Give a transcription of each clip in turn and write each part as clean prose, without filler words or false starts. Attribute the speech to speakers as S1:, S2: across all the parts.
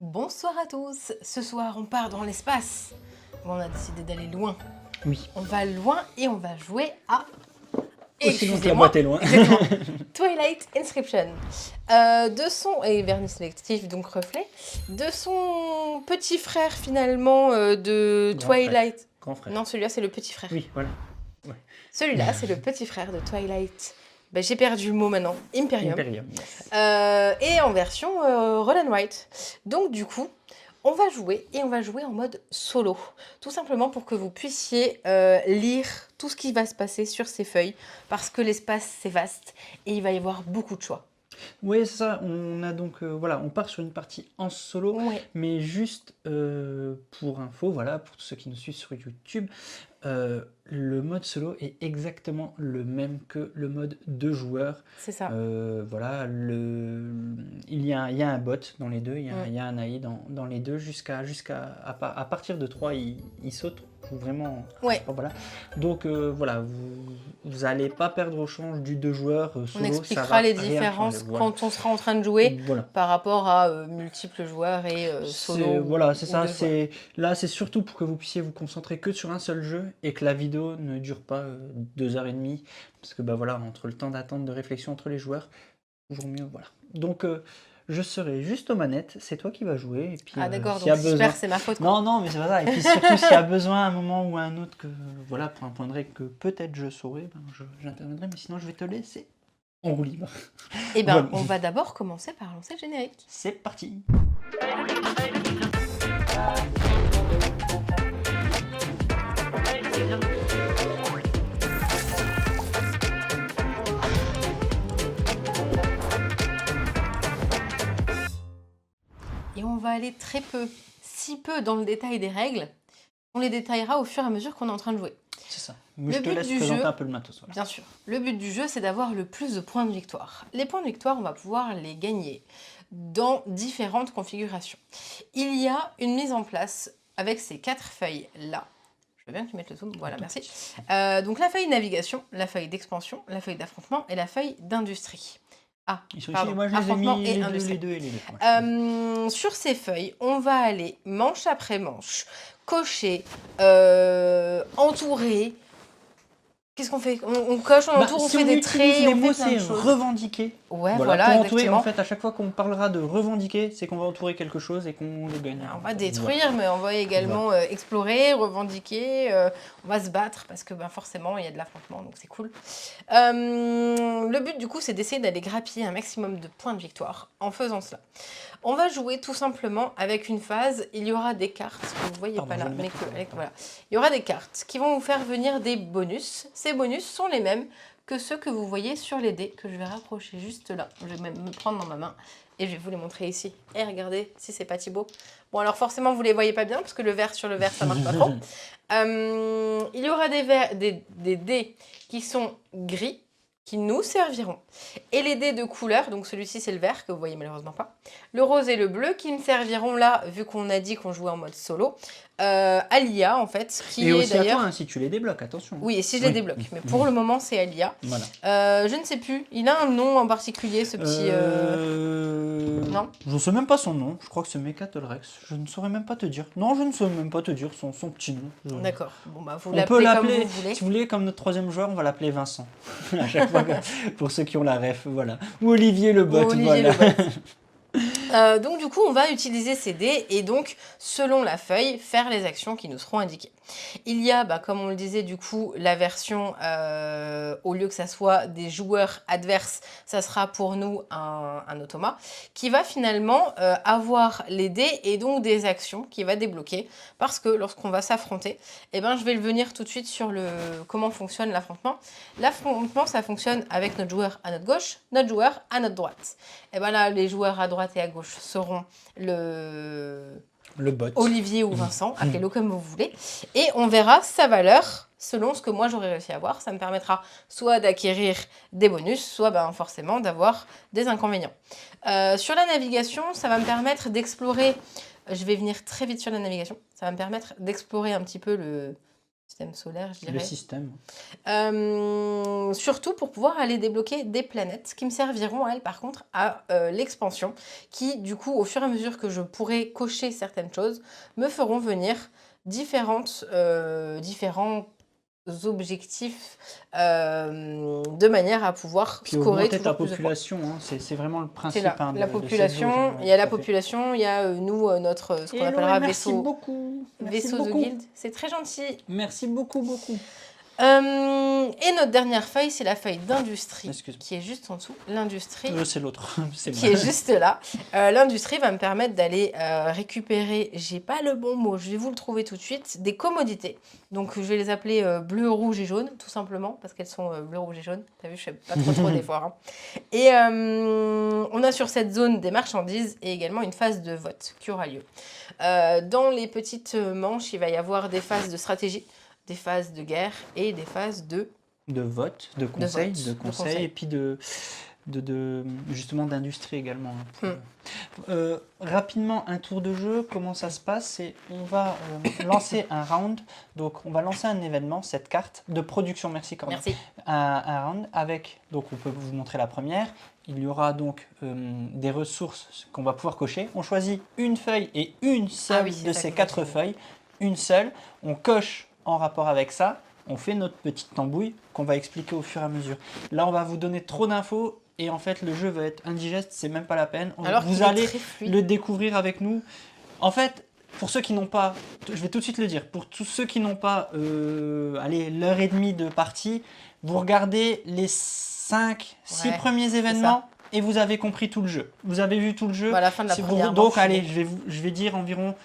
S1: Bonsoir à tous. Ce soir, on part dans l'espace. Bon, on a décidé d'aller loin.
S2: Oui,
S1: On va loin et on va jouer à...
S2: aussi loin que la
S1: Excusez-moi.
S2: boîte est loin.
S1: Exactement. Twilight Inscription. De son... Et vernis sélectif, donc reflet. De son petit frère, finalement, de
S2: Grand frère.
S1: Twilight...
S2: Grand frère.
S1: Non, celui-là, c'est le petit frère.
S2: Oui, voilà. Ouais.
S1: Celui-là, c'est le petit frère de Twilight. Ben, j'ai perdu le mot maintenant. Imperium.
S2: Imperium, yes.
S1: Et en version Roll and Write. Donc du coup, on va jouer et on va jouer en mode solo. Tout simplement pour que vous puissiez lire tout ce qui va se passer sur ces feuilles. Parce que l'espace, c'est vaste et il va y avoir beaucoup de choix.
S2: Oui, c'est ça. On a donc, voilà, on part sur une partie en solo,
S1: Ouais.
S2: mais juste pour info, voilà, pour ceux qui nous suivent sur YouTube, le mode solo est exactement le même que le mode 2 joueurs.
S1: C'est ça.
S2: Voilà, il y a un bot dans les deux, il y a un AI dans les deux, à partir de 3, il saute vraiment.
S1: Ouais.
S2: Voilà. Donc voilà, vous n'allez pas perdre au change du 2 joueurs
S1: On
S2: solo,
S1: expliquera
S2: ça va
S1: les
S2: rien
S1: différences
S2: changer, voilà.
S1: quand on sera en train de jouer
S2: Voilà.
S1: par rapport à multiples joueurs et solo.
S2: Voilà, c'est ça.
S1: deux joueurs.
S2: Là, c'est surtout pour que vous puissiez vous concentrer que sur un seul jeu et que la vidéo ne dure pas 2h30. Parce que, bah voilà, entre le temps d'attente de réflexion entre les joueurs, toujours mieux, voilà. Donc, je serai juste aux manettes, c'est toi qui vas jouer. Et puis,
S1: Ah d'accord,
S2: s'il y a
S1: donc si je
S2: besoin.
S1: perds, c'est ma faute. Quoi.
S2: Non, non, mais c'est pas ça. Et puis surtout, s'il y a besoin à un moment ou à un autre que, voilà, pour un point de règle que peut-être je saurai, ben, j'interviendrai. Mais sinon, je vais te laisser en roue libre.
S1: Eh bien,
S2: Voilà.
S1: on va d'abord commencer par lancer le générique.
S2: C'est parti.
S1: Et on va aller très peu, si peu dans le détail des règles. On les détaillera au fur et à mesure qu'on est en train de jouer.
S2: C'est ça. Mais
S1: Le
S2: je te
S1: but
S2: laisse
S1: du
S2: présenter
S1: jeu-
S2: un peu le matos. Voilà.
S1: Bien sûr, le but du jeu, c'est d'avoir le plus de points de victoire. Les points de victoire, on va pouvoir les gagner dans différentes configurations. Il y a une mise en place avec ces 4 feuilles-là. Je veux bien que tu mettes le zoom, voilà, merci. Donc la feuille navigation, la feuille d'expansion, la feuille d'affrontement et la feuille d'industrie. Ah,
S2: Ils sont
S1: pardon,
S2: ici, moi je les ai
S1: affrontement
S2: mis
S1: et
S2: les
S1: industrie.
S2: deux et les deux. Voilà.
S1: Sur ces feuilles, on va aller manche après manche, cocher, entourer. Qu'est-ce qu'on fait? On coche, on
S2: Bah,
S1: entoure, on
S2: si
S1: fait
S2: on
S1: des
S2: utilise
S1: traits,
S2: les
S1: on
S2: mots,
S1: fait plein de
S2: c'est
S1: choses.
S2: revendiquer.
S1: Ouais,
S2: Voilà,
S1: voilà,
S2: pour entourer,
S1: exactement.
S2: en fait, à chaque fois qu'on parlera de revendiquer, c'est qu'on va entourer quelque chose et qu'on le gagne.
S1: On va détruire, mais on va également explorer, revendiquer, on va se battre parce que ben, forcément il y a de l'affrontement, donc c'est cool. Le but du coup c'est d'essayer d'aller grappiller un maximum de points de victoire en faisant cela. On va jouer tout simplement avec une phase, il y aura des cartes, que vous ne voyez
S2: Pardon,
S1: pas
S2: je
S1: là,
S2: vais le
S1: mais
S2: mettre
S1: que,
S2: là.
S1: voilà. Il y aura des cartes qui vont vous faire venir des bonus. Ces bonus sont les mêmes que ceux que vous voyez sur les dés, que je vais rapprocher juste là. Je vais même me prendre dans ma main et je vais vous les montrer ici. Et regardez si c'est pas Thibaut. Bon alors forcément vous les voyez pas bien parce que le vert sur le vert ça marche pas trop. Il y aura des dés qui sont gris, qui nous serviront. Et les dés de couleur, donc celui-ci c'est le vert que vous voyez malheureusement pas. Le rose et le bleu qui me serviront là, vu qu'on a dit qu'on jouait en mode solo, à l'IA en fait, qui
S2: Et
S1: est
S2: aussi à
S1: d'ailleurs...
S2: toi, hein, si tu les débloques, attention.
S1: Oui, et si je les débloque. Mais pour le moment, c'est Alia.
S2: Voilà.
S1: Je ne sais plus. Il a un nom en particulier, ce petit... Non.
S2: Je ne sais même pas son nom. Je crois que c'est Mechatolrex. Je ne saurais même pas te dire. Non, je ne saurais même pas te dire son petit nom.
S1: D'accord. Bon, bah, vous
S2: On
S1: l'appelez
S2: peut
S1: comme
S2: l'appeler,
S1: vous voulez.
S2: si vous voulez, comme notre troisième joueur, on va l'appeler Vincent. À chaque fois, pour ceux qui ont la ref, voilà. Ou Olivier le bot,
S1: Olivier
S2: voilà.
S1: le bot. Donc du coup, on va utiliser ces dés et donc, selon la feuille, faire les actions qui nous seront indiquées. Il y a, bah, comme on le disait, du coup, la version, au lieu que ça soit des joueurs adverses, ça sera pour nous un automa, qui va finalement avoir les dés et donc des actions qui va débloquer, parce que lorsqu'on va s'affronter, eh ben, je vais le venir tout de suite sur comment fonctionne l'affrontement. L'affrontement, ça fonctionne avec notre joueur à notre gauche, notre joueur à notre droite. Et ben là, les joueurs à droite et à gauche seront
S2: Le bot.
S1: Olivier ou Vincent, appelez-le comme vous voulez, et on verra sa valeur selon ce que moi j'aurais réussi à avoir. Ça me permettra soit d'acquérir des bonus, soit ben, forcément d'avoir des inconvénients. Sur la navigation, ça va me permettre d'explorer, je vais venir très vite sur la navigation, ça va me permettre d'explorer un petit peu Système solaire, je
S2: Le
S1: dirais.
S2: système.
S1: Surtout pour pouvoir aller débloquer des planètes qui me serviront, elles, par contre, à l'expansion, qui, du coup, au fur et à mesure que je pourrai cocher certaines choses, me feront venir différents objectifs de manière à pouvoir
S2: Puis
S1: scorer
S2: augmenter ta
S1: toujours plus de points.
S2: population, hein, c'est vraiment le
S1: C'est
S2: principe
S1: là,
S2: hein,
S1: la
S2: de cette zone.
S1: population, il y a la population, il y a nous, notre, ce qu'on
S2: Hello et
S1: appellera
S2: merci
S1: vaisseau,
S2: beaucoup. Merci
S1: vaisseau de
S2: beaucoup.
S1: guilde. C'est très gentil.
S2: Merci beaucoup, beaucoup.
S1: Et notre dernière feuille, c'est la feuille d'industrie,
S2: Excuse-moi.
S1: qui est juste en dessous. L'industrie,
S2: C'est l'autre, c'est
S1: qui est juste là. L'industrie va me permettre d'aller récupérer, j'ai pas le bon mot, je vais vous le trouver tout de suite, des commodités. Donc je vais les appeler bleu, rouge et jaune, tout simplement, parce qu'elles sont bleu, rouge et jaune. T'as vu, je fais pas trop d'efforts. Hein. Et on a sur cette zone des marchandises et également une phase de vote qui aura lieu. Dans les petites manches, il va y avoir des phases de stratégie, des phases de guerre et des phases de
S2: vote, de conseil,
S1: conseil.
S2: et puis justement d'industrie également. Hein, rapidement, un tour de jeu, comment ça se passe? C'est on va lancer un round, donc on va lancer un événement, cette carte de production, merci Corinne.
S1: Merci.
S2: Un round avec, donc on peut vous montrer la première, il y aura donc des ressources qu'on va pouvoir cocher. On choisit une feuille et une seule de ces 4 feuilles, une seule, on coche en rapport avec ça, on fait notre petite tambouille qu'on va expliquer au fur et à mesure. Là, on va vous donner trop d'infos et en fait, le jeu va être indigeste, c'est même pas la peine.
S1: Alors
S2: vous allez le découvrir avec nous. En fait, pour ceux qui n'ont pas, je vais tout de suite le dire, pour tous ceux qui n'ont pas, l'heure et demie de partie, vous regardez les 5-6 premiers événements et vous avez compris tout le jeu. Vous avez vu tout le jeu.
S1: À la fin de la première
S2: donc, allez, je vais dire environ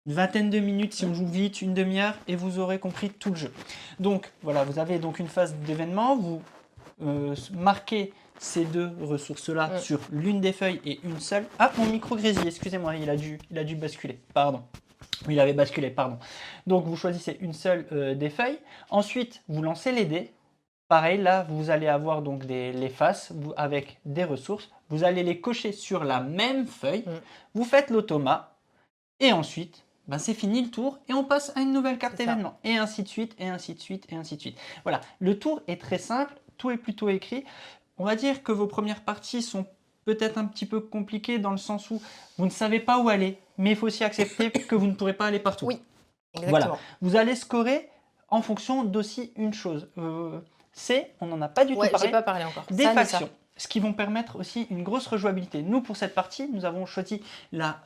S2: une vingtaine de minutes si on joue vite, une demi-heure, et vous aurez compris tout le jeu. Donc voilà, vous avez donc une phase d'événement, vous marquez ces deux ressources-là sur l'une des feuilles et une seule. Ah, mon micro grésille, excusez-moi, il a dû basculer, pardon. Il avait basculé, pardon. Donc vous choisissez une seule des feuilles. Ensuite, vous lancez les dés. Pareil, là, vous allez avoir donc les faces avec des ressources. Vous allez les cocher sur la même feuille. Vous faites l'automa. Et ensuite, c'est fini le tour et on passe à une nouvelle carte événement. Et ainsi de suite, et ainsi de suite, et ainsi de suite. Voilà, le tour est très simple, tout est plutôt écrit. On va dire que vos premières parties sont peut-être un petit peu compliquées dans le sens où vous ne savez pas où aller, mais il faut aussi accepter que vous ne pourrez pas aller partout.
S1: Oui, exactement.
S2: Voilà, vous allez scorer en fonction d'aussi une chose. On n'en a pas du tout parlé,
S1: j'ai pas parlé encore.
S2: des factions. Ce qui vont permettre aussi une grosse rejouabilité. Nous, pour cette partie, nous avons choisi la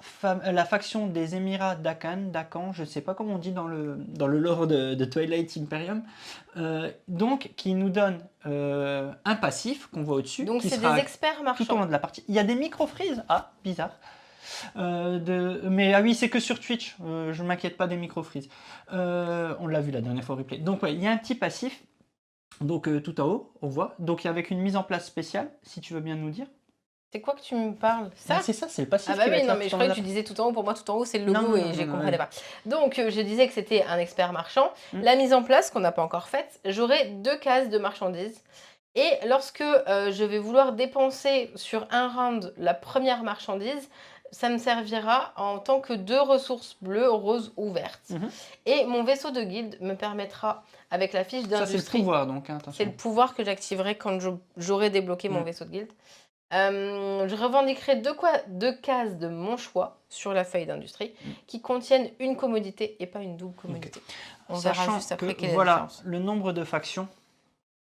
S2: faction des Émirats d'Akan, je ne sais pas comment on dit dans le lore de Twilight Imperium, donc qui nous donne un passif qu'on voit au-dessus.
S1: Donc c'est des experts marchands.
S2: Tout au long de la partie. Il y a des micro-freezes. Ah, bizarre. Mais ah oui, c'est que sur Twitch, je ne m'inquiète pas des micro-freezes. On l'a vu la dernière fois au replay. Donc ouais, il y a un petit passif. Donc tout en haut, on voit. Donc avec une mise en place spéciale, si tu veux bien nous dire.
S1: C'est quoi que tu me parles? Ça
S2: c'est ça, c'est le passif.
S1: Ah bah oui, non, mais je croyais que tu disais tout en haut. Pour moi, tout en haut, c'est le logo et je ne comprenais pas. Donc, je disais que c'était un expert marchand. La mise en place, qu'on n'a pas encore faite, j'aurai 2 cases de marchandises. Et lorsque je vais vouloir dépenser sur un round la première marchandise, ça me servira en tant que 2 ressources bleues, roses ou vertes. Et mon vaisseau de guilde me permettra, avec la fiche d'industrie...
S2: Ça, c'est le pouvoir, donc, hein, attention.
S1: C'est le pouvoir que j'activerai quand j'aurai débloqué mon vaisseau de guilde. Je revendiquerai 2 cases de mon choix sur la feuille d'industrie qui contiennent une commodité et pas une double commodité. On verra juste après quelle est la différence.
S2: Le nombre de factions,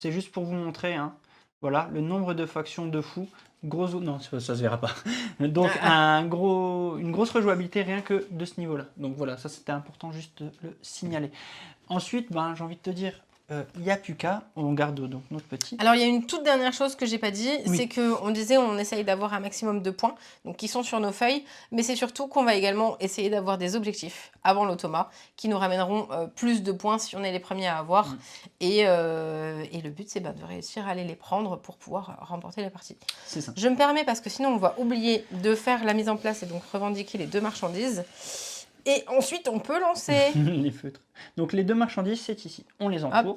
S2: c'est juste pour vous montrer, hein, voilà, le nombre de factions de fou. Non, ça se verra pas. Donc une grosse rejouabilité rien que de ce niveau-là. Donc voilà, ça c'était important juste de le signaler. Ensuite, j'ai envie de te dire, il n'y a plus qu'à, on garde donc notre petit.
S1: Alors il y a une toute dernière chose que j'ai pas dit, c'est qu'on disait on essaye d'avoir un maximum de points, donc qui sont sur nos feuilles, mais c'est surtout qu'on va également essayer d'avoir des objectifs avant l'automa, qui nous ramèneront plus de points si on est les premiers à avoir, et le but c'est de réussir à aller les prendre pour pouvoir remporter la partie.
S2: C'est ça.
S1: Je me permets parce que sinon on va oublier de faire la mise en place et donc revendiquer les 2 marchandises. Et ensuite, on peut lancer
S2: les feutres. Donc les 2 marchandises, c'est ici. On les entoure.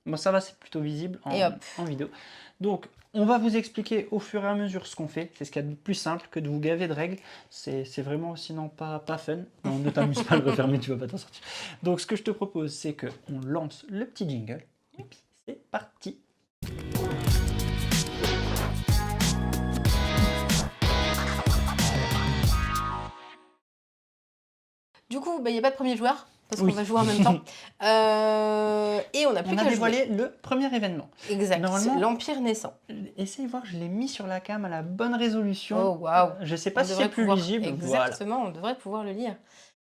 S2: Bon, ça va, c'est plutôt visible en vidéo. Donc, On va vous expliquer au fur et à mesure ce qu'on fait. C'est ce qu'il y a de plus simple que de vous gaver de règles. C'est vraiment sinon pas fun. On ne t'amuse pas à le refaire, mais tu vas pas t'en sortir. Donc ce que je te propose, c'est qu'on lance le petit jingle. Et puis c'est parti.
S1: Du coup, il n'y a pas de premier joueur, parce
S2: Oui.
S1: qu'on va jouer en même temps. Et on n'a plus
S2: On a
S1: qu'à
S2: dévoilé
S1: jouer.
S2: le premier événement.
S1: Exact,
S2: Normalement-
S1: l'Empire naissant.
S2: Essayez de voir, je l'ai mis sur la cam à la bonne résolution.
S1: Oh, waouh.
S2: Je sais pas
S1: On
S2: si c'est
S1: devrait
S2: plus
S1: pouvoir-
S2: lisible. Voilà.
S1: Exactement, on devrait pouvoir le lire.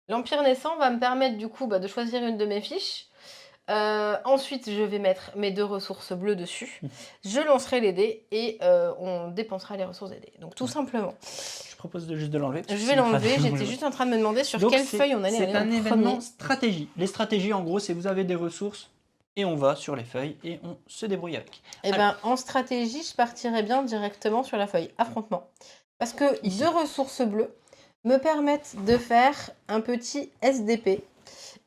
S1: L'Empire naissant va me permettre du coup de choisir une de mes fiches. Ensuite, je vais mettre mes 2 ressources bleues dessus. Je lancerai les dés et on dépensera les ressources des dés. Donc tout simplement.
S2: Je propose juste de l'enlever.
S1: Je vais l'enlever. J'étais juste en train de me demander sur
S2: Donc,
S1: quelle feuille on allait aller
S2: C'est un
S1: en
S2: événement
S1: premier.
S2: stratégie. Les stratégies, en gros, c'est vous avez des ressources et on va sur les feuilles et on se débrouille avec.
S1: Eh ben, en stratégie, je partirais bien directement sur la feuille affrontement. Parce que
S2: Ici.
S1: 2 ressources bleues me permettent de faire un petit SDP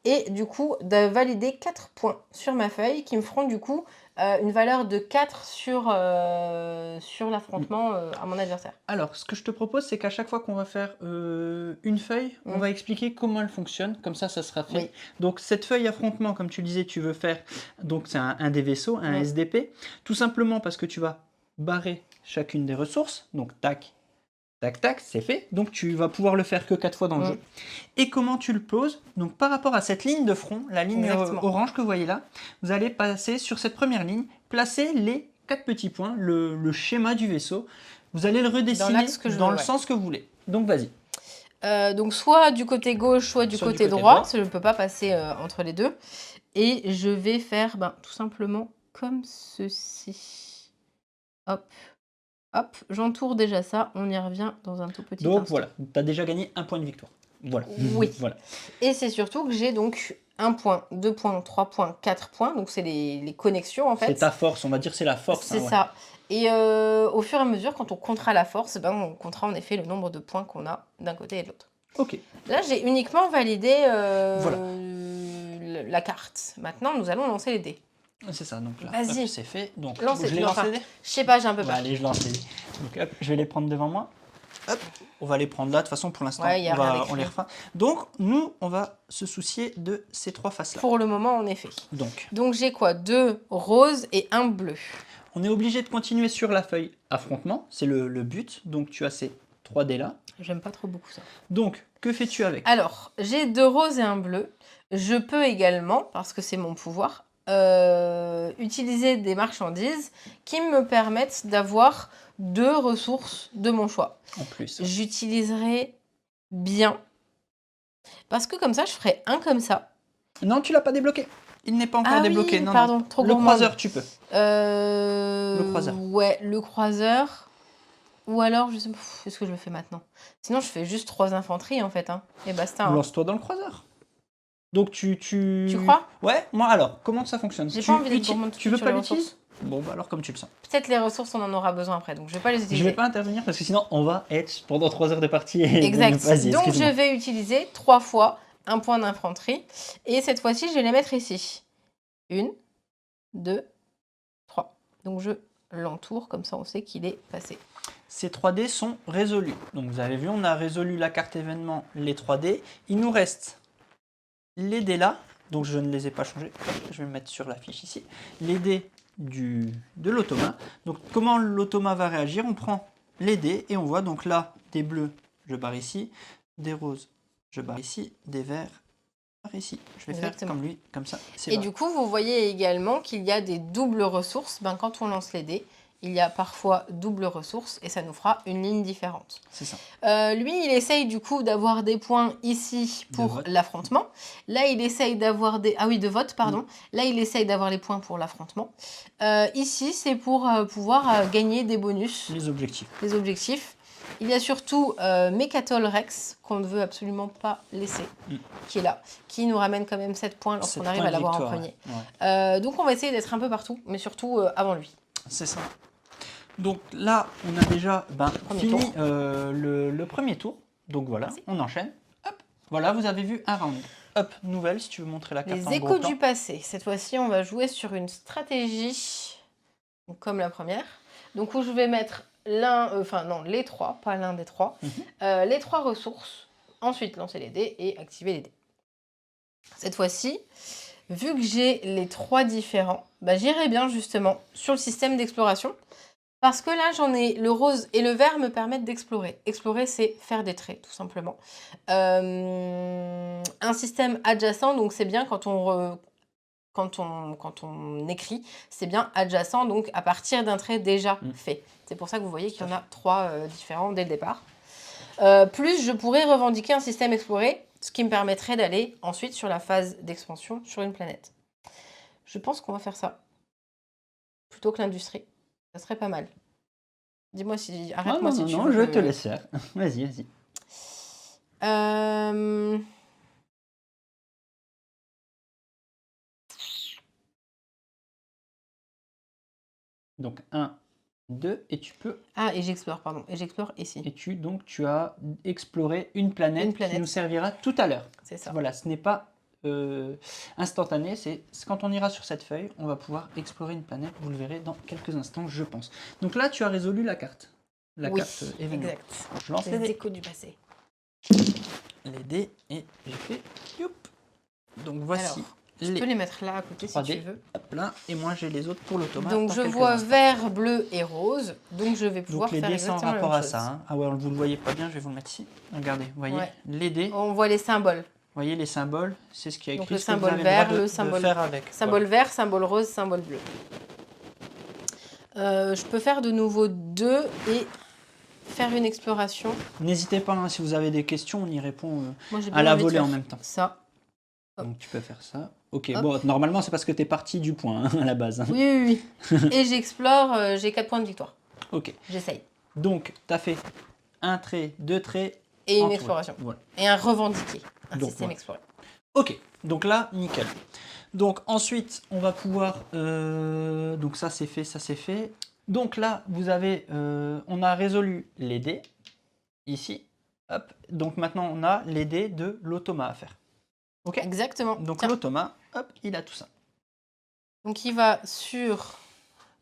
S1: et du coup de valider 4 points sur ma feuille qui me feront du coup une valeur de 4 sur l'affrontement à mon adversaire.
S2: Alors, ce que je te propose, c'est qu'à chaque fois qu'on va faire une feuille, on va expliquer comment elle fonctionne. Comme ça sera fait.
S1: Oui.
S2: Donc, cette feuille affrontement, comme tu le disais, tu veux faire. Donc, c'est un des vaisseaux, un SDP. Tout simplement parce que tu vas barrer chacune des ressources. Donc, tac, tac, tac, c'est fait. Donc, tu vas pouvoir le faire que 4 fois dans le jeu. Et comment tu le poses? Donc, par rapport à cette ligne de front, la ligne
S1: Exactement.
S2: orange que vous voyez là, vous allez passer sur cette première ligne, placer les 4 petits points, le schéma du vaisseau. Vous allez le redessiner
S1: l'axe que je
S2: dans
S1: veux,
S2: le sens que vous voulez. Donc, vas-y.
S1: Donc soit du côté gauche, soit du côté droit, parce que je ne peux pas passer entre les deux. Et je vais faire tout simplement comme ceci. Hop. Hop, j'entoure déjà ça, on y revient dans un tout petit instant.
S2: Donc voilà, tu as déjà gagné un point de victoire. Voilà.
S1: Oui.
S2: Voilà.
S1: Et c'est surtout que j'ai donc 1 point, 2 points, 3 points, 4 points. Donc c'est les connexions en fait.
S2: C'est ta force, on va dire c'est la force.
S1: C'est
S2: ouais.
S1: ça. Et au fur et à mesure, quand on comptera la force, on comptera en effet le nombre de points qu'on a d'un côté et de l'autre.
S2: Ok.
S1: Là, j'ai uniquement validé
S2: Voilà.
S1: la carte. Maintenant, nous allons lancer les dés.
S2: C'est ça, donc là,
S1: Vas-y.
S2: hop, c'est fait. Donc,
S1: Lance
S2: je les lance les dés.
S1: Je sais pas, j'ai un peu
S2: Bah,
S1: peur.
S2: allez, je lance les dés. Donc hop, je vais les prendre devant moi. Hop, on va les prendre là. De toute façon, pour l'instant,
S1: Ouais, y a rien
S2: on
S1: d'écrit.
S2: les refera. Donc, nous, on va se soucier de ces 3 faces-là.
S1: Pour le moment, en effet.
S2: Donc,
S1: j'ai quoi? 2 roses et 1 bleu.
S2: on est obligé de continuer sur la feuille affrontement. C'est le but. Donc, tu as ces 3 dés là.
S1: J'aime pas trop beaucoup ça.
S2: Donc, que fais-tu avec?
S1: Alors, j'ai 2 roses et 1 bleu. Je peux également, parce que c'est mon pouvoir, utiliser des marchandises qui me permettent d'avoir 2 ressources de mon choix.
S2: En plus.
S1: J'utiliserai bien, parce que comme ça, je ferai un comme ça.
S2: Non, tu l'as pas débloqué. Il n'est pas encore débloqué.
S1: Oui,
S2: Non,
S1: pardon,
S2: non.
S1: trop
S2: Le
S1: gourmande.
S2: croiseur, tu peux.
S1: Le
S2: croiseur.
S1: Ouais, le croiseur. Ou alors, je sais pas, est-ce que je le fais maintenant? Sinon, je fais juste 3 infanteries en fait. Et basta. hein.
S2: Lance-toi dans le croiseur. Donc tu
S1: crois?
S2: Ouais, moi alors, comment ça fonctionne?
S1: J'ai
S2: Tu
S1: pas envie d'être
S2: uti-
S1: gourmande tout de
S2: Tu
S1: suite
S2: veux
S1: sur
S2: pas
S1: les
S2: l'utiliser?
S1: ressources.
S2: Bon, bah alors comme tu le sens.
S1: Peut-être les ressources, on en aura besoin après, donc je vais pas les utiliser.
S2: Je vais pas intervenir parce que sinon on va être pendant 3 heures de partie.
S1: Exact.
S2: Vas-y,
S1: Donc je
S2: excuse-moi.
S1: vais utiliser 3 fois un point d'infanterie. Et cette fois-ci, je vais les mettre ici. 1, 2, 3. Donc je l'entoure, comme ça on sait qu'il est passé.
S2: Ces 3D sont résolus. Donc vous avez vu, on a résolu la carte événement, les 3D. Il nous reste les dés là. Donc je ne les ai pas changés. Hop, je vais me mettre sur la fiche ici. Les dés de l'automa. Donc comment l'automa va réagir? On prend les dés et on voit donc là des bleus, je barre ici, des roses, je barre ici, des verts, je barre ici. Je vais
S1: Exactement.
S2: faire comme lui, comme ça. C'est
S1: Et
S2: barré.
S1: du coup, vous voyez également qu'il y a des doubles ressources. Quand on lance les dés, il y a parfois double ressources et ça nous fera une ligne différente.
S2: C'est ça.
S1: Lui, il essaye du coup d'avoir des points ici
S2: De
S1: pour
S2: vote.
S1: l'affrontement. Là, il essaye d'avoir des... Ah oui, de vote, pardon. Là, il essaye d'avoir les points pour l'affrontement. Ici, c'est pour pouvoir gagner des bonus,
S2: Les objectifs.
S1: des objectifs. Il y a surtout Mecatol Rex, qu'on ne veut absolument pas laisser, qui est là, qui nous ramène quand même 7 points lorsqu'on
S2: 7
S1: arrive
S2: points
S1: à
S2: de
S1: l'avoir en
S2: victoire,
S1: premier.
S2: ouais.
S1: Donc, on va essayer d'être un peu partout, mais surtout avant lui.
S2: C'est ça. Donc là, on a déjà
S1: Premier
S2: fini
S1: tour.
S2: le premier tour. Donc voilà,
S1: Vas-y.
S2: on enchaîne. Hop. Voilà, vous avez vu un round. Hop, nouvelle, si tu veux montrer la carte
S1: Les
S2: en gros
S1: échos
S2: plan.
S1: du passé. Cette fois-ci, on va jouer sur une stratégie, donc comme la première. Donc où je vais mettre enfin non, les 3, pas l'un des 3, les 3 ressources, ensuite lancer les dés et activer les dés. Cette fois-ci, vu que j'ai les 3 différents, bah, j'irai bien justement sur le système d'exploration. Parce que là, j'en ai le rose et le vert me permettent d'explorer. Explorer, c'est faire des traits, tout simplement. Un système adjacent, donc c'est bien quand on écrit, c'est bien adjacent, donc à partir d'un trait déjà fait. C'est pour ça que vous voyez qu'il y en a 3 différents dès le départ. Plus je pourrais revendiquer un système exploré, ce qui me permettrait d'aller ensuite sur la phase d'expansion sur une planète. Je pense qu'on va faire ça, plutôt que l'industrie. Ça serait pas mal. Dis-moi si... Arrête-moi si tu veux.
S2: Non, je te laisse faire. Vas-y, vas-y. Donc 1, 2, et tu peux...
S1: Ah, et j'explore, pardon. Et j'explore ici.
S2: Et tu as exploré une planète qui nous servira tout à l'heure.
S1: C'est ça.
S2: Voilà, ce n'est pas instantané, c'est quand on ira sur cette feuille, on va pouvoir explorer une planète, vous le verrez dans quelques instants, je pense. Donc là, tu as résolu la carte. La carte événement.
S1: Exact.
S2: Je lance les
S1: échos du passé.
S2: Les dés, et j'ai fait... Youp. Donc voici.
S1: Alors, tu peux les mettre là à côté si tu veux.
S2: Hop là, et moi j'ai les autres pour l'automate.
S1: Donc je vois vert, bleu et rose, donc je vais pouvoir faire exactement la même chose.
S2: Donc les dés, c'est en rapport à ça. Hein. Ah ouais, vous ne le voyez pas bien, je vais vous le mettre ici. Regardez, vous voyez, les dés.
S1: On voit les symboles.
S2: Vous voyez les symboles, c'est ce qui a écrit.
S1: Donc le symbole vert, le symbole
S2: faire avec.
S1: Symbole vert, symbole rose, symbole bleu. Je peux faire de nouveau 2 et faire une exploration.
S2: N'hésitez pas, hein, si vous avez des questions, on y répond à la volée en même temps.
S1: Ça.
S2: Donc tu peux faire ça. Ok, bon, normalement c'est parce que tu es parti du point hein, à la base. Hein.
S1: Oui. Et j'explore, j'ai 4 points de victoire.
S2: Ok.
S1: J'essaye.
S2: Donc tu as fait un trait, 2 traits.
S1: Et une exploration. Voilà. Et un revendiqué. Un système exploré.
S2: Ok, donc là, nickel. Donc ensuite, on va pouvoir... donc ça c'est fait, ça c'est fait. Donc là, vous avez... on a résolu les dés, ici. Hop. Donc maintenant, on a les dés de l'automa à faire. Ok.
S1: Exactement.
S2: Donc l'automa, hop, il a tout ça.
S1: Donc il va sur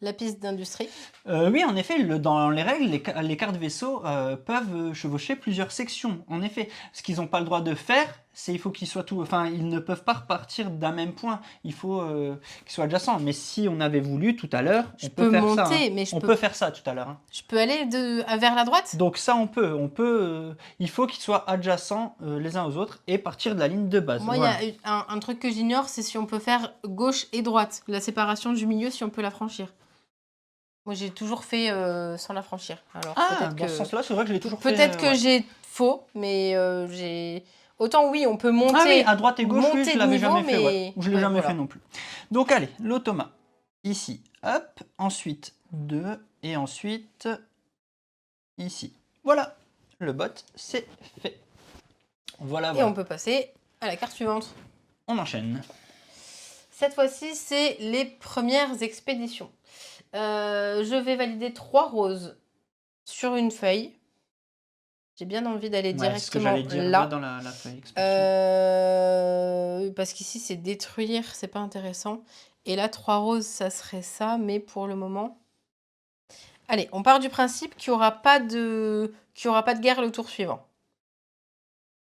S1: la piste d'industrie.
S2: Oui, en effet, dans les règles, les cartes vaisseaux peuvent chevaucher plusieurs sections. En effet, ce qu'ils n'ont pas le droit de faire, c'est il faut qu'ils soient tout, enfin, ils ne peuvent pas repartir d'un même point. Il faut qu'ils soient adjacents. Mais si on avait voulu tout à l'heure, on peut faire ça. Hein. On peut faire ça tout à l'heure. Hein.
S1: Je peux aller vers la droite.
S2: Donc ça, on peut. Il faut qu'ils soient adjacents les uns aux autres et partir de la ligne de base.
S1: Moi, il y a un truc que j'ignore, c'est si on peut faire gauche et droite. La séparation du milieu, si on peut la franchir. Moi, j'ai toujours fait sans la franchir. Alors,
S2: dans ce sens-là, c'est vrai que je l'ai toujours fait.
S1: Peut-être que j'ai faux, mais j'ai... Autant oui, on peut monter.
S2: Ah oui, à droite et gauche, oui, je l'avais jamais fait. Ouais. Je l'ai jamais fait non plus. Donc allez, l'automa. Ici, hop. Ensuite, 2. Et ensuite, ici. Voilà, le bot, c'est fait. Voilà.
S1: Et on peut passer à la carte suivante.
S2: On enchaîne.
S1: Cette fois-ci, c'est les premières expéditions. Je vais valider 3 roses sur une feuille. J'ai bien envie d'aller directement là.
S2: Dans la feuille
S1: parce qu'ici, c'est détruire, c'est pas intéressant. Et là, 3 roses, ça serait ça, mais pour le moment... Allez, on part du principe qu'il n'y aura pas de guerre le tour suivant.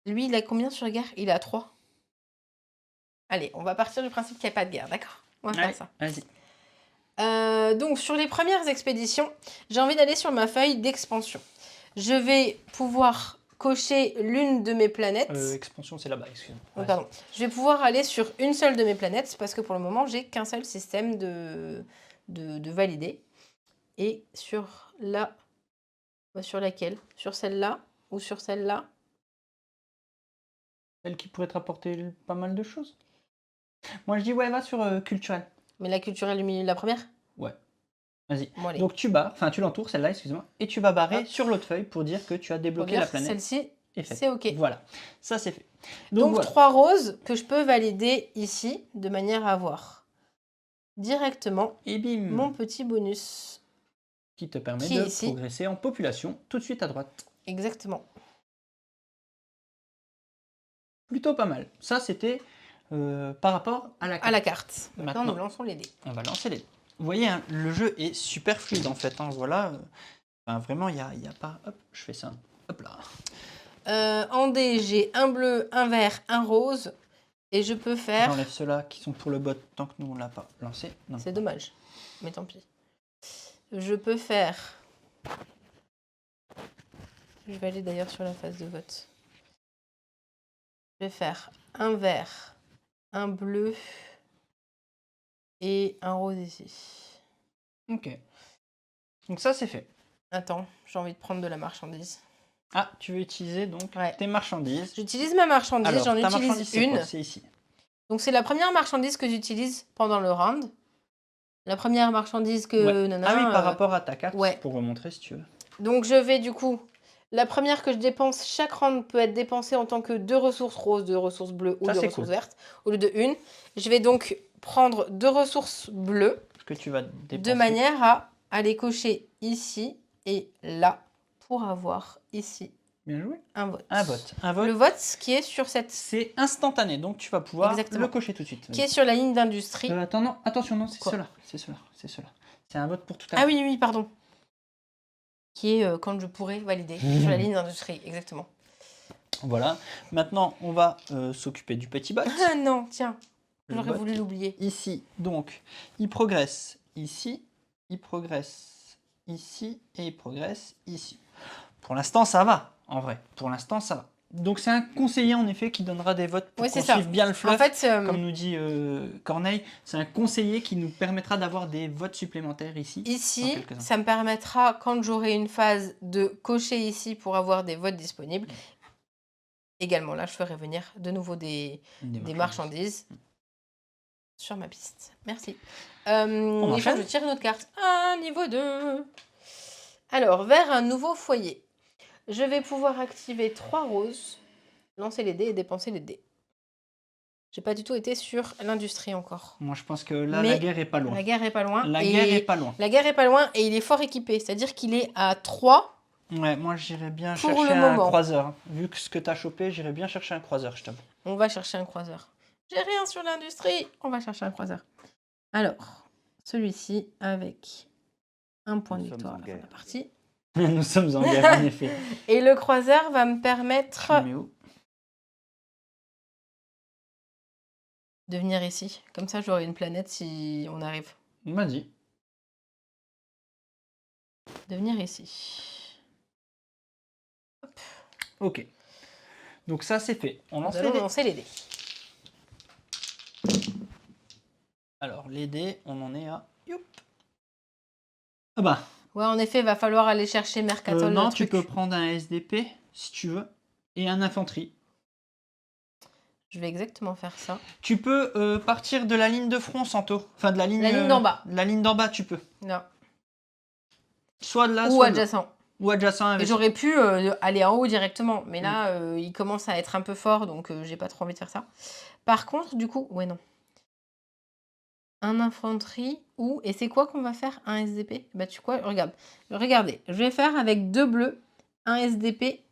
S1: Lui, il a combien sur guerre? Il a 3. Allez, on va partir du principe qu'il n'y a pas de guerre, d'accord? On va faire ça.
S2: Vas-y.
S1: Donc, sur les premières expéditions, j'ai envie d'aller sur ma feuille d'expansion. Je vais pouvoir cocher l'une de mes planètes.
S2: Expansion, c'est là-bas, excusez-moi.
S1: Oh, pardon. Je vais pouvoir aller sur une seule de mes planètes, parce que pour le moment, j'ai qu'un seul système de valider. Et sur là, sur laquelle? Sur celle-là ou sur celle-là?
S2: Celle qui pourrait te rapporter pas mal de choses. Moi, je dis, ouais, va sur culturel.
S1: Mais la culturelle du milieu de la première?
S2: Ouais. Vas-y.
S1: Bon,
S2: donc tu barres, enfin tu l'entoures, celle-là, excuse-moi, et tu vas barrer sur l'autre feuille pour dire que tu as débloqué la planète.
S1: Celle-ci, c'est OK.
S2: Voilà, ça c'est fait.
S1: Donc voilà. 3 roses que je peux valider ici, de manière à avoir directement
S2: et bim,
S1: mon petit bonus.
S2: Qui te permet de progresser en population tout de suite à droite.
S1: Exactement.
S2: Plutôt pas mal. Ça c'était par rapport à la carte.
S1: Maintenant nous lançons les dés.
S2: On va lancer les dés. Vous voyez, hein, le jeu est super fluide en fait. Hein, voilà. Enfin, vraiment, il y a pas... Hop, je fais ça. Hop là.
S1: En dé, j'ai un bleu, un vert, un rose. Et je peux faire...
S2: J'enlève ceux-là qui sont pour le bot tant que nous, on l'a pas lancé. Non.
S1: C'est dommage. Mais tant pis. Je peux faire... Je vais aller d'ailleurs sur la phase de vote. Je vais faire un vert, un bleu et un rose ici.
S2: Ok. Donc ça, c'est fait.
S1: Attends, j'ai envie de prendre de la marchandise.
S2: Ah, tu veux utiliser donc tes marchandises.
S1: J'utilise ma marchandise,
S2: Alors,
S1: j'en
S2: ta
S1: utilise
S2: marchandise, c'est
S1: une.
S2: quoi? C'est ici.
S1: Donc c'est la première marchandise que j'utilise pendant le round. La première marchandise que...
S2: Ouais.
S1: Nana,
S2: Ah oui, par rapport à ta carte,
S1: ouais.
S2: pour remontrer si tu veux.
S1: Donc je vais du coup... La première que je dépense, chaque round peut être dépensée en tant que 2 ressources roses, 2 ressources bleues ou
S2: Ça,
S1: 2
S2: c'est
S1: ressources
S2: cool.
S1: vertes, au lieu de une. Je vais donc prendre 2 ressources bleues
S2: Que tu vas dépenser.
S1: de manière à aller cocher ici et là pour avoir ici
S2: Bien joué.
S1: un vote.
S2: Un vote. Un vote.
S1: Le vote qui est sur cette...
S2: C'est instantané, donc tu vas pouvoir
S1: Exactement.
S2: le cocher tout de suite.
S1: Qui est sur la ligne d'industrie.
S2: Attends, non, attention, non, c'est
S1: Quoi?
S2: cela. C'est cela. C'est cela. C'est un vote pour tout à l'heure.
S1: Ah oui, oui, pardon. Qui est quand je pourrai valider sur la ligne d'industrie, exactement.
S2: Voilà. Maintenant, on va s'occuper du petit bot.
S1: Ah non, tiens,
S2: Le
S1: j'aurais
S2: bot.
S1: voulu l'oublier.
S2: Ici, donc, il progresse ici, il progresse ici et il progresse ici. Pour l'instant, ça va, en vrai. Pour l'instant, ça va. Donc, c'est un conseiller, en effet, qui donnera des votes pour
S1: Oui,
S2: qu'on
S1: c'est ça.
S2: suive bien le fluff.
S1: En fait,
S2: Comme nous dit Corneille, c'est un conseiller qui nous permettra d'avoir des votes supplémentaires ici.
S1: ici, ça me permettra, quand j'aurai une phase, de cocher ici pour avoir des votes disponibles. Également, là, je ferai venir de nouveau des marchandises sur ma piste. Merci. Et je tire une autre carte. Ah, niveau 2. Alors, vers un nouveau foyer. Je vais pouvoir activer 3 roses, lancer les dés et dépenser les dés. J'ai pas du tout été sur l'industrie encore.
S2: Moi, je pense que là, la guerre est pas loin.
S1: La guerre est pas loin.
S2: La guerre est pas loin.
S1: La guerre est pas loin et il est fort équipé. C'est-à-dire qu'il est à 3.
S2: Ouais, moi, j'irais bien
S1: pour
S2: chercher
S1: le
S2: un
S1: moment.
S2: croiseur. Vu que ce que tu as chopé, j'irais bien chercher un croiseur, je t'avoue.
S1: On va chercher un croiseur. J'ai rien sur l'industrie. On va chercher un croiseur. Alors, celui-ci avec un point de victoire à la fin de la partie.
S2: Nous sommes en guerre, en effet.
S1: Et le croiseur va me permettre
S2: Je le mets où?
S1: de venir ici. Comme ça, j'aurai une planète si on arrive.
S2: Vas-y.
S1: De venir ici. Hop.
S2: Ok. Donc ça, c'est fait. On lance
S1: Nous
S2: les
S1: allons
S2: dés.
S1: lancer les dés.
S2: Alors, les dés, on en est à... Youp. Ah bah.
S1: Ouais, en effet, il va falloir aller chercher Mercatol.
S2: Non, tu peux prendre un SDP, si tu veux, et un infanterie.
S1: Je vais exactement faire ça.
S2: Tu peux partir de la ligne de front, Santo. Enfin, de la ligne...
S1: La ligne d'en bas.
S2: La ligne d'en bas, tu peux.
S1: Non.
S2: Soit de là,
S1: Ou
S2: soit de là.
S1: adjacent.
S2: Ou adjacent.
S1: Et j'aurais pu aller en haut directement. Mais là, il commence à être un peu fort, donc j'ai pas trop envie de faire ça. Par contre, du coup... Ouais, non. Un infanterie ou... Et c'est quoi qu'on va faire? Un SDP? Bah tu quoi? Regarde. Regardez. Je vais faire avec 2 bleus, un SDP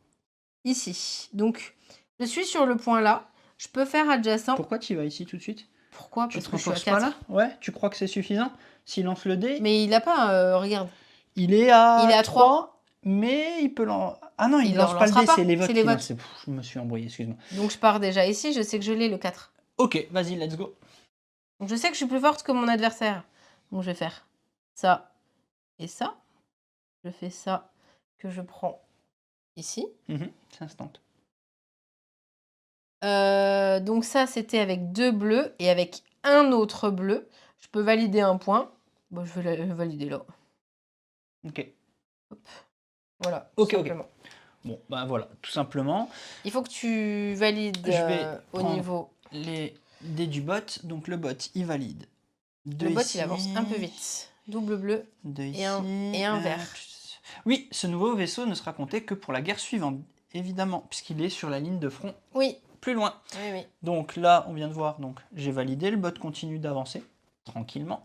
S1: ici. Donc, je suis sur le point là. Je peux faire adjacent.
S2: Pourquoi tu vas ici tout de suite?
S1: Pourquoi?
S2: Tu
S1: Parce
S2: te
S1: que je suis à
S2: renforces
S1: 4.
S2: pas là? Ouais, tu crois que c'est suffisant? S'il lance le dé...
S1: Mais il a pas... regarde.
S2: Il est à
S1: 3.
S2: Mais il peut l'en... Ah non, il
S1: Il
S2: lance
S1: en
S2: pas le
S1: lancera
S2: dé,
S1: pas,
S2: c'est les votes.
S1: c'est les
S2: qui
S1: votes.
S2: lancent. Je me suis embrouillé, excuse-moi.
S1: Donc je pars déjà ici. Je sais que je l'ai le 4.
S2: Ok, vas-y, let's go.
S1: Donc je sais que je suis plus forte que mon adversaire. Donc je vais faire ça et ça. Je fais ça que je prends ici.
S2: C'est instant.
S1: Donc ça, c'était avec 2 bleus et avec un autre bleu. Je peux valider un point. Bon, je vais le valider là.
S2: Ok.
S1: Hop. Voilà.
S2: Ok,
S1: tout
S2: ok.
S1: simplement.
S2: Bon, ben voilà, tout simplement.
S1: Il faut que tu valides
S2: Je vais
S1: au
S2: prendre
S1: niveau...
S2: les dés du bot. Donc le bot, il valide.
S1: Le bot, il avance un peu vite. Double bleu et un vert.
S2: Oui, ce nouveau vaisseau ne sera compté que pour la guerre suivante, évidemment, puisqu'il est sur la ligne de front
S1: Oui.
S2: plus loin.
S1: Oui, oui.
S2: Donc là, on vient de voir, donc j'ai validé, le bot continue d'avancer tranquillement.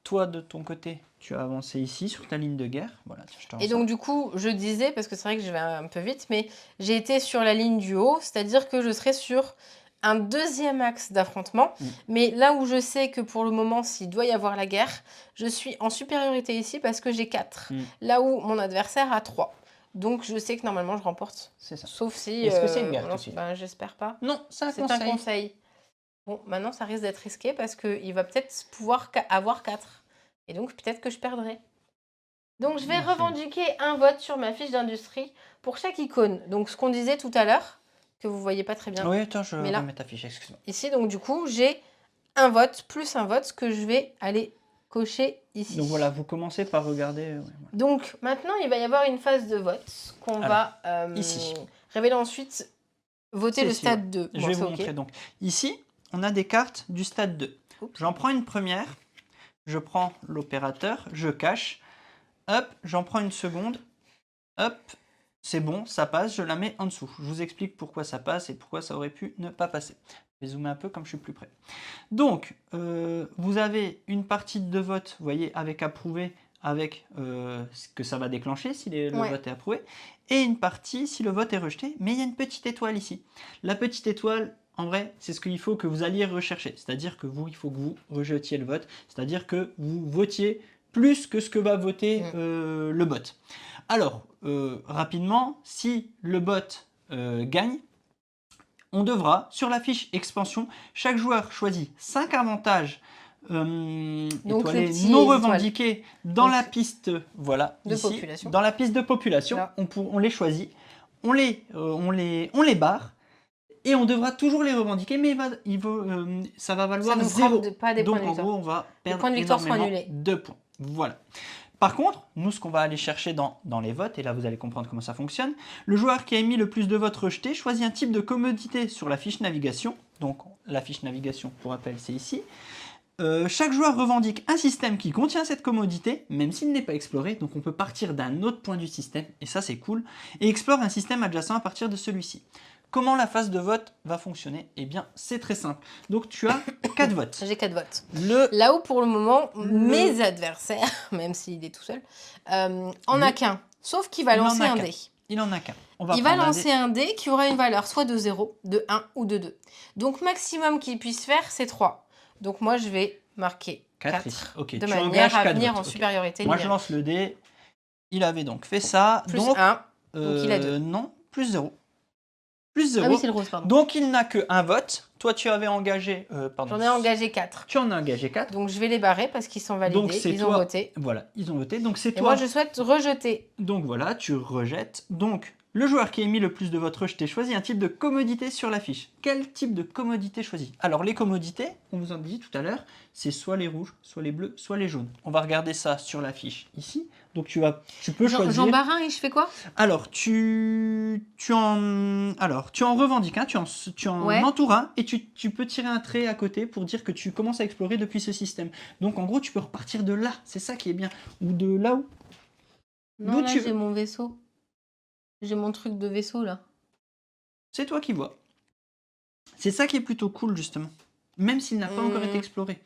S2: Toi, de ton côté, tu as avancé ici sur ta ligne de guerre. Voilà, tiens, je te rends
S1: Et
S2: ça.
S1: donc du coup, je disais, parce que c'est vrai que je vais un peu vite, mais j'ai été sur la ligne du haut, c'est-à-dire que je serai sur un deuxième axe d'affrontement. Mais là où je sais que pour le moment, s'il doit y avoir la guerre, je suis en supériorité ici parce que j'ai 4. Là où mon adversaire a 3. Donc je sais que normalement je remporte.
S2: C'est ça.
S1: Sauf si...
S2: Est-ce que c'est une
S1: on
S2: guerre
S1: lance-
S2: tout de suite?
S1: ben, j'espère pas.
S2: Non, c'est un
S1: C'est un
S2: conseil.
S1: conseil. Bon, maintenant ça risque d'être risqué parce qu'il va peut-être pouvoir avoir 4. Et donc peut-être que je perdrai. Donc je vais revendiquer un vote sur ma fiche d'industrie pour chaque icône. Donc ce qu'on disait tout à l'heure, que vous voyez pas très bien.
S2: Oui, attends, je
S1: Mais là-
S2: remets ta fiche, excuse-moi.
S1: Ici, donc du coup, j'ai un vote plus un vote que je vais aller cocher ici.
S2: Donc voilà, vous commencez par regarder. Ouais, voilà.
S1: Donc maintenant, il va y avoir une phase de vote qu'on va
S2: ici.
S1: révéler ensuite, voter
S2: C'est
S1: le
S2: ici,
S1: stade 2.
S2: Je
S1: Bon,
S2: vais
S1: c'est
S2: vous
S1: ok.
S2: montrer donc. Ici, on a des cartes du stade 2.
S1: Oups.
S2: J'en prends une première, je prends l'opérateur, je cache, hop, j'en prends une seconde, hop, c'est bon, ça passe, je la mets en dessous. Je vous explique pourquoi ça passe et pourquoi ça aurait pu ne pas passer. Je vais zoomer un peu comme je suis plus près. Donc, vous avez une partie de vote, vous voyez, avec approuvé, avec ce que ça va déclencher si le vote est approuvé, et une partie si le vote est rejeté, mais il y a une petite étoile ici. La petite étoile, en vrai, c'est ce qu'il faut que vous alliez rechercher. C'est-à-dire que vous, il faut que vous rejetiez le vote, c'est-à-dire que vous votiez plus que ce que va voter le bot. Alors, rapidement, si le bot gagne, on devra, sur la fiche expansion, chaque joueur choisit 5 avantages étoilés non revendiqués dans la piste, voilà,
S1: de
S2: ici,
S1: population.
S2: dans la piste de population. On les choisit, on les barre, et on devra toujours les revendiquer, mais ça va valoir 0. Donc en gros, on va perdre énormément de points. Voilà. Par contre, nous, ce qu'on va aller chercher dans les votes, et là vous allez comprendre comment ça fonctionne, le joueur qui a émis le plus de votes rejetés choisit un type de commodité sur la fiche navigation. Donc la fiche navigation, pour rappel, c'est ici. Chaque joueur revendique un système qui contient cette commodité, même s'il n'est pas exploré, donc on peut partir d'un autre point du système, et ça c'est cool, et explore un système adjacent à partir de celui-ci. Comment la phase de vote va fonctionner? Eh bien, c'est très simple. Donc, tu as 4 votes.
S1: J'ai 4 votes. Là où, pour le moment, mes adversaires, même s'il est tout seul, en a qu'un. Sauf qu'il va lancer un dé.
S2: Il en a qu'un.
S1: Il va lancer un dé qui aura une valeur soit de 0, de 1 ou de 2. Donc, maximum qu'il puisse faire, c'est 3. Donc, moi, je vais marquer 4
S2: okay.
S1: de manière à venir en supériorité
S2: numérique. Moi, je lance le dé. Il avait donc fait ça.
S1: Plus
S2: donc,
S1: 1, donc il a 2.
S2: Non, plus 0. Plus 0.
S1: Ah oui, c'est le rose, pardon.
S2: Donc, il n'a qu'un vote. Toi, tu avais engagé...
S1: J'en ai engagé 4.
S2: Tu en as engagé 4.
S1: Donc, je vais les barrer parce qu'ils sont validés. Donc, ils ont voté.
S2: Voilà, ils ont voté. Donc, c'est toi.
S1: Et moi, je souhaite rejeter.
S2: Donc, voilà, tu rejettes. Donc, le joueur qui a émis le plus de votes rejetés choisit un type de commodité sur la fiche. Quel type de commodité choisit? Alors, les commodités, on vous en dit tout à l'heure, c'est soit les rouges, soit les bleus, soit les jaunes. On va regarder ça sur la fiche ici. Donc, tu peux choisir...
S1: J'en barre un et je fais quoi?
S2: Alors, tu en revendiques un, tu en entoures un, et tu peux tirer un trait à côté pour dire que tu commences à explorer depuis ce système. Donc, en gros, tu peux repartir de là. C'est ça qui est bien. Ou de là où...
S1: Non, là, j'ai mon vaisseau. J'ai mon truc de vaisseau, là.
S2: C'est toi qui vois. C'est ça qui est plutôt cool, justement. Même s'il n'a pas encore été exploré.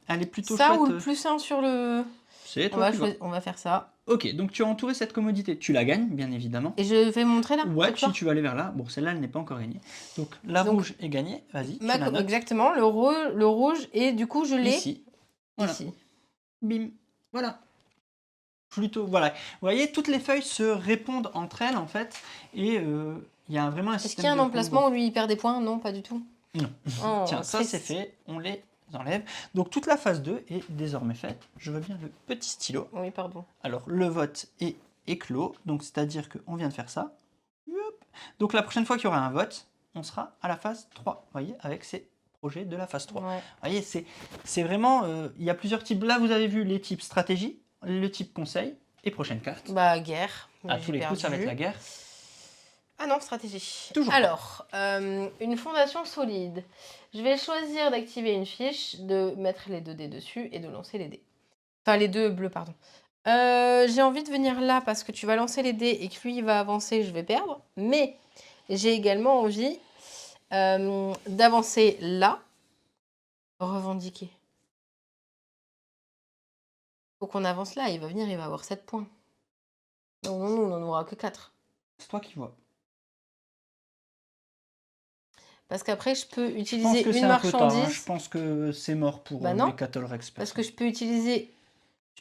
S2: Elle est plutôt chouette.
S1: Ça ou le plus 1 sur le...
S2: C'est toi qui vois.
S1: On va faire ça.
S2: Ok, donc tu as entouré cette commodité. Tu la gagnes, bien évidemment.
S1: Et je vais montrer là?
S2: Ouais, si tu veux aller vers là. Bon, celle-là, elle n'est pas encore gagnée. Donc, la rouge est gagnée. Vas-y, tu la notes.
S1: Exactement, le rouge. Et du coup, je l'ai...
S2: Ici. Voilà.
S1: Ici.
S2: Bim. Voilà. Plutôt, voilà. Vous voyez, toutes les feuilles se répondent entre elles, en fait. Et il y a vraiment un système.
S1: Est-ce qu'il y a un emplacement où lui, il perd des points? Non, pas du tout.
S2: Non. Oh, tiens, ça, c'est fait. On les enlève. Donc, toute la phase 2 est désormais faite. Je veux bien le petit stylo.
S1: Oui, pardon.
S2: Alors, le vote est clos. Donc, c'est-à-dire qu'on vient de faire ça. Donc, la prochaine fois qu'il y aura un vote, on sera à la phase 3. Vous voyez, avec ces projets de la phase 3.
S1: Ouais.
S2: Vous voyez, c'est vraiment... il y a plusieurs types. Là, vous avez vu les types stratégie, le type conseil et prochaine carte.
S1: Bah, guerre.
S2: À tous les coups, ça va être la guerre.
S1: Ah non, stratégie.
S2: Toujours.
S1: Alors, une fondation solide. Je vais choisir d'activer une fiche, de mettre les 2 dés dessus et de lancer les dés. Enfin, les 2 bleus, pardon. J'ai envie de venir là parce que tu vas lancer les dés et que lui, il va avancer, je vais perdre. Mais j'ai également envie d'avancer là. Revendiquer. Faut qu'on avance là. Il va venir, il va avoir 7 points. Non, on n'en aura que 4.
S2: C'est toi qui vois.
S1: Parce qu'après, je peux
S2: Je pense
S1: utiliser
S2: que c'est
S1: une
S2: un peu tard, hein. Je
S1: marchandise.
S2: pense que c'est mort pour
S1: Bah non,
S2: les Cattle Rex.
S1: parce que je peux utiliser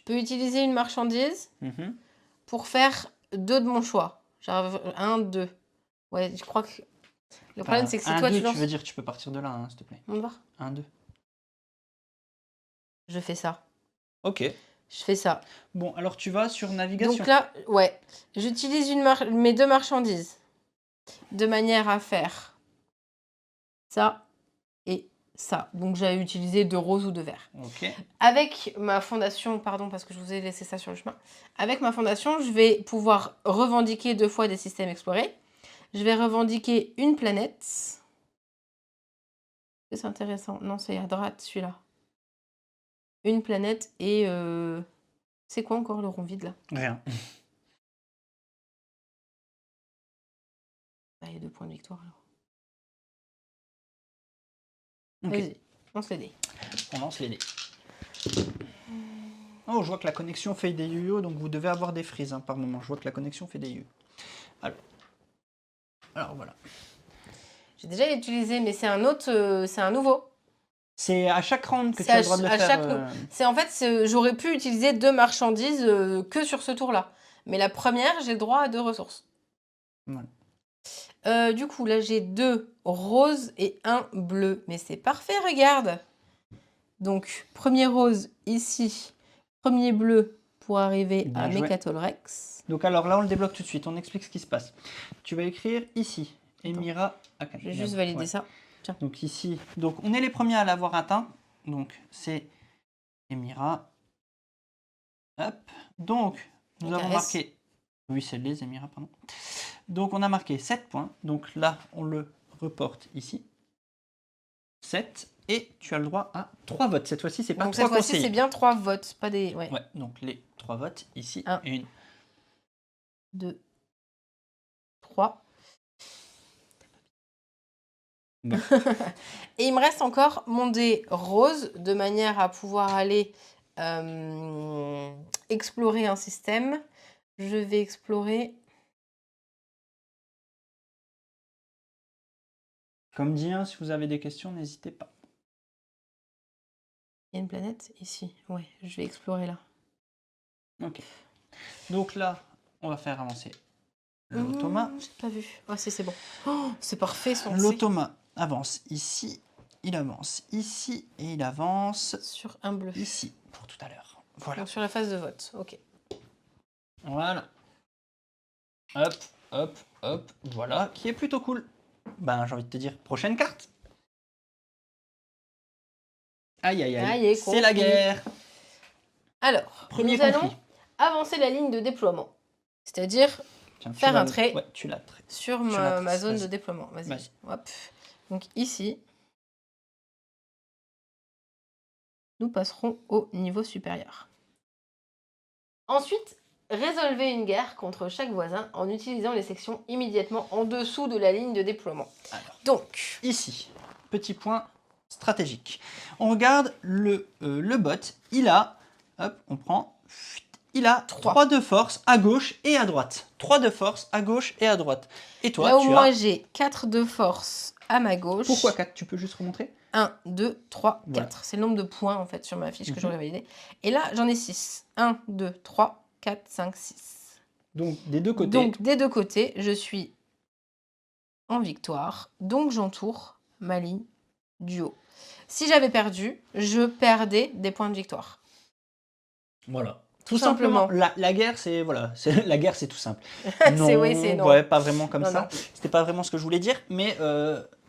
S1: une marchandise
S2: Mhm.
S1: pour faire 2 de mon choix. Genre 1, 2. Ouais, je crois que le problème, c'est que si toi,
S2: 1-2,
S1: tu
S2: tu
S1: lances...
S2: veux dire, tu peux partir de là, hein, s'il te plaît.
S1: On va voir.
S2: 1-2.
S1: Je fais ça.
S2: Ok.
S1: Je fais ça.
S2: Bon, alors tu vas sur navigation.
S1: Donc là, ouais, j'utilise mes 2 marchandises de manière à faire ça et ça. Donc j'avais utilisé 2 roses ou 2 verts.
S2: Ok.
S1: Avec ma fondation, pardon parce que je vous ai laissé ça sur le chemin, avec ma fondation, je vais pouvoir revendiquer 2 fois des systèmes explorés. Je vais revendiquer une planète. C'est intéressant. Non, c'est à droite celui-là. Une planète et... c'est quoi encore le rond vide là?
S2: Rien.
S1: Ah, il y a 2 points de victoire alors.
S2: Ok.
S1: Vas-y, lance les dés.
S2: On lance les dés. Oh, je vois que la connexion fait des yo-yo, donc vous devez avoir des frises hein, par moment. Je vois que la connexion fait des yo. Alors voilà.
S1: J'ai déjà utilisé, mais c'est un autre, c'est un nouveau.
S2: C'est à chaque round que tu
S1: C'est
S2: as le droit de le
S1: à
S2: faire.
S1: chaque... C'est en fait, j'aurais pu utiliser 2 marchandises que sur ce tour-là. Mais la première, j'ai le droit à 2 ressources.
S2: Voilà.
S1: Du coup, là, j'ai 2 roses et 1 bleu. Mais c'est parfait, regarde. Donc, premier rose ici, premier bleu pour arriver
S2: Bien
S1: à
S2: joué.
S1: Mecatol Rex.
S2: Donc alors là, on le débloque tout de suite. On explique ce qui se passe. Tu vas écrire ici, Emira Akan.
S1: Je vais juste valider
S2: Ouais.
S1: ça. Tiens.
S2: Donc ici, donc on est les premiers à l'avoir atteint. Donc c'est Emira. Hop. Donc nous
S1: Donc,
S2: avons
S1: un S.
S2: marqué. Oui, c'est les Émirats, pardon. Donc on a marqué 7 points. Donc là, on le reporte ici. 7. Et tu as le droit à 3 votes. Cette fois-ci, c'est pas
S1: Donc
S2: 3
S1: cette fois-ci,
S2: conseillers.
S1: c'est bien 3 votes, pas des... Ouais.
S2: Ouais, donc les 3 votes ici.
S1: 1,
S2: 1.
S1: 2, 3.
S2: Bon.
S1: Et il me reste encore mon dé rose, de manière à pouvoir aller explorer un système. Je vais explorer...
S2: Comme dit, hein, si vous avez des questions, n'hésitez pas.
S1: Il y a une planète ici. Ouais, je vais explorer là.
S2: Ok. Donc là, on va faire avancer l'automa.
S1: J'ai pas vu. Ah si, c'est bon. Oh, c'est parfait son C.
S2: L'automa avance ici, il avance ici et il avance
S1: Sur un bleu.
S2: ici pour tout à l'heure. Voilà.
S1: Donc sur la phase de vote. Ok.
S2: Voilà. Hop, hop, hop. Voilà, qui est plutôt cool. Ben, j'ai envie de te dire, prochaine carte. Aïe, aïe, aïe.
S1: Aïe,
S2: C'est la
S1: conflit.
S2: guerre.
S1: Alors,
S2: Premier
S1: nous allons
S2: conflit.
S1: avancer la ligne de déploiement. C'est-à-dire
S2: Tiens, tu
S1: faire
S2: vas
S1: un
S2: le-
S1: trait
S2: Ouais, tu l'as trait.
S1: sur
S2: Tu la
S1: ma
S2: traces,
S1: zone de
S2: vas-y.
S1: déploiement. Vas-y.
S2: Vas-y.
S1: Hop. Donc ici, nous passerons au niveau supérieur. Ensuite, résolvez une guerre contre chaque voisin en utilisant les sections immédiatement en dessous de la ligne de déploiement.
S2: Alors,
S1: Donc,
S2: ici, petit point stratégique. On regarde le bot. Il a, hop, on prend, il a 3 de force à gauche et à droite. 3 de force à gauche et à droite. Et toi,
S1: là où
S2: tu
S1: moi
S2: as...
S1: j'ai 4 de force à ma gauche.
S2: Pourquoi 4? Tu peux juste remontrer?
S1: 1, 2, 3, 4.
S2: Voilà.
S1: C'est le nombre de points en fait sur ma fiche que
S2: Mhm.
S1: j'aurais validé. Et là, j'en ai 6. 1, 2, 3, 4, 5, 6.
S2: Donc, des deux côtés.
S1: Donc, des deux côtés, je suis en victoire. Donc, j'entoure ma ligne du haut. Si j'avais perdu, je perdais des points de victoire.
S2: Voilà.
S1: Tout simplement.
S2: La guerre, c'est voilà, la guerre, c'est tout simple.
S1: C'est oui, c'est non.
S2: Ouais, pas vraiment comme
S1: Non,
S2: ça.
S1: non.
S2: C'était pas vraiment ce que je voulais dire, mais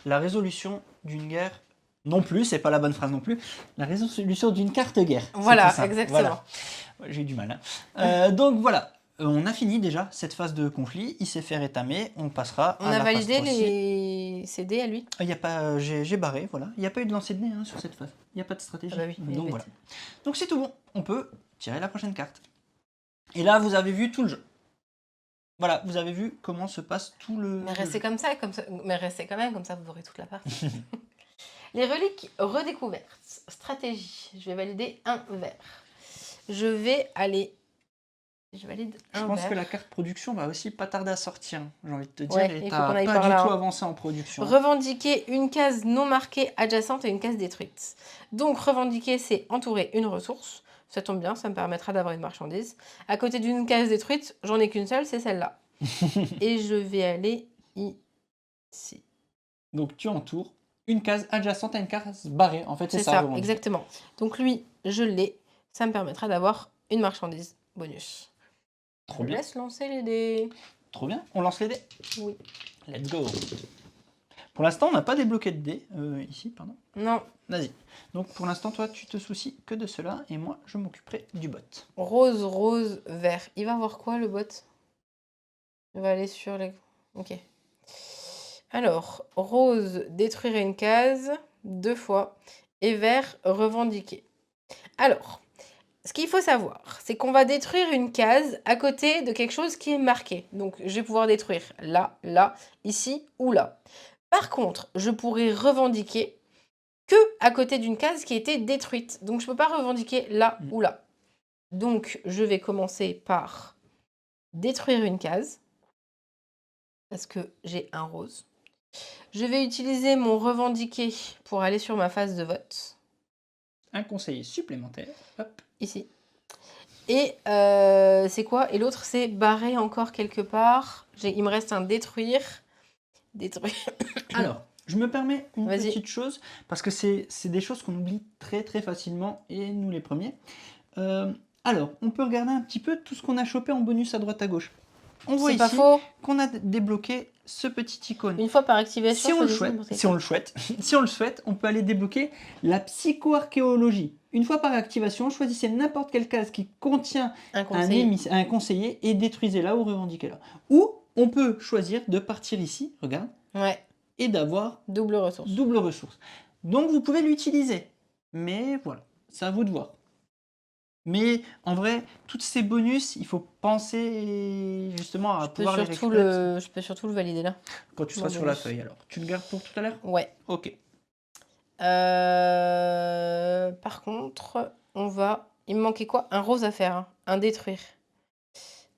S2: la résolution d'une guerre non plus, c'est pas la bonne phrase non plus. La résolution d'une carte guerre. c'est
S1: Voilà,
S2: tout simple.
S1: exactement.
S2: Voilà. Ouais, j'ai eu du mal. Donc voilà. On a fini déjà cette phase de conflit. Il s'est fait rétamer. On passera
S1: On
S2: à
S1: a
S2: la
S1: validé
S2: phase 3.
S1: les CD à lui.
S2: Il y a pas, j'ai barré, voilà. Il n'y a pas eu de lancer de nez hein, sur cette phase. Il n'y a pas de stratégie.
S1: Ah bah oui, il est
S2: Donc
S1: bête.
S2: voilà. Donc c'est tout bon. On peut tirer la prochaine carte. Et là, vous avez vu tout le jeu. Voilà, vous avez vu comment se passe tout le.
S1: Mais
S2: le
S1: restez
S2: jeu.
S1: comme ça, mais restez quand même, comme ça vous aurez toute la partie. Les reliques redécouvertes. Stratégie. Je vais valider un vert. Je vais aller Je valide
S2: Je
S1: un
S2: pense que
S1: vert.
S2: la carte production va aussi pas tarder à sortir, j'ai envie de te dire,
S1: Ouais,
S2: et
S1: il faut
S2: t'as
S1: qu'on aille
S2: pas
S1: par
S2: du
S1: là,
S2: tout
S1: hein.
S2: avancé en production.
S1: Revendiquer une case non marquée adjacente et une case détruite. Donc, revendiquer, c'est entourer une ressource. Ça tombe bien, ça me permettra d'avoir une marchandise. À côté d'une case détruite, j'en ai qu'une seule, c'est celle-là. Et je vais aller ici.
S2: Donc tu entoures une case adjacente à une case barrée. En fait, c'est
S1: C'est
S2: ça,
S1: ça,
S2: revendiquer.
S1: exactement. Donc lui, je l'ai. Ça me permettra d'avoir une marchandise bonus.
S2: Trop
S1: Je
S2: bien.
S1: laisse lancer les dés.
S2: Trop bien. On lance les dés.
S1: Oui.
S2: Let's go. Pour l'instant, on n'a pas débloqué de dés. Ici, pardon.
S1: Non.
S2: Vas-y. Donc pour l'instant, toi, tu te soucies que de cela et moi, je m'occuperai du bot.
S1: Rose, rose, vert. Il va voir quoi, le bot? Il va aller sur les... Ok. Alors, rose, détruire une case 2 fois. Et vert, revendiquer. Alors, ce qu'il faut savoir, c'est qu'on va détruire une case à côté de quelque chose qui est marqué. Donc, je vais pouvoir détruire là, là, ici ou là. Par contre, je pourrais revendiquer que à côté d'une case qui a été détruite. Donc, je ne peux pas revendiquer là ou là. Donc, je vais commencer par détruire une case parce que j'ai un rose. Je vais utiliser mon revendiquer pour aller sur ma phase de vote.
S2: Un conseiller supplémentaire. Hop.
S1: Ici. Et c'est quoi? Et l'autre, c'est barrer encore quelque part. Il me reste un détruire. Détruire.
S2: Alors, je me permets une
S1: Vas-y.
S2: petite chose, parce que c'est des choses qu'on oublie très très facilement, et nous les premiers. Alors, on peut regarder un petit peu tout ce qu'on a chopé en bonus à droite à gauche. On voit
S1: C'est pas
S2: ici
S1: faux.
S2: qu'on a débloqué ce petit icône.
S1: Une fois par activation,
S2: Si on le
S1: choisissez
S2: souhaite,
S1: n'importe
S2: si on le souhaite, si on le souhaite, on peut aller débloquer la psychoarchéologie. Une fois par activation, choisissez n'importe quelle case qui contient
S1: un conseiller.
S2: un conseiller et détruisez-la ou revendiquez-la. Ou on peut choisir de partir ici, regarde,
S1: Ouais,
S2: et d'avoir
S1: double ressource.
S2: double ressource. Donc vous pouvez l'utiliser. Mais voilà, c'est à vous de voir. Mais en vrai, tous ces bonus, il faut penser justement à pouvoir les récupérer.
S1: Je peux surtout le valider là.
S2: Quand tu seras
S1: Mon
S2: sur la
S1: bonus.
S2: feuille, alors. Tu le gardes pour tout à l'heure?
S1: Ouais.
S2: Ok.
S1: Par contre, on va... Il me manquait quoi? Un rose à faire. Hein. Un détruire.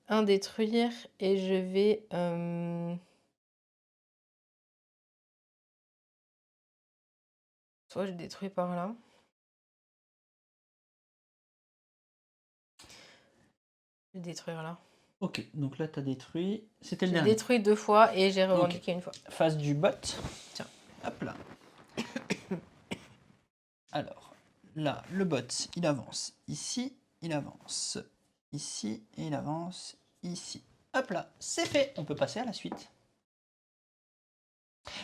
S1: Un détruire. Et je vais... Soit je détruis par là. Je vais détruire là.
S2: Ok, donc là, tu as détruit. C'était le
S1: J'ai
S2: dernier.
S1: détruit 2 fois et j'ai revendiqué une fois.
S2: Phase du bot.
S1: Tiens.
S2: Hop là. Alors, là, le bot, il avance ici, il avance ici, et il avance ici. Hop là, c'est fait. On peut passer à la suite.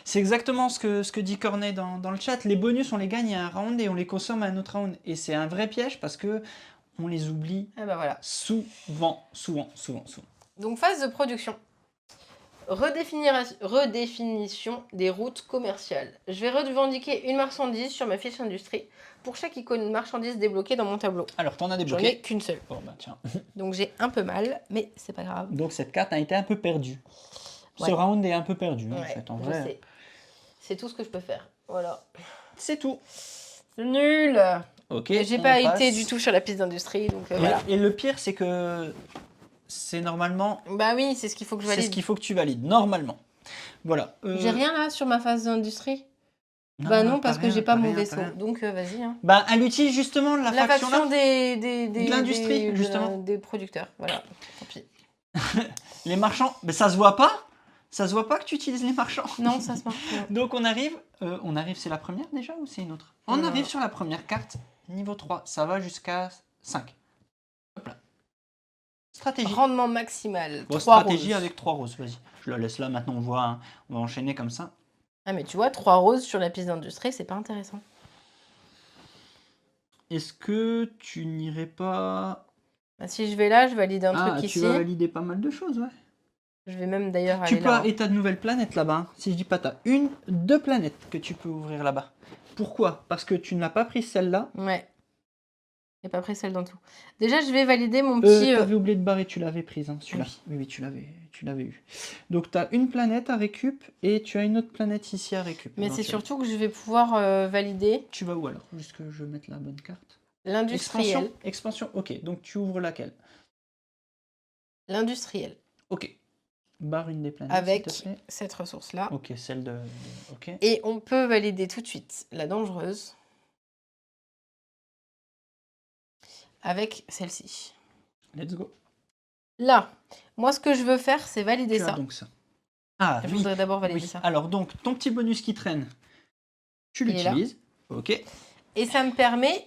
S2: C'est exactement ce que dit Cornet dans le chat. Les bonus, on les gagne à un round et on les consomme à un autre round. Et c'est un vrai piège parce que on les oublie
S1: Et ben voilà.
S2: souvent.
S1: Donc phase de production. Redéfinition des routes commerciales. Je vais revendiquer une marchandise sur ma fiche industrie pour chaque icône marchandise débloquée dans mon tableau.
S2: Alors, t'en as
S1: J'en ai
S2: débloqué.
S1: qu'une seule.
S2: Bon, bah tiens.
S1: Donc j'ai un peu mal, mais c'est pas grave.
S2: Donc cette carte a été un peu perdue.
S1: Ouais.
S2: Ce round est un peu perdu, en
S1: Ouais,
S2: fait, en
S1: je
S2: vrai.
S1: sais. C'est tout ce que je peux faire. Voilà.
S2: C'est tout.
S1: C'est nul.
S2: Ok.
S1: Mais j'ai
S2: on
S1: pas
S2: passe.
S1: été du tout sur la piste d'industrie, donc voilà.
S2: Et le pire, c'est que c'est normalement...
S1: Bah oui, c'est ce qu'il faut que je valide.
S2: C'est ce qu'il faut que tu valides, normalement. Voilà.
S1: J'ai rien là sur ma phase d'industrie.
S2: Non,
S1: Bah non,
S2: t'as
S1: parce que
S2: rien,
S1: j'ai pas
S2: t'as
S1: mon
S2: rien, t'as
S1: vaisseau.
S2: rien.
S1: Donc vas-y. Hein.
S2: Bah, elle utilise justement la faction là.
S1: de
S2: l'industrie, justement.
S1: des producteurs. Voilà, tant pis.
S2: Les marchands, mais ça se voit pas. Ça se voit pas que tu utilises les marchands.
S1: Non, ça se marche pas.
S2: Donc on arrive, c'est la première déjà ou c'est une autre? On arrive sur la première carte, niveau 3, ça va jusqu'à 5. Hop là. Stratégie.
S1: Rendement maximal.
S2: Bon,
S1: 3
S2: stratégie
S1: roses.
S2: avec 3 roses, vas-y. Je la laisse là, maintenant on voit, hein. On va enchaîner comme ça.
S1: Ah mais tu vois, 3 roses sur la piste d'industrie, c'est pas intéressant.
S2: Est-ce que tu n'irais pas...
S1: Bah, si je vais là, je valide un truc ici.
S2: Tu vas valider pas mal de choses, ouais.
S1: Je vais même d'ailleurs
S2: Tu
S1: aller
S2: peux,
S1: là.
S2: et t'as de nouvelles planètes là-bas. Hein. Si je dis pas, t'as deux planètes que tu peux ouvrir là-bas. Pourquoi? Parce que tu n'as pas pris celle-là.
S1: Ouais. J'ai pas pris celle d'en dessous. Déjà, je vais valider mon petit...
S2: T'avais oublié de barrer, tu l'avais prise, hein, celui-là. Oui, tu l'avais eu. Donc t'as une planète à récup et tu as une autre planète ici à récup.
S1: Mais c'est surtout que je vais pouvoir valider...
S2: Tu vas où alors? Juste que je mette la bonne carte.
S1: L'industriel.
S2: Expansion, ok. Donc tu ouvres laquelle?
S1: l'industriel,
S2: Ok. Barre une des planètes, s'il
S1: avec
S2: te plaît.
S1: cette ressource-là.
S2: Ok, celle de... Ok.
S1: Et on peut valider tout de suite la dangereuse avec celle-ci.
S2: Let's go.
S1: Là, moi, ce que je veux faire, c'est valider
S2: Tu as
S1: ça.
S2: donc ça. Ah,
S1: Je
S2: oui.
S1: voudrais d'abord valider
S2: Oui.
S1: ça.
S2: Alors, donc, ton petit bonus qui traîne, tu
S1: Il est là.
S2: l'utilises. Ok.
S1: Et ça me permet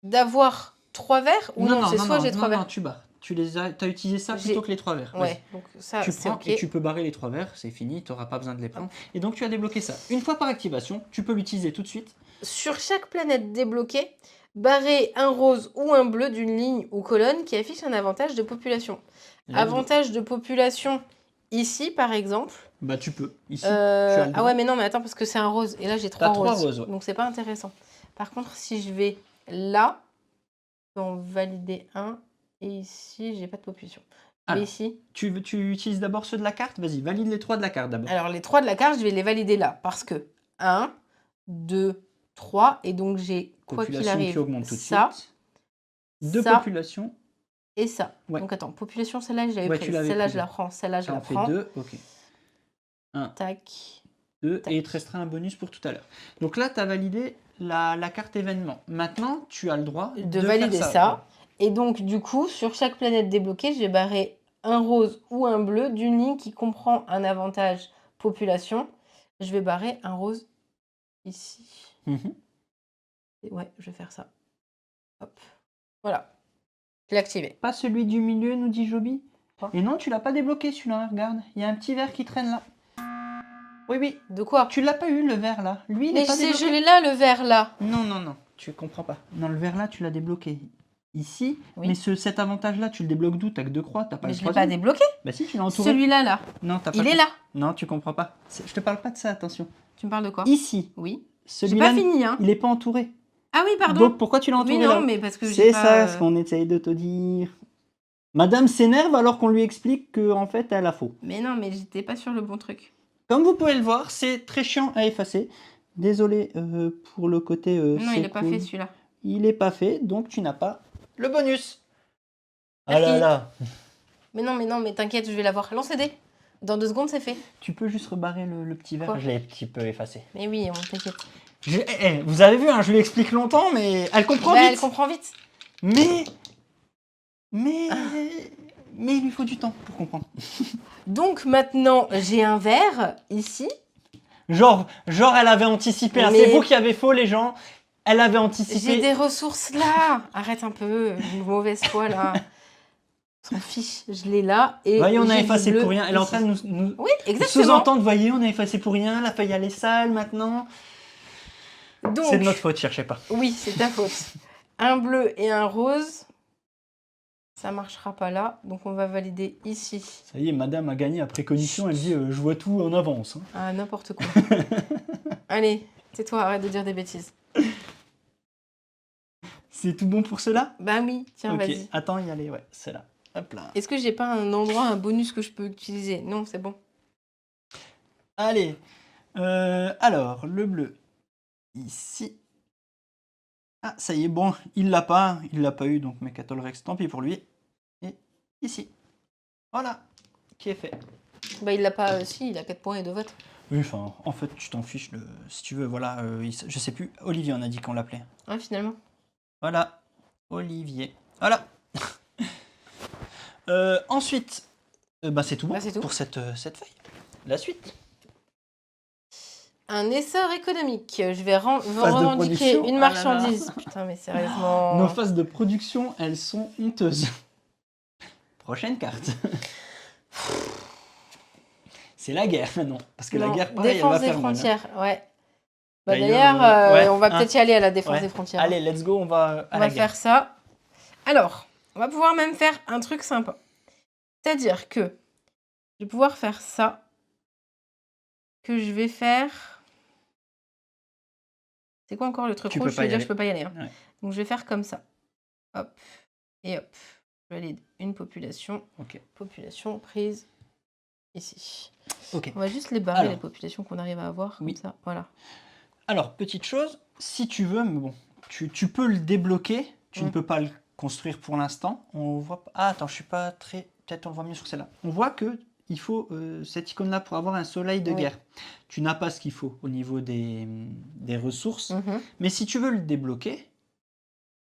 S1: d'avoir 3 verres ou non, c'est soit j'ai 3
S2: non,
S1: verres.
S2: tu barres. T'as utilisé ça
S1: J'ai-
S2: plutôt que les 3 verres. Vas-y.
S1: Ouais, donc ça,
S2: Tu
S1: c'est
S2: prends
S1: ok.
S2: et tu peux barrer les 3 verres, c'est fini, tu n'auras pas besoin de les prendre. Et donc tu as débloqué ça. Une fois par activation, tu peux l'utiliser tout de suite.
S1: Sur chaque planète débloquée, barrer un rose ou un bleu d'une ligne ou colonne qui affiche un avantage de population.
S2: Let's go.
S1: Avantage de population ici, par exemple.
S2: Bah tu peux. Ici, tu as le
S1: Ah
S2: droit.
S1: ouais, mais non, mais attends, parce que c'est un rose. Et là, j'ai 3
S2: T'as 3
S1: roses.
S2: roses, ouais.
S1: Donc, c'est pas intéressant. Par contre, si je vais là, je peux en valider un. Et ici, j'ai pas de population. Mais
S2: Alors,
S1: ici.
S2: tu utilises d'abord ceux de la carte. Vas-y, valide les 3 de la carte d'abord.
S1: Alors, les 3 de la carte, je vais les valider là. Parce que 1, 2, 3. Et donc, j'ai, quoi qu'il
S2: Population
S1: arrive,
S2: qui augmente tout de
S1: ça,
S2: suite. 2
S1: ça
S2: populations.
S1: et ça.
S2: Ouais.
S1: Donc, attends, population, celle-là, je l'avais
S2: Ouais, tu
S1: prise.
S2: l'avais
S1: Celle-là,
S2: prise.
S1: je la prends. Celle-là, je
S2: Ça
S1: la
S2: en fait
S1: prends.
S2: 2. Ok. 1,
S1: Tac.
S2: 2.
S1: Tac.
S2: Et il te restera un bonus pour tout à l'heure. Donc là, tu as validé la carte événement. Maintenant, tu as le droit
S1: De
S2: faire
S1: valider ça. Et donc, du coup, sur chaque planète débloquée, je vais barrer un rose ou un bleu d'une ligne qui comprend un avantage population. Je vais barrer un rose ici.
S2: Mhm.
S1: Et ouais, je vais faire ça. Hop. Voilà. Je l'ai activé.
S2: Pas celui du milieu, nous dit Joby.
S1: Quoi ?
S2: Et non, tu l'as pas débloqué celui-là, regarde. Il y a un petit verre qui traîne là. Oui, oui.
S1: De quoi ?
S2: Tu l'as pas eu le verre là. Lui, il
S1: Mais
S2: est pas
S1: je
S2: débloqué.
S1: l'ai là, le vert là.
S2: Non, non, non. Tu comprends pas. Non, le verre là, tu l'as débloqué ici.
S1: Oui.
S2: Mais cet avantage-là, tu le débloques d'où? T'as que 2 croix, t'as pas
S1: Mais
S2: le
S1: je l'ai pas
S2: troisième.
S1: débloqué.
S2: Bah si, tu l'as entouré.
S1: Celui-là, là.
S2: Non, t'as pas
S1: Il
S2: le-
S1: est là.
S2: Non, tu comprends pas. Je te parle pas de ça, attention.
S1: Tu me parles de quoi ?
S2: Ici,
S1: Oui. J'ai
S2: celui-là,
S1: pas fini, hein.
S2: il est pas entouré.
S1: Ah oui, pardon.
S2: Donc pourquoi tu l'as entouré
S1: Oui, non,
S2: là?
S1: mais parce que j'ai
S2: C'est
S1: pas...
S2: ça ce qu'on essaye de te dire. Madame s'énerve alors qu'on lui explique qu'en fait elle a faux.
S1: Mais non, mais j'étais pas sur le bon truc.
S2: Comme vous pouvez le voir, c'est très chiant à effacer. Désolé pour le côté.
S1: Non,
S2: c'est
S1: il est pas
S2: cool.
S1: fait celui-là.
S2: Il est pas fait, donc tu n'as pas le bonus.
S1: Ah là
S2: là.
S1: Mais non, mais t'inquiète, je vais l'avoir. Lance les dés. Dans 2 secondes, c'est fait.
S2: Tu peux juste rebarrer le petit verre.
S1: Quoi ?
S2: Je l'ai un petit peu effacé.
S1: Mais oui, on t'inquiète.
S2: Vous avez vu, hein, je lui explique longtemps, mais elle comprend
S1: Bah,
S2: vite.
S1: elle comprend vite.
S2: Mais il lui faut du temps pour comprendre.
S1: Donc maintenant, j'ai un verre ici.
S2: Genre elle avait anticipé. Hein.
S1: Mais-
S2: C'est vous qui avez faux, les gens. Elle avait anticipé.
S1: J'ai des ressources là. Arrête un peu, une mauvaise foi là. On s'en fiche, je l'ai là. Et
S2: Voyez, on a
S1: j'ai du
S2: effacé
S1: bleu
S2: pour rien. Elle est en
S1: ici.
S2: train de nous
S1: Oui, exactement.
S2: sous-entendre, voyez, on a effacé pour rien. La feuille, elle est sale maintenant.
S1: Donc,
S2: C'est de notre faute, cherchez pas.
S1: oui, c'est ta faute. Un bleu et un rose. Ça marchera pas là, donc on va valider ici.
S2: Ça y est, madame a gagné à préconition. Elle dit je vois tout en avance. Hein.
S1: Ah, n'importe quoi. Allez, tais-toi, arrête de dire des bêtises.
S2: C'est tout bon pour cela?
S1: Bah oui, tiens,
S2: Ok,
S1: vas-y.
S2: attends, y aller, ouais, c'est là. Hop là.
S1: Est-ce que j'ai pas un endroit, un bonus que je peux utiliser? Non, c'est bon.
S2: Allez, alors, le bleu, ici. Ah, ça y est, bon, il l'a pas eu, donc Mechatolrex, tant pis pour lui. Et ici. Voilà, qui est fait.
S1: Bah il l'a pas, si, il a 4 points et 2 votes.
S2: Oui, enfin, en fait, tu t'en fiches, si tu veux, voilà, je sais plus, Olivier on a dit qu'on l'appelait.
S1: Ouais, finalement.
S2: Voilà, Olivier. Voilà. Ensuite, bah, c'est tout bon
S1: Bah, c'est tout.
S2: pour cette feuille. La suite.
S1: Un essor économique. Je vais
S2: de
S1: revendiquer
S2: production.
S1: une
S2: Ah là là.
S1: marchandise. Putain, mais sérieusement.
S2: Nos phases de production, elles sont honteuses. Prochaine carte. C'est la guerre maintenant. Parce que la
S1: Non,
S2: guerre, pareil, elle
S1: défense
S2: va
S1: des
S2: faire mal, hein.
S1: frontières, ouais. Bah,
S2: D'ailleurs,
S1: d'ailleurs,
S2: ouais,
S1: on va
S2: hein.
S1: peut-être y aller à la défense
S2: Ouais.
S1: des frontières.
S2: Allez, let's go, on va à
S1: On
S2: la
S1: va
S2: guerre.
S1: faire ça. Alors, on va pouvoir même faire un truc sympa. C'est-à-dire que je vais pouvoir faire ça. Que je vais faire... C'est quoi encore le truc
S2: Tu
S1: rouge?
S2: peux
S1: Je
S2: pas
S1: veux
S2: y
S1: dire,
S2: aller.
S1: je peux pas y aller. Hein.
S2: Ouais.
S1: Donc, je vais faire comme ça. Hop. Et hop. Je valide une population.
S2: Ok.
S1: Population prise ici.
S2: Ok.
S1: On va juste les barrer,
S2: Alors.
S1: les populations qu'on arrive à avoir.
S2: Oui.
S1: Comme ça. Voilà.
S2: Alors, petite chose, si tu veux, mais bon, tu peux le débloquer, tu ne
S1: Mm.
S2: peux pas le construire pour l'instant. On voit pas. Ah, attends, je suis pas très peut-être on le voit mieux sur celle-là. On voit que il faut cette icône-là pour avoir un soleil de
S1: Oui.
S2: guerre. Tu n'as pas ce qu'il faut au niveau des ressources.
S1: Mhm.
S2: Mais si tu veux le débloquer,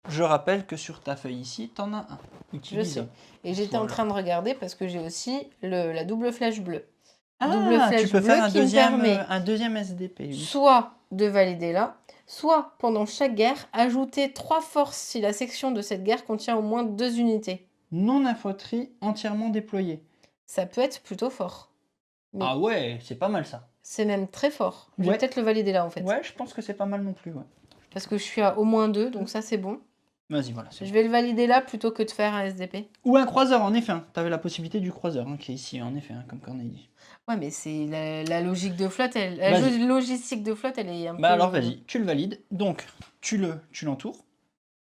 S2: je rappelle que sur ta feuille ici, tu en as un.
S1: Je
S2: Utilise
S1: sais.
S2: un.
S1: Et j'étais en
S2: Voilà.
S1: train de regarder parce que j'ai aussi la double flèche bleue.
S2: Ah,
S1: Double flèche
S2: tu peux
S1: bleue
S2: faire
S1: qui me permet
S2: un deuxième SDP. Oui.
S1: soit de valider là, soit pendant chaque guerre, ajouter 3 forces si la section de cette guerre contient au moins 2 unités.
S2: Non-infanterie entièrement déployée.
S1: Ça peut être plutôt fort. Mais
S2: Ah ouais, c'est pas mal ça.
S1: c'est même très fort. Je vais
S2: Ouais.
S1: peut-être le valider là en fait.
S2: Ouais, je pense que c'est pas mal non plus. Ouais.
S1: Parce que je suis à au moins 2, donc ça c'est bon.
S2: Vas-y, voilà. c'est
S1: Je
S2: bon.
S1: vais le valider là plutôt que de faire un SDP.
S2: Ou un croiseur, en effet. Tu avais la possibilité du croiseur, qui est ici, en effet, comme Corneille dit.
S1: Ouais, mais c'est la logique de flotte,
S2: Vas-y.
S1: logistique de flotte, elle est un peu...
S2: Bah alors vas-y, tu le valides. Donc, tu l'entoures.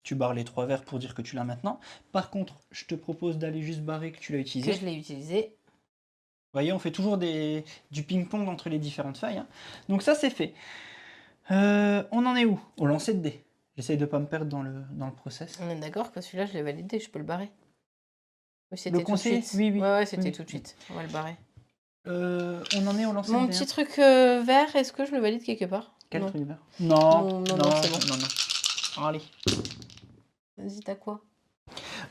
S2: Tu barres les 3 verres pour dire que tu l'as maintenant. Par contre, je te propose d'aller juste barrer que tu l'as
S1: Que
S2: utilisé.
S1: je l'ai utilisé.
S2: Vous voyez, on fait toujours du ping-pong entre les différentes feuilles. Hein. Donc ça, c'est fait. On en est où? Au lancer de dés. J'essaye de pas me perdre dans le process.
S1: On est d'accord que celui-là, je l'ai validé, je peux le barrer. Oui,
S2: Le
S1: c'était tout de
S2: conseiller?
S1: suite.
S2: Oui, oui.
S1: Ouais, c'était
S2: Oui.
S1: tout de suite. On va le barrer.
S2: On en est au lancer
S1: Mon
S2: de dés.
S1: petit
S2: hein.
S1: truc vert, est-ce que je le valide quelque part?
S2: Quel
S1: Non.
S2: truc vert? Non,
S1: Non, c'est bon.
S2: non. Allez.
S1: Vas-y, t'as quoi?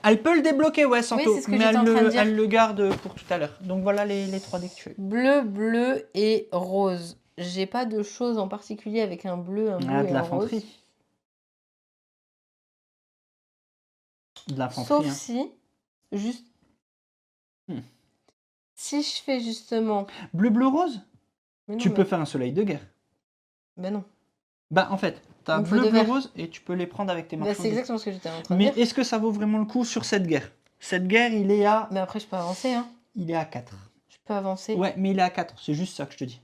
S2: Elle peut le débloquer, ouais, Santo,
S1: c'est ce que
S2: mais
S1: j'étais en train de dire.
S2: elle le garde pour tout à l'heure. Donc voilà les 3 dés que tu as eu.
S1: Bleu, bleu et rose. J'ai pas de choses en particulier avec un bleu,
S2: Ah, de
S1: et un rose.
S2: l'infanterie. De l'infanterie,
S1: Sauf
S2: hein.
S1: si, juste,
S2: Hmm.
S1: si je fais justement...
S2: Bleu, bleu, rose?
S1: Mais non,
S2: Tu peux
S1: mais...
S2: faire un soleil de guerre.
S1: Ben non.
S2: Bah en fait, t'as
S1: Il me faut
S2: bleu,
S1: deux
S2: bleu,
S1: verres.
S2: rose et tu peux les prendre avec tes
S1: Bah, c'est
S2: marchandises.
S1: exactement ce que j'étais en train de
S2: Mais
S1: dire.
S2: est-ce que ça vaut vraiment le coup sur cette guerre? Cette guerre, il est à...
S1: Mais après, je peux avancer, hein.
S2: Il est à 4.
S1: Je peux avancer.
S2: Ouais, mais il est à 4, c'est juste ça que je te dis.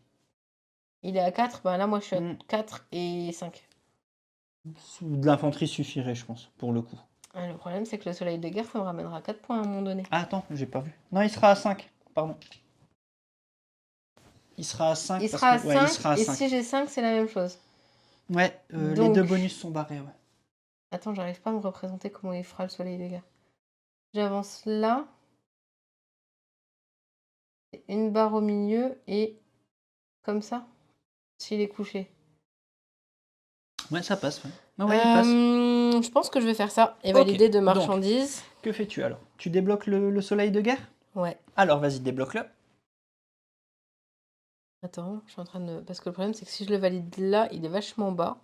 S1: Il est à 4, ben là, moi, je suis à
S2: Hmm.
S1: 4 et 5.
S2: De l'infanterie suffirait, je pense, pour le coup.
S1: Le problème, c'est que le soleil de guerre, ça me ramènera 4 points à un moment donné.
S2: Ah, attends, j'ai pas vu. Non, il sera à 5, pardon. Il sera à 5
S1: Il
S2: parce
S1: sera à
S2: que... Ouais, il
S1: 5,
S2: sera à
S1: et
S2: 5.
S1: si j'ai 5, c'est la même chose.
S2: Ouais, les
S1: Donc-
S2: 2 bonus sont barrés, ouais.
S1: Attends, j'arrive pas à me représenter comment il fera le soleil de guerre. J'avance là. Une barre au milieu et comme ça, s'il est couché.
S2: Ouais, ça passe, ouais. Ah ouais, il passe.
S1: Je pense que je vais faire ça et
S2: Ok,
S1: valider de
S2: donc.
S1: marchandises.
S2: Que fais-tu alors? Tu débloques le soleil de guerre?
S1: Ouais.
S2: Alors, vas-y, débloque-le.
S1: Attends, je suis en train de... Parce que le problème, c'est que si je le valide là, il est vachement bas.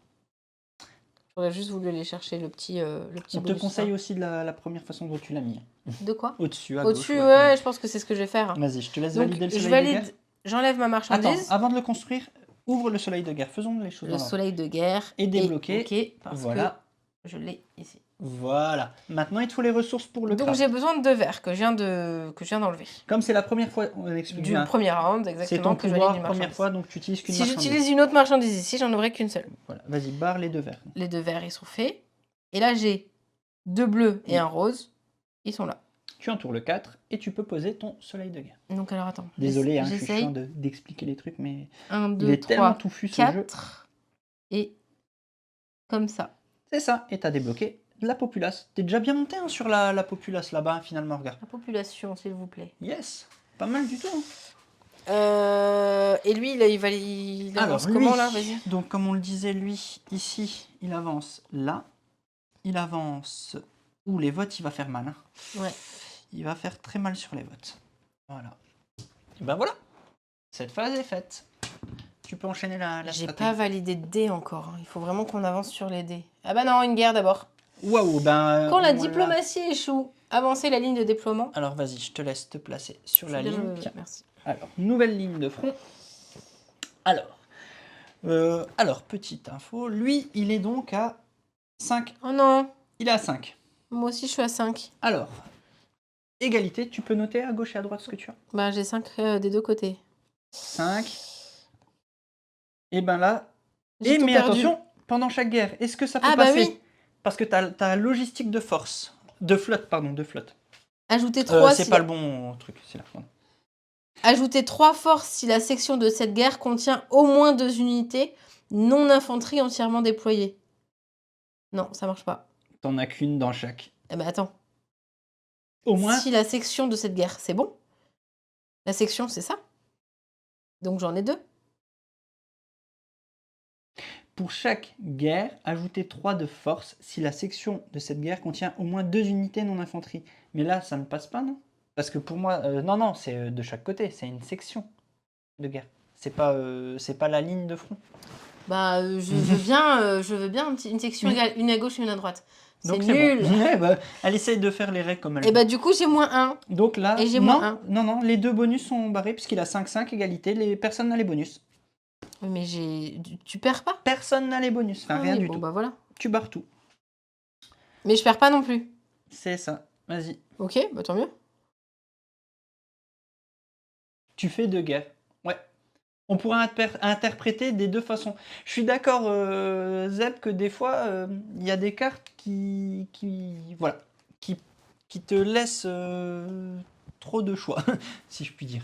S1: J'aurais juste voulu aller chercher le petit
S2: On te
S1: bonus,
S2: conseille
S1: là.
S2: aussi la première façon dont tu l'as mis.
S1: De quoi?
S2: Au-dessus, à
S1: Au-dessus,
S2: gauche.
S1: ouais, je pense que c'est ce que je vais faire.
S2: Vas-y, je te laisse
S1: Donc,
S2: valider le
S1: je
S2: soleil de guerre.
S1: valide, j'enlève ma
S2: Attends,
S1: marchandise.
S2: avant de le construire, ouvre le soleil de guerre. Faisons les choses
S1: Le
S2: dans l'ordre.
S1: soleil de guerre
S2: Et débloqué.
S1: ok, parce
S2: Voilà.
S1: que je l'ai ici.
S2: Voilà. Maintenant, il te faut les ressources pour le
S1: Donc
S2: craft.
S1: j'ai besoin de 2 verres que je viens d'enlever.
S2: Comme c'est la première fois, on explique
S1: Du
S2: bien.
S1: premier round,
S2: C'est
S1: exactement,
S2: ton
S1: que je valide
S2: pouvoir,
S1: une
S2: première
S1: marchandise.
S2: fois, donc tu utilises qu'une
S1: Si
S2: marchandise.
S1: j'utilise une autre marchandise ici, j'en aurai qu'une seule.
S2: Voilà, vas-y, barre les 2 verres.
S1: Les 2 verres, ils sont faits. Et là, j'ai 2 bleus et
S2: Oui.
S1: un rose. Ils sont là.
S2: Tu entoures le 4 et tu peux poser ton soleil de guerre.
S1: Donc alors attends.
S2: Désolé, hein, je suis
S1: j'essaye.
S2: chiant d'expliquer les trucs, mais
S1: 1,
S2: il
S1: 2,
S2: est tellement
S1: 3,
S2: touffu ce jeu.
S1: 4. Et comme ça.
S2: C'est ça, et t'as débloqué la populace. T'es déjà bien monté hein, sur la populace là-bas, finalement, regarde.
S1: La population, s'il vous plaît.
S2: Yes, pas mal du tout. Hein.
S1: Et lui, il avance comment là? Vas-y.
S2: Donc comme on le disait, lui, ici, il avance là. Il avance où les votes, il va faire mal. Hein.
S1: Ouais.
S2: Il va faire très mal sur les votes. Voilà. Et ben voilà, cette phase est faite. Tu peux enchaîner la
S1: J'ai
S2: stratégie.
S1: pas validé de dés encore. Hein. Il faut vraiment qu'on avance sur les dés. Ah bah non, une guerre d'abord.
S2: Waouh, ben...
S1: Quand la
S2: on l'a.
S1: diplomatie échoue, avancer la ligne de déploiement.
S2: Alors vas-y, je te laisse te placer sur la
S1: C'est bien,
S2: ligne. Tiens.
S1: merci.
S2: Alors, nouvelle ligne de front. Alors, petite info, lui, il est donc à 5.
S1: Oh non,
S2: Il est à 5.
S1: moi aussi je suis à 5.
S2: Alors, égalité, tu peux noter à gauche et à droite ce que tu as.
S1: Bah j'ai 5 des deux côtés.
S2: 5. Et ben là...
S1: J'ai tout
S2: mais
S1: perdu.
S2: attention, pendant chaque guerre, est-ce que ça peut
S1: Ah bah
S2: passer?
S1: oui.
S2: Parce que tu as logistique de force. De flotte, pardon, de flotte.
S1: Ajouter 3
S2: c'est pas le bon truc, c'est là. Pardon.
S1: Ajouter 3 forces si la section de cette guerre contient au moins 2 unités non infanterie entièrement déployées. Non, ça marche pas.
S2: T'en as qu'une dans chaque.
S1: Eh ben attends.
S2: Au moins,
S1: Si la section de cette guerre, c'est bon. La section, c'est ça. Donc j'en ai 2.
S2: pour chaque guerre, ajoutez 3 de force si la section de cette guerre contient au moins 2 unités non infanterie. Mais là, ça ne passe pas, non? Parce que pour moi, non, c'est de chaque côté, c'est une section de guerre. C'est pas la ligne de front.
S1: Bah, je veux bien une section
S2: Une-
S1: égale, une à gauche et une à droite. C'est
S2: Donc
S1: nul.
S2: bon. Ouais, bah, elle essaye de faire les règles comme elle
S1: Et
S2: veut.
S1: bah du coup, j'ai -1.
S2: Donc là,
S1: Et j'ai
S2: non,
S1: -1.
S2: non, les 2 bonus sont barrés puisqu'il a 5-5 égalité. Personne n'a les bonus.
S1: Oui, mais tu perds pas?
S2: Personne n'a les bonus, enfin
S1: Ah
S2: rien
S1: oui,
S2: du
S1: bon
S2: tout.
S1: bah voilà.
S2: Tu barres tout.
S1: Mais je perds pas non plus.
S2: C'est ça. Vas-y.
S1: Ok, bah tant mieux.
S2: Tu fais 2 guerres. Ouais. On pourrait interpréter des 2 façons. Je suis d'accord, Zeb, que des fois, il y a des cartes voilà, qui te laissent trop de choix, si je puis dire.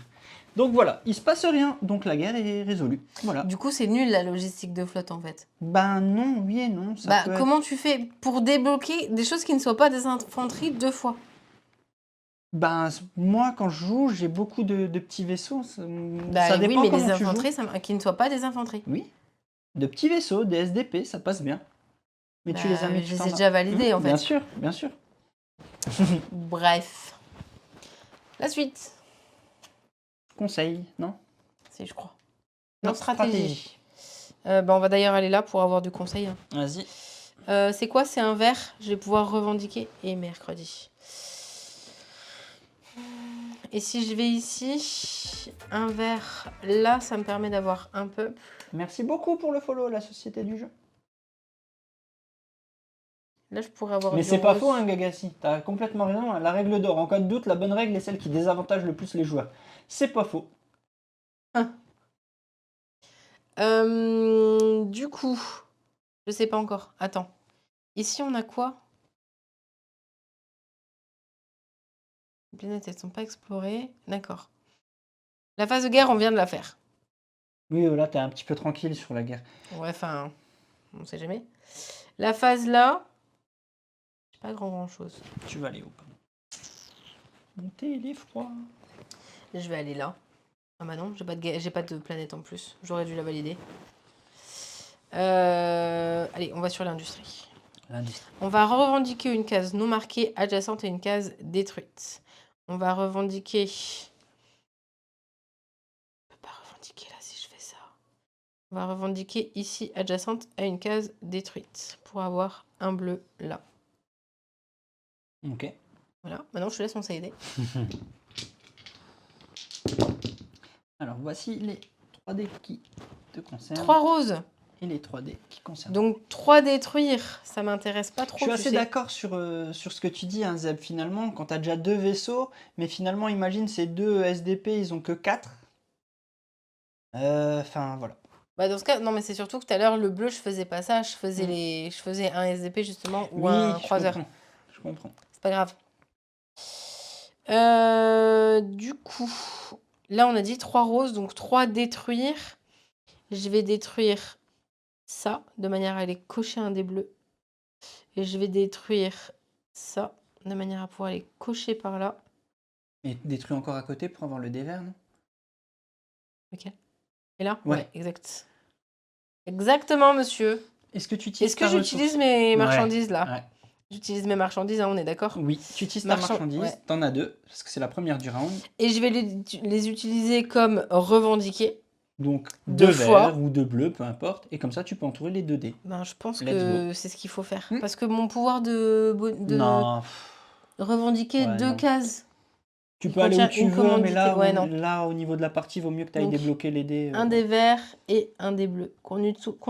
S2: Donc voilà, il se passe rien, donc la guerre est résolue. Voilà.
S1: Du coup, c'est nul la logistique de flotte en fait.
S2: Ben non, oui et non, ça
S1: Bah,
S2: peut être...
S1: comment tu fais pour débloquer des choses qui ne soient pas des infanteries 2 fois?
S2: Ben, moi, quand je joue, j'ai beaucoup de petits vaisseaux. Ça
S1: Bah oui,
S2: dépend
S1: mais
S2: comment
S1: les
S2: tu joues.
S1: infanteries, qui ne soient pas des infanteries.
S2: Oui, de petits vaisseaux, des SDP, ça passe bien. Mais tu les as
S1: Bah,
S2: mis
S1: je
S2: tout
S1: les
S2: en
S1: ai
S2: bas.
S1: déjà validés en
S2: Bien
S1: fait.
S2: sûr, bien sûr.
S1: Bref. La suite.
S2: Conseil, non?
S1: Si, je crois.
S2: Non,
S1: Non, stratégie. Bah, on va d'ailleurs aller là pour avoir du conseil, hein.
S2: Vas-y.
S1: C'est quoi? C'est un vert. Je vais pouvoir revendiquer. Et mercredi. Et si je vais ici, un vert là, ça me permet d'avoir un peuple.
S2: Merci beaucoup pour le follow, la société du jeu.
S1: Là, je pourrais avoir
S2: Mais
S1: du
S2: c'est pas
S1: rose.
S2: faux, hein, Gagassi. T'as complètement raison, hein. La règle d'or, en cas de doute, la bonne règle est celle qui désavantage le plus les joueurs. C'est pas faux.
S1: Du coup, je sais pas encore. Attends. Ici, on a quoi? Les planètes, elles sont pas explorées. D'accord. La phase de guerre, on vient de la faire.
S2: Oui, là, t'es un petit peu tranquille sur la guerre.
S1: Ouais, enfin, on sait jamais. La phase là, c'est pas grand chose.
S2: Tu vas aller où? Monter les froids.
S1: Je vais aller là. Ah bah non, j'ai pas de planète en plus. J'aurais dû la valider. Allez, on va sur l'industrie.
S2: L'industrie.
S1: On va revendiquer une case non marquée adjacente et une case détruite. On va revendiquer... Je peux pas revendiquer là si je fais ça. On va revendiquer ici adjacente à une case détruite pour avoir un bleu là.
S2: Ok.
S1: Voilà, maintenant je te laisse mon CID.
S2: Alors, voici les 3D qui te concernent.
S1: 3 roses.
S2: Et les 3D qui concernent.
S1: Donc 3 détruire, ça m'intéresse pas trop.
S2: Je suis
S1: tu
S2: assez
S1: sais.
S2: d'accord sur ce que tu dis, hein, Zeb, finalement, quand tu as déjà 2 vaisseaux, mais finalement, imagine ces 2 SDP, ils ont que 4. Enfin, voilà.
S1: Bah dans ce cas, non mais c'est surtout que tout à l'heure, le bleu, je faisais pas ça. Je faisais un SDP justement ou
S2: Oui,
S1: un
S2: je
S1: croiseur.
S2: comprends. Je comprends.
S1: C'est pas grave. Du coup, là on a dit 3 roses, donc 3 détruire. Je vais détruire ça, de manière à aller cocher un des bleus. Et je vais détruire ça, de manière à pouvoir aller cocher par là.
S2: Et détruis encore à côté pour avoir le dé vert, non?
S1: Ok. Et là?
S2: Ouais.
S1: Exact. Exactement, monsieur.
S2: Est-ce que tu utilises
S1: Est-ce que
S2: ta
S1: j'utilise
S2: ressource?
S1: mes
S2: Ouais,
S1: marchandises là?
S2: ouais.
S1: J'utilise mes marchandises, hein, on est d'accord?
S2: Oui, tu utilises ta marchandise,
S1: ouais.
S2: t'en as 2, parce que c'est la première du round.
S1: Et je vais les utiliser comme revendiquer.
S2: Donc
S1: 2
S2: 2
S1: fois.
S2: verts ou 2 bleus, peu importe. Et comme ça, tu peux entourer les 2 dés.
S1: Ben, je pense
S2: Let's
S1: que c'est ce qu'il faut faire.
S2: Hmm.
S1: Parce que mon pouvoir de
S2: Non.
S1: revendiquer
S2: Ouais,
S1: 2
S2: non.
S1: cases.
S2: Tu
S1: Il
S2: peux aller où
S1: contient
S2: tu
S1: une
S2: veux, mais
S1: commandité.
S2: là,
S1: Ouais, non.
S2: là, au niveau de la partie, il vaut mieux que tu ailles
S1: Donc,
S2: débloquer les dés.
S1: Un des verts et un des bleus. Qu'on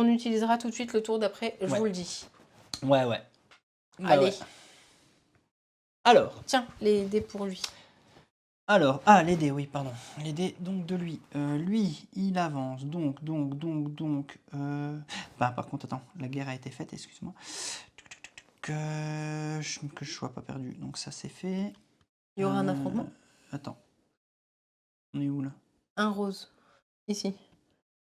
S1: utilisera tout de suite le tour d'après, je
S2: Ouais.
S1: vous le dis.
S2: Ouais, ouais. Bah
S1: Allez.
S2: ouais. Alors,
S1: Tiens, les dés pour lui.
S2: les dés, oui, pardon. Les dés, donc, de lui. Lui, il avance, donc. Bah, par contre, attends, la guerre a été faite, excuse-moi. Que je sois pas perdu. Donc, ça, c'est fait.
S1: Il y aura un affrontement?
S2: Attends. On est où, là?
S1: Un rose. Ici.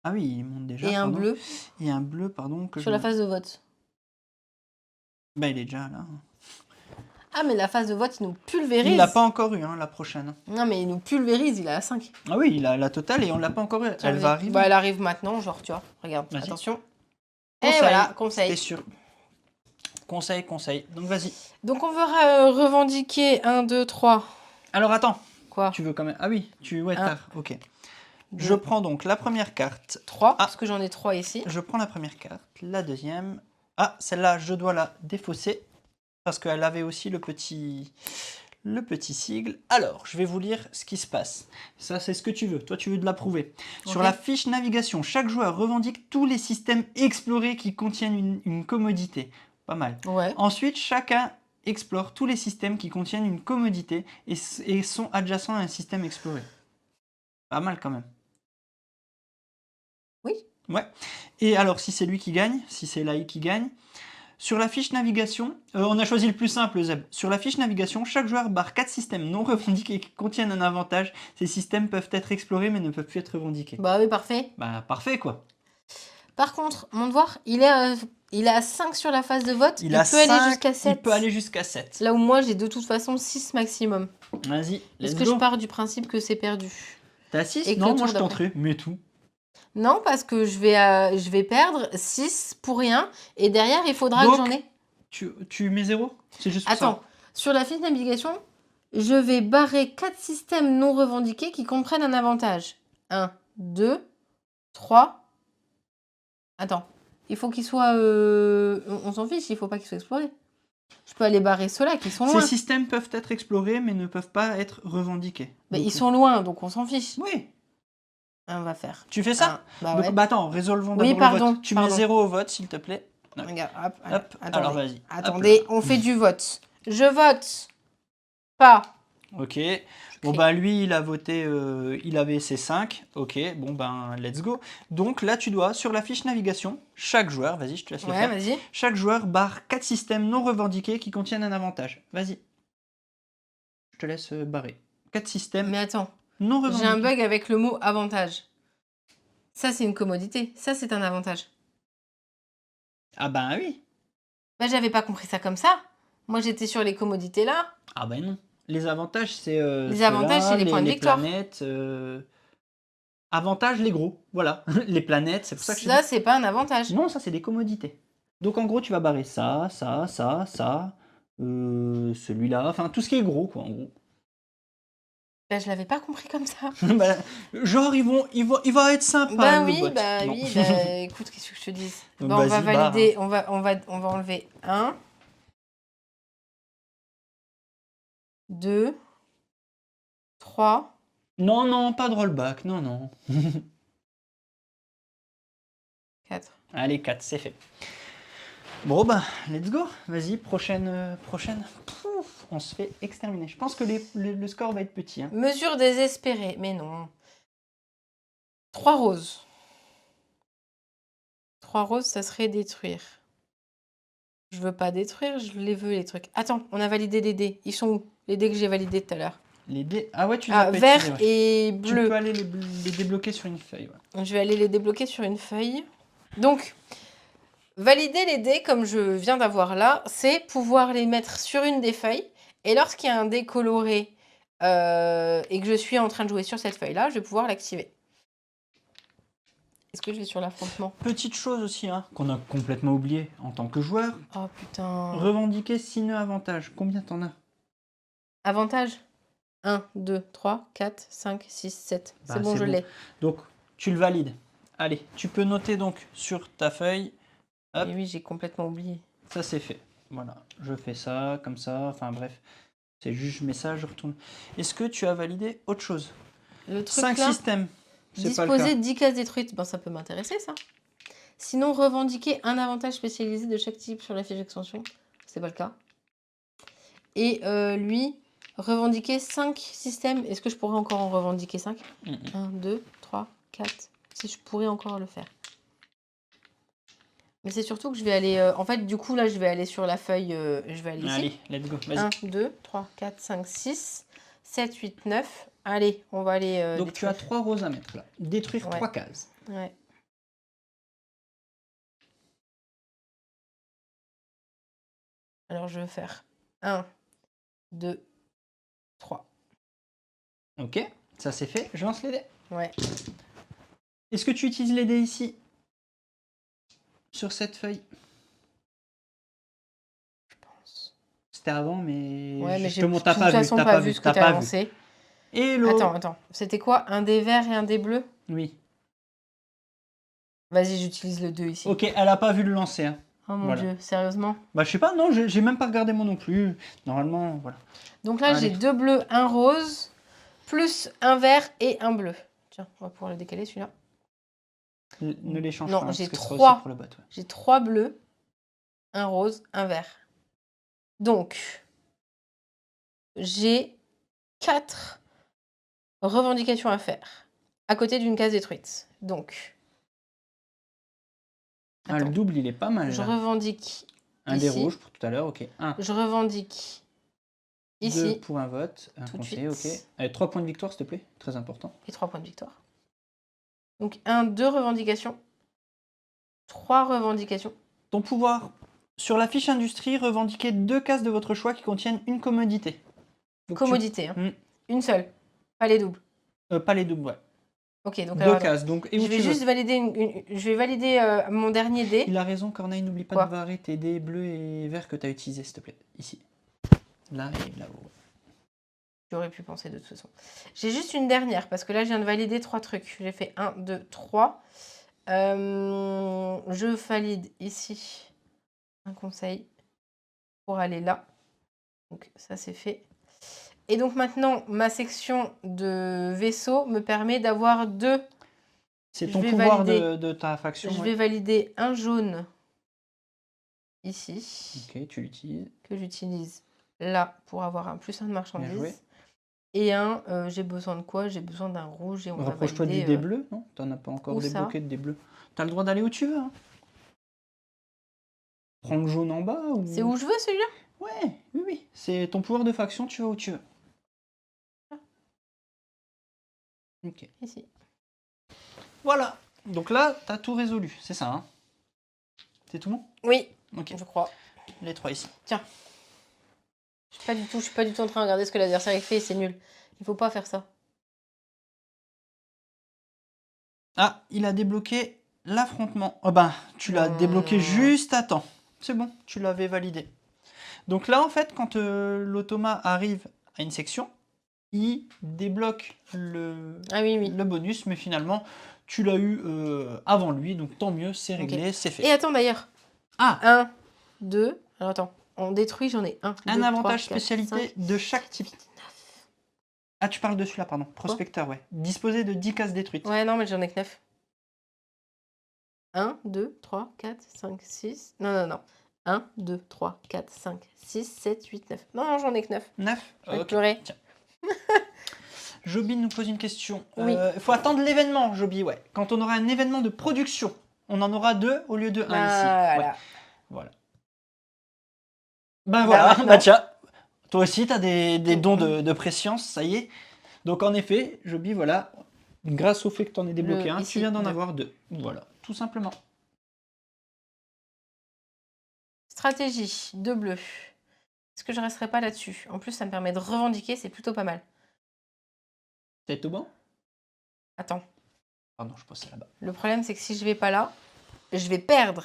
S2: Ah oui, il monte déjà,
S1: Et un
S2: pardon.
S1: bleu
S2: Et un bleu, pardon.
S1: sur la phase de vote.
S2: Bah, il est déjà là.
S1: Ah, mais la phase de vote, il nous
S2: Il
S1: pulvérise.
S2: l'a pas encore eu, hein, la prochaine.
S1: Non, mais il nous pulvérise, il est à 5.
S2: Ah oui, il a la totale et on l'a pas encore eu. Elle va arriver.
S1: Bah, elle arrive maintenant, genre, tu vois. Regarde,
S2: Vas-y.
S1: attention.
S2: Conseil,
S1: Et voilà,
S2: c'était
S1: conseil.
S2: sûr. Conseil, conseil. Donc vas-y.
S1: Donc, on va revendiquer 1, 2, 3.
S2: Alors attends,
S1: Quoi?
S2: tu veux quand même... Ah oui, ouais,
S1: Un,
S2: tard, ok. Je
S1: deux,
S2: prends donc la première carte.
S1: 3,
S2: Ah.
S1: parce que j'en ai 3 ici.
S2: Je prends la première carte, la deuxième. Ah, celle-là, je dois la défausser parce qu'elle avait aussi le petit sigle. Alors, je vais vous lire ce qui se passe. Ça, c'est ce que tu veux. Toi, tu veux de l'approuver. Sur
S1: Ok.
S2: la fiche navigation, chaque joueur revendique tous les systèmes explorés qui contiennent une commodité. Pas mal.
S1: Ouais.
S2: Ensuite, chacun explore tous les systèmes qui contiennent une commodité et sont adjacents à un système exploré. Pas mal quand même.
S1: Oui.
S2: Ouais. Et alors, si c'est lui qui gagne, si c'est l'AI qui gagne, sur la fiche navigation, on a choisi le plus simple, Zeb. Sur la fiche navigation, chaque joueur barre 4 systèmes non revendiqués qui contiennent un avantage. Ces systèmes peuvent être explorés mais ne peuvent plus être revendiqués.
S1: Bah oui, parfait.
S2: Bah, parfait quoi.
S1: Par contre, mon devoir, il est à 5 sur la phase de vote.
S2: Il
S1: peut
S2: a
S1: aller
S2: 5,
S1: jusqu'à 7.
S2: il peut aller jusqu'à 7.
S1: Là où moi, j'ai de toute façon 6 maximum.
S2: Vas-y,
S1: Est-ce
S2: let's
S1: que
S2: go.
S1: je pars du principe que c'est perdu?
S2: T'as 6?
S1: Et que
S2: Non,
S1: le
S2: moi
S1: tour
S2: je
S1: d'après.
S2: tenterai, mais tout.
S1: Non, parce que je vais perdre 6 pour rien. Et derrière, il faudra
S2: Donc,
S1: que j'en ai.
S2: Tu mets 0? C'est juste pour
S1: Attends,
S2: ça.
S1: sur la fiche navigation, je vais barrer 4 systèmes non revendiqués qui comprennent un avantage. 1, 2, 3. Attends, il faut qu'ils soient... On s'en fiche, il faut pas qu'ils soient explorés. Je peux aller barrer ceux-là qui sont loin.
S2: Ces systèmes peuvent être explorés mais ne peuvent pas être revendiqués.
S1: Mais
S2: Donc,
S1: ils sont loin, donc on s'en fiche.
S2: Oui.
S1: On va faire.
S2: Tu fais ça?
S1: Bah
S2: Donc,
S1: ouais.
S2: bah attends, résolvons
S1: Oui,
S2: d'abord le
S1: pardon,
S2: vote. Tu
S1: pardon.
S2: mets 0 au vote, s'il te plaît. Ouais.
S1: Regarde, hop,
S2: Hop,
S1: attendez.
S2: alors vas-y.
S1: Attendez,
S2: Hop là.
S1: on fait du vote. Je vote pas.
S2: Ok. Bon bah lui il a voté, il avait ses 5. Ok, bon ben let's go. Donc là tu dois, sur la fiche navigation, chaque joueur, vas-y je te laisse le
S1: Ouais,
S2: faire.
S1: vas-y.
S2: Chaque joueur barre 4 systèmes non revendiqués qui contiennent un avantage. Vas-y. Je te laisse barrer. 4 systèmes
S1: Mais attends,
S2: non
S1: j'ai
S2: revendiqués.
S1: un bug avec le mot avantage. Ça, c'est une commodité. Ça, c'est un avantage.
S2: Ah ben oui.
S1: Bah, j'avais pas compris ça comme ça. Moi, j'étais sur les commodités là.
S2: Ah ben non. Les avantages c'est
S1: Les avantages, c'est les points de victoire.
S2: planètes. Avantages les gros, voilà. Les planètes, c'est pour ça que je
S1: Ça, c'est pas un avantage.
S2: Non, ça c'est des commodités. Donc en gros, tu vas barrer ça, ça, ça, ça, celui-là, enfin tout ce qui est gros quoi en gros.
S1: Bah, je l'avais pas compris comme ça.
S2: Bah, genre il va être sympa
S1: Bah
S2: le
S1: oui,
S2: bot.
S1: bah
S2: Non.
S1: oui, bah écoute, qu'est-ce que je te dis?
S2: Donc,
S1: Bah, on va
S2: vas-y, barre,
S1: valider, on va enlever 1, 2, 3,
S2: Non, non, pas de rollback, non, non.
S1: 4.
S2: Allez, 4, c'est fait. Bon bah, let's go. Vas-y, prochaine. Pouf, on se fait exterminer. Je pense que le score va être petit. Hein.
S1: Mesure désespérée, mais non. 3 roses. 3 roses, ça serait détruire. Je veux pas détruire, je les veux les trucs. Attends, on a validé les dés. Ils sont où? Les dés que j'ai validés tout à l'heure.
S2: Les dés. Ah ouais, tu les as pas
S1: vert
S2: utilisés, ouais.
S1: et
S2: Tu
S1: bleu.
S2: peux aller les débloquer sur une feuille. Ouais.
S1: Je vais aller les débloquer sur une feuille. Donc, valider les dés comme je viens d'avoir là, c'est pouvoir les mettre sur une des feuilles. Et lorsqu'il y a un dé coloré et que je suis en train de jouer sur cette feuille-là, je vais pouvoir l'activer. Est-ce que je vais sur l'affrontement?
S2: Petite chose aussi, hein, qu'on a complètement oublié en tant que joueur.
S1: Oh putain.
S2: Revendiquer signe avantage. Combien t'en as?
S1: Avantage 1, 2, 3, 4, 5, 6, 7.
S2: Bah,
S1: C'est bon,
S2: c'est
S1: je
S2: bon.
S1: l'ai.
S2: Donc, tu le valides. Allez, tu peux noter donc sur ta feuille. Hop.
S1: Et oui, j'ai complètement oublié.
S2: Ça, c'est fait. Voilà, je fais ça, comme ça. Enfin, bref. C'est juste, je mets ça, je retourne. Est-ce que tu as validé autre chose?
S1: Le truc
S2: 5
S1: là,
S2: systèmes. C'est pas le cas.
S1: disposer 10 cases détruites. Ben, ça peut m'intéresser, ça. Sinon, revendiquer un avantage spécialisé de chaque type sur la fiche d'extension. C'est pas le cas. Et lui, revendiquer 5 systèmes. Est-ce que je pourrais encore en revendiquer 5? 1, 2, 3, 4. Si je pourrais encore le faire. Mais c'est surtout que je vais aller... en fait, du coup, là, je vais aller sur la feuille... je vais aller ici.
S2: Allez, let's go.
S1: 1, 2, 3, 4, 5, 6, 7, 8, 9. Allez, on va aller
S2: Donc
S1: détruire.
S2: tu as 3 roses à mettre là. Détruire
S1: Ouais.
S2: 3 cases.
S1: Ouais. Alors, je vais faire 1, 2, 3.
S2: Ok, ça c'est fait. Je lance les dés.
S1: Ouais.
S2: Est-ce que tu utilises les dés ici? Sur cette feuille?
S1: Je pense.
S2: C'était avant, mais
S1: Ouais, mais j'ai
S2: justement,
S1: de
S2: t'as
S1: toute
S2: pas vu,
S1: façon
S2: t'as
S1: pas
S2: pas
S1: vu
S2: vu,
S1: ce que
S2: t'as
S1: tu as
S2: pas vu.
S1: lancé.
S2: Hello.
S1: Attends. C'était quoi? Un dé vert et un dé bleu?
S2: Oui.
S1: Vas-y, j'utilise le 2 ici.
S2: Ok, elle a pas vu le lancer. Hein.
S1: Oh mon
S2: Voilà.
S1: Dieu, sérieusement?
S2: Bah je sais pas, non, j'ai même pas regardé moi non plus. Normalement, voilà.
S1: Donc là, j'ai
S2: Allez.
S1: 2 bleus, un rose, plus un vert et un bleu. Tiens, on va pouvoir le décaler celui-là.
S2: Ne les change
S1: Non,
S2: pas, hein,
S1: j'ai
S2: parce que ce sera
S1: 3.
S2: aussi pour le bot. Ouais.
S1: J'ai 3 bleus, un rose, un vert. Donc, j'ai 4 revendications à faire, à côté d'une case détruite. Donc,
S2: Ah, le
S1: attends,
S2: double, il est pas mal
S1: je
S2: là.
S1: revendique
S2: Un des
S1: ici.
S2: rouges pour tout à l'heure, ok. 1,
S1: Je revendique
S2: 2
S1: ici
S2: pour un vote, un
S1: tout de
S2: conseiller, ok.
S1: suite.
S2: Allez, 3 points de victoire, s'il te plaît, très important.
S1: Et 3 points de victoire. Donc, 1, 2 revendications. 3 revendications.
S2: Ton pouvoir. Sur la fiche industrie, revendiquez 2 cases de votre choix qui contiennent une commodité. Donc,
S1: Commodité, hein.
S2: Hmm.
S1: Une seule, pas les doubles.
S2: Pas les doubles, ouais.
S1: Ok, donc
S2: 2
S1: alors, attends.
S2: cases, donc, et où
S1: Je vais
S2: tu veux.
S1: juste valider, je vais valider mon dernier dé.
S2: Il a raison, Corneille, n'oublie pas
S1: Quoi?
S2: de barrer tes dés bleus et verts que tu as utilisés, s'il te plaît. Ici. Là et là-haut.
S1: J'aurais pu penser de toute façon. J'ai juste une dernière, parce que là, je viens de valider 3 trucs. J'ai fait 1, 2, 3. Je valide ici un conseil pour aller là. Donc ça, c'est fait. Et donc maintenant, ma section de vaisseau me permet d'avoir 2.
S2: C'est
S1: Je
S2: ton
S1: vais
S2: pouvoir
S1: valider.
S2: de ta faction.
S1: Je
S2: Ouais.
S1: vais valider un jaune ici,
S2: Ok, tu l'utilises.
S1: que j'utilise là pour avoir un plus 1 de
S2: Bien joué.
S1: marchandises. Et un, j'ai besoin de quoi? J'ai besoin d'un rouge et on va
S2: Rapproche-toi du
S1: valider.
S2: dé bleu, non? T'en as pas encore
S1: Où ça?
S2: débloqué de dé bleu. T'as le droit d'aller où tu veux. Hein. Prends le jaune en bas ou...
S1: C'est où je veux celui-là?
S2: Ouais, oui, oui. C'est ton pouvoir de faction, tu vas où tu veux. Ok.
S1: Ici.
S2: Voilà. Donc là, t'as tout résolu, c'est ça, hein? C'est tout bon?
S1: Oui,
S2: Ok.
S1: je crois.
S2: Les 3 ici.
S1: Tiens. Je suis pas du tout en train de regarder ce que l'adversaire fait, c'est nul. Il faut pas faire ça.
S2: Ah, il a débloqué l'affrontement. Oh ben, tu l'as débloqué juste à temps. C'est bon, tu l'avais validé. Donc là, en fait, quand l'automa arrive à une section, il débloque le bonus, mais finalement, tu l'as eu avant lui, donc tant mieux, c'est réglé, c'est fait.
S1: Et attends d'ailleurs.
S2: Ah,
S1: 1, 2. Alors attends, on détruit, j'en ai 1.
S2: un
S1: 2,
S2: avantage
S1: 3, 4,
S2: spécialité
S1: 5,
S2: de chaque type.
S1: 9.
S2: Ah, tu parles de celui-là, pardon. Prospecteur, ouais. Disposer de 10 cases détruites.
S1: Ouais, non, mais j'en ai que 9. 1, 2, 3, 4, 5, 6. Non. 1, 2, 3, 4, 5, 6, 7, 8, 9. Non, j'en ai que 9.
S2: 9.
S1: Je vais pleurer.
S2: Tiens. Joby nous pose une question.
S1: Oui.
S2: Il faut attendre l'événement, Joby, ouais. Quand on aura un événement de production, on en aura 2 au lieu de 1 ici.
S1: Voilà.
S2: Ouais. Voilà. Ben voilà, bah tiens, toi aussi tu as des dons de préscience, ça y est. Donc en effet, Joby, voilà, grâce au fait que tu en aies débloqué un,
S1: ici,
S2: tu viens d'en
S1: 2.
S2: avoir 2. Voilà, tout simplement.
S1: Stratégie, 2 bleus. Est-ce que je resterai pas là-dessus? En plus, ça me permet de revendiquer, c'est plutôt pas mal.
S2: T'es tout bon?
S1: Attends.
S2: Pardon, je pose ça là-bas.
S1: Le problème, c'est que si je vais pas là, je vais perdre.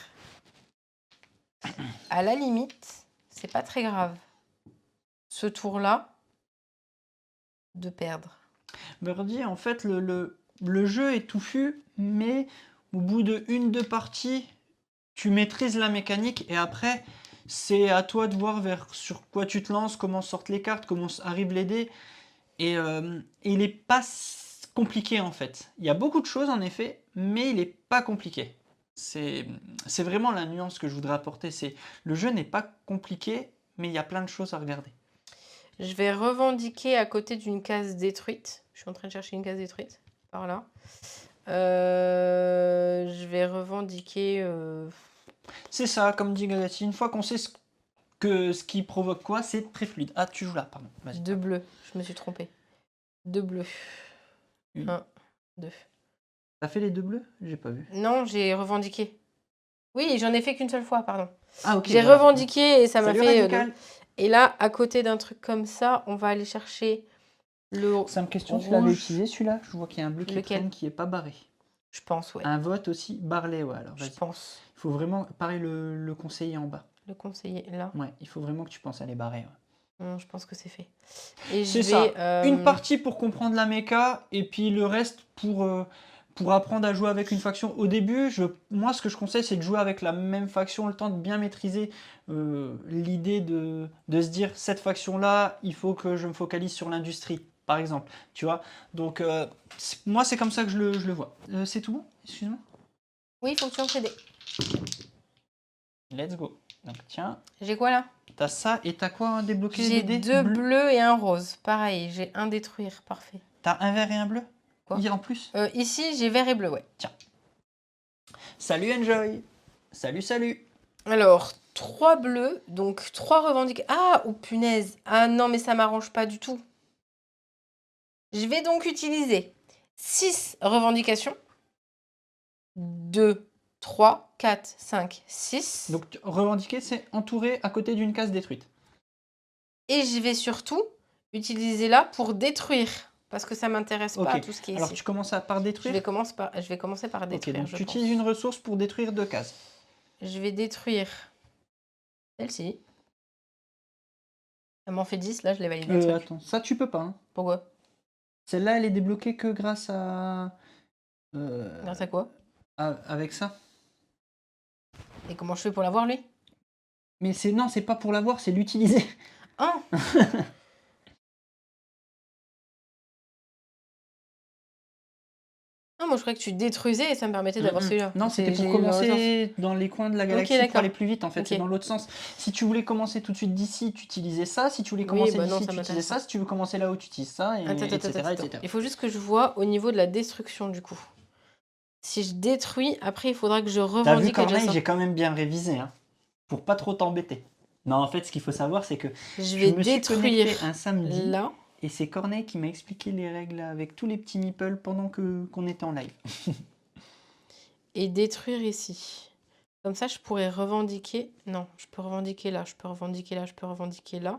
S1: À la limite, c'est pas très grave. Ce tour-là, de perdre.
S2: Birdie, en fait, le jeu est touffu, mais au bout de 1-2 parties, tu maîtrises la mécanique et après, c'est à toi de voir sur quoi tu te lances, comment sortent les cartes, comment arrivent les dés. Et il n'est pas compliqué en fait. Il y a beaucoup de choses en effet, mais il n'est pas compliqué. C'est vraiment la nuance que je voudrais apporter. Le jeu n'est pas compliqué, mais il y a plein de choses à regarder.
S1: Je vais revendiquer à côté d'une case détruite. Je suis en train de chercher une case détruite. Par là. Je vais revendiquer...
S2: C'est ça, comme dit Galati, une fois qu'on sait ce qui provoque quoi, c'est très fluide. Ah, tu joues là, pardon.
S1: 2 bleus. Je me suis trompée. 2 bleus. 1, 2.
S2: T'as fait les 2 bleus? J'ai pas vu.
S1: Non, j'ai revendiqué. Oui, j'en ai fait qu'une seule fois, pardon.
S2: Ah, ok.
S1: J'ai
S2: voilà.
S1: revendiqué et ça m'a
S2: Salut,
S1: fait...
S2: Radical.
S1: Et là, à côté d'un truc comme ça, on va aller chercher le
S2: Simple question, tu l'avais
S1: rouge.
S2: utilisé celui-là? Je vois qu'il y a un bleu qui
S1: Lequel?
S2: traîne, qui est pas barré.
S1: Je pense, ouais.
S2: Un vote aussi, barré, ouais, alors
S1: Je
S2: vas-y.
S1: pense.
S2: Il faut vraiment, pareil le conseiller en bas.
S1: Le conseiller, là.
S2: Ouais, il faut vraiment que tu penses à les barrer. Ouais.
S1: Non, je pense que c'est fait. Et je
S2: C'est ça,
S1: vais...
S2: une partie pour comprendre la méca, et puis le reste pour apprendre à jouer avec une faction. Au début, moi ce que je conseille, c'est de jouer avec la même faction, le temps de bien maîtriser l'idée de se dire, cette faction-là, il faut que je me focalise sur l'industrie, par exemple, tu vois. Donc, moi c'est comme ça que je le vois. C'est tout bon? Excuse-moi.
S1: Oui, fonction CD.
S2: Let's go. Donc tiens,
S1: J'ai quoi là?
S2: t'as ça, et t'as quoi débloqué
S1: J'ai
S2: les dés?
S1: 2
S2: Bleu.
S1: bleus et un rose. Pareil, j'ai un détruire. Parfait.
S2: T'as un vert et un bleu?
S1: Quoi?
S2: En plus?
S1: Ici, j'ai vert et bleu, ouais.
S2: Tiens. Salut Enjoy. Salut, salut.
S1: Alors, 3 bleus, donc 3 revendications. Ah, oh punaise. Ah non, mais ça m'arrange pas du tout. Je vais donc utiliser 6 revendications. 2, 3, 4, 5, 6.
S2: Donc revendiquer, c'est entouré à côté d'une case détruite.
S1: Et je vais surtout utiliser là pour détruire. Parce que ça m'intéresse pas
S2: Ok.
S1: tout ce qui est
S2: Alors
S1: ici.
S2: tu commences par
S1: Je
S2: détruire.
S1: vais commencer par
S2: Ok,
S1: détruire,
S2: donc
S1: je
S2: tu
S1: pense.
S2: utilises une ressource pour détruire 2 cases.
S1: Je vais détruire celle-ci. Elle m'en fait 10, là je l'ai validé le truc.
S2: Attends, ça tu peux pas. Hein.
S1: Pourquoi?
S2: Celle-là, elle est débloquée que grâce à...
S1: Grâce à quoi?
S2: avec ça.
S1: Et comment je fais pour l'avoir lui?
S2: Mais non, c'est pas pour l'avoir, c'est l'utiliser.
S1: Ah! Ah, moi je croyais que tu détruisais et ça me permettait d'avoir celui-là.
S2: Non, c'était pour
S1: J'ai eu dans le sens.
S2: commencer dans les coins de la galaxie pour
S1: d'accord.
S2: aller plus vite, en fait,
S1: Ok.
S2: c'est dans l'autre sens. Si tu voulais commencer tout de suite d'ici, tu utilisais ça. Si tu voulais
S1: Oui,
S2: commencer
S1: bah non,
S2: d'ici,
S1: ça
S2: tu utilisais
S1: m'intéresse
S2: ça.
S1: pas.
S2: Si tu veux commencer là-haut, tu utilises ça, et, etc., etc.
S1: Il faut juste que je vois au niveau de la destruction du coup. Si je détruis, après il faudra que je
S2: T'as vu,
S1: revendique
S2: Corneille,
S1: adjacent.
S2: j'ai quand même bien révisé, hein, pour pas trop t'embêter. Non, en fait, ce qu'il faut savoir, c'est que
S1: Je
S2: je
S1: vais
S2: me suis connecté
S1: détruire
S2: un samedi,
S1: là.
S2: et c'est Corneille qui m'a expliqué les règles avec tous les petits meeples pendant qu'on était en live.
S1: Et détruire ici. Comme ça, je pourrais revendiquer. Non, je peux revendiquer là, je peux revendiquer là, je peux revendiquer là.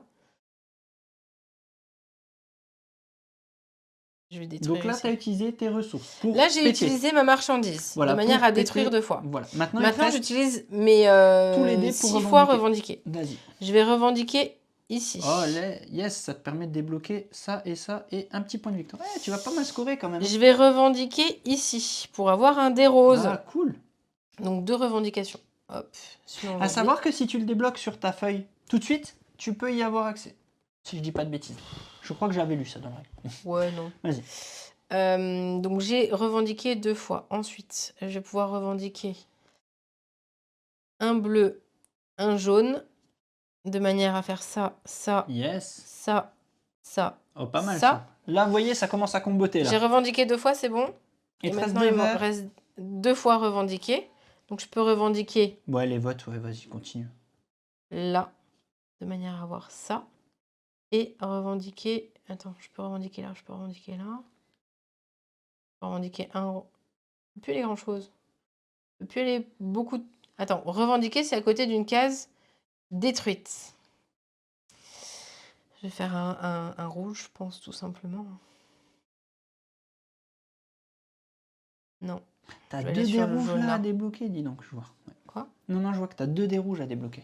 S1: Je vais détruire
S2: Donc là,
S1: ici.
S2: tu as utilisé tes ressources pour
S1: Là, j'ai
S2: péter.
S1: utilisé ma marchandise
S2: Voilà,
S1: de manière
S2: pour
S1: à détruire
S2: péter.
S1: 2 fois.
S2: Voilà. Maintenant,
S1: Maintenant,
S2: il te reste
S1: j'utilise mes
S2: tous les dés pour
S1: 6 fois revendiquer.
S2: Vas-y.
S1: Je vais revendiquer ici.
S2: Oh, yes, ça te permet de débloquer ça et un petit point de victoire. Ouais, tu vas pas mal scorer quand même.
S1: Je vais revendiquer ici pour avoir un dé rose.
S2: Ah, cool.
S1: Donc 2 revendications. Hop. Sinon,
S2: À savoir que si tu le débloques sur ta feuille tout de suite, tu peux y avoir accès. Si je dis pas de bêtises. Je crois que j'avais lu ça dans la règle.
S1: Ouais, non.
S2: Vas-y.
S1: Donc j'ai revendiqué 2 fois. Ensuite, je vais pouvoir revendiquer un bleu, un jaune, de manière à faire ça, ça,
S2: Yes.
S1: ça, ça.
S2: Oh, pas mal
S1: ça.
S2: ça. Là, vous voyez, ça commence à comboter là.
S1: J'ai revendiqué 2 fois, c'est bon.
S2: Et
S1: Et
S2: te reste
S1: maintenant,
S2: deux
S1: il me
S2: verts.
S1: reste 2 fois revendiqué. Donc je peux revendiquer
S2: Ouais, les votes, ouais, vas-y, continue.
S1: là, de manière à avoir ça. Et revendiquer... Attends, je peux revendiquer là, je peux revendiquer là. Je peux revendiquer un... Plus les grand-chose. Je peux plus aller beaucoup... Attends, revendiquer, c'est à côté d'une case détruite. Je vais faire un rouge, je pense, tout simplement. Non.
S2: T'as
S1: Je vais aller
S2: 2 dés
S1: sur le
S2: rouges
S1: jaune,
S2: là à
S1: là.
S2: débloquer, dis donc, je vois. Ouais.
S1: Quoi?
S2: Non, je vois que t'as 2 dés rouges à débloquer.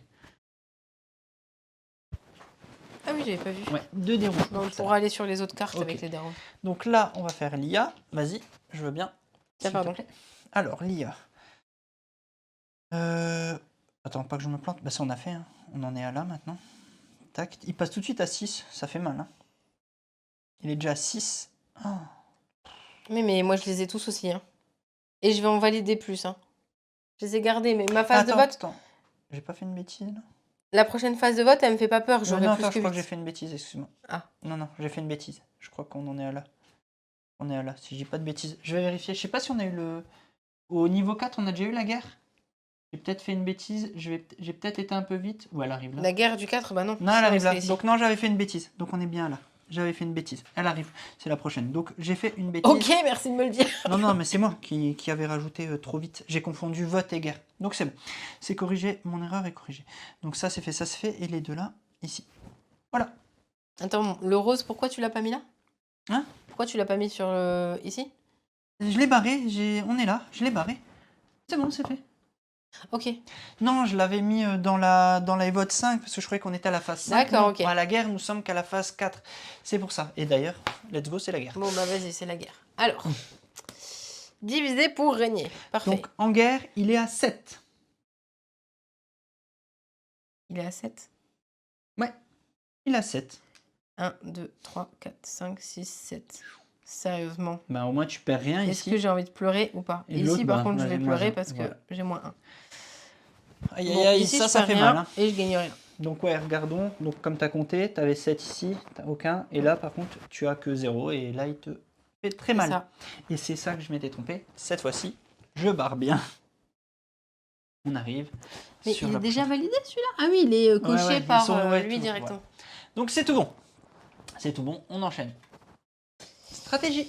S1: Ah oui, j'avais pas vu.
S2: Ouais, 2 dés rouges.
S1: Bon, on pourra aller sur les autres cartes
S2: Ok.
S1: avec les dés rouges.
S2: Donc là, on va faire l'IA. Vas-y, je veux bien.
S1: Tiens,
S2: s'il te
S1: pardon.
S2: plaît. Alors, l'IA. Attends, pas que je me plante. Bah ça, on a fait. Hein. On en est à là maintenant. Tac. Il passe tout de suite à 6. Ça fait mal. Hein. Il est déjà à 6. Oh.
S1: Mais moi, je les ai tous aussi. Hein. Et je vais en valider plus. Hein. Je les ai gardés, mais ma phase de vote...
S2: Attends. J'ai pas fait une bêtise là?
S1: La prochaine phase de vote, elle me fait pas peur. J'aurai
S2: Non,
S1: plus
S2: attends,
S1: que
S2: je crois que
S1: 8.
S2: j'ai fait une bêtise, excuse-moi.
S1: Ah.
S2: Non, j'ai fait une bêtise. Je crois qu'on en est à là. On est à là, si je dis pas de bêtises. Je vais vérifier. Je sais pas si on a eu le... Au niveau 4, on a déjà eu la guerre. J'ai peut-être fait une bêtise. J'ai peut-être été un peu vite. Ou elle arrive là.
S1: La guerre du 4, bah non.
S2: Non, elle
S1: Sinon,
S2: arrive là.
S1: serait ici.
S2: Donc non, j'avais fait une bêtise. Donc on est bien là. J'avais fait une bêtise. Elle arrive. C'est la prochaine. Donc j'ai fait une bêtise.
S1: Ok, merci de me le dire.
S2: Non, mais c'est moi qui avais rajouté trop vite. J'ai confondu vote et guerre. Donc c'est bon. C'est corrigé. Mon erreur est corrigée. Donc ça c'est fait, ça se fait. Et les deux là, ici. Voilà.
S1: Attends, le rose, pourquoi tu l'as pas mis là?
S2: Hein?
S1: Pourquoi tu l'as pas mis sur ici?
S2: Je l'ai barré, on est là, je l'ai barré. C'est bon, c'est fait.
S1: Ok.
S2: Non, je l'avais mis dans la Evote 5 parce que je croyais qu'on était à la phase 5.
S1: D'accord,
S2: Non,
S1: ok.
S2: à la guerre, nous sommes qu'à la phase 4. C'est pour ça. Et d'ailleurs, let's go, c'est la guerre.
S1: Bon, bah vas-y, c'est la guerre. Alors, diviser pour régner. Parfait.
S2: Donc en guerre, il est à 7.
S1: Il est à 7.
S2: Ouais, il est à 7.
S1: 1, 2, 3, 4, 5, 6, 7. Sérieusement.
S2: Bah, au moins, tu perds rien
S1: Est-ce
S2: ici.
S1: que j'ai envie de pleurer ou pas?
S2: Et
S1: Ici,
S2: l'autre,
S1: par
S2: bah,
S1: contre, je vais
S2: vas-y,
S1: pleurer
S2: moi,
S1: parce
S2: voilà.
S1: que j'ai moins 1.
S2: Aïe,
S1: Bon,
S2: aïe, aïe,
S1: ici,
S2: ça,
S1: je
S2: ça
S1: perds
S2: fait
S1: rien
S2: mal. Hein.
S1: et je gagne rien.
S2: Donc ouais, regardons. Donc comme tu as compté, tu avais 7 ici, tu aucun. Et là, par contre, tu as que 0. Et là, il te fait très mal.
S1: Ça.
S2: Et c'est ça que je m'étais trompé. Cette fois-ci, je barre bien. On arrive.
S1: Mais
S2: sur
S1: il est
S2: la
S1: déjà
S2: prochaine.
S1: validé celui-là? Ah oui, il est coché
S2: Ouais, ils
S1: par
S2: sont- ouais,
S1: lui
S2: tout,
S1: directement.
S2: voilà. Donc c'est tout bon. C'est tout bon, on enchaîne. Stratégie.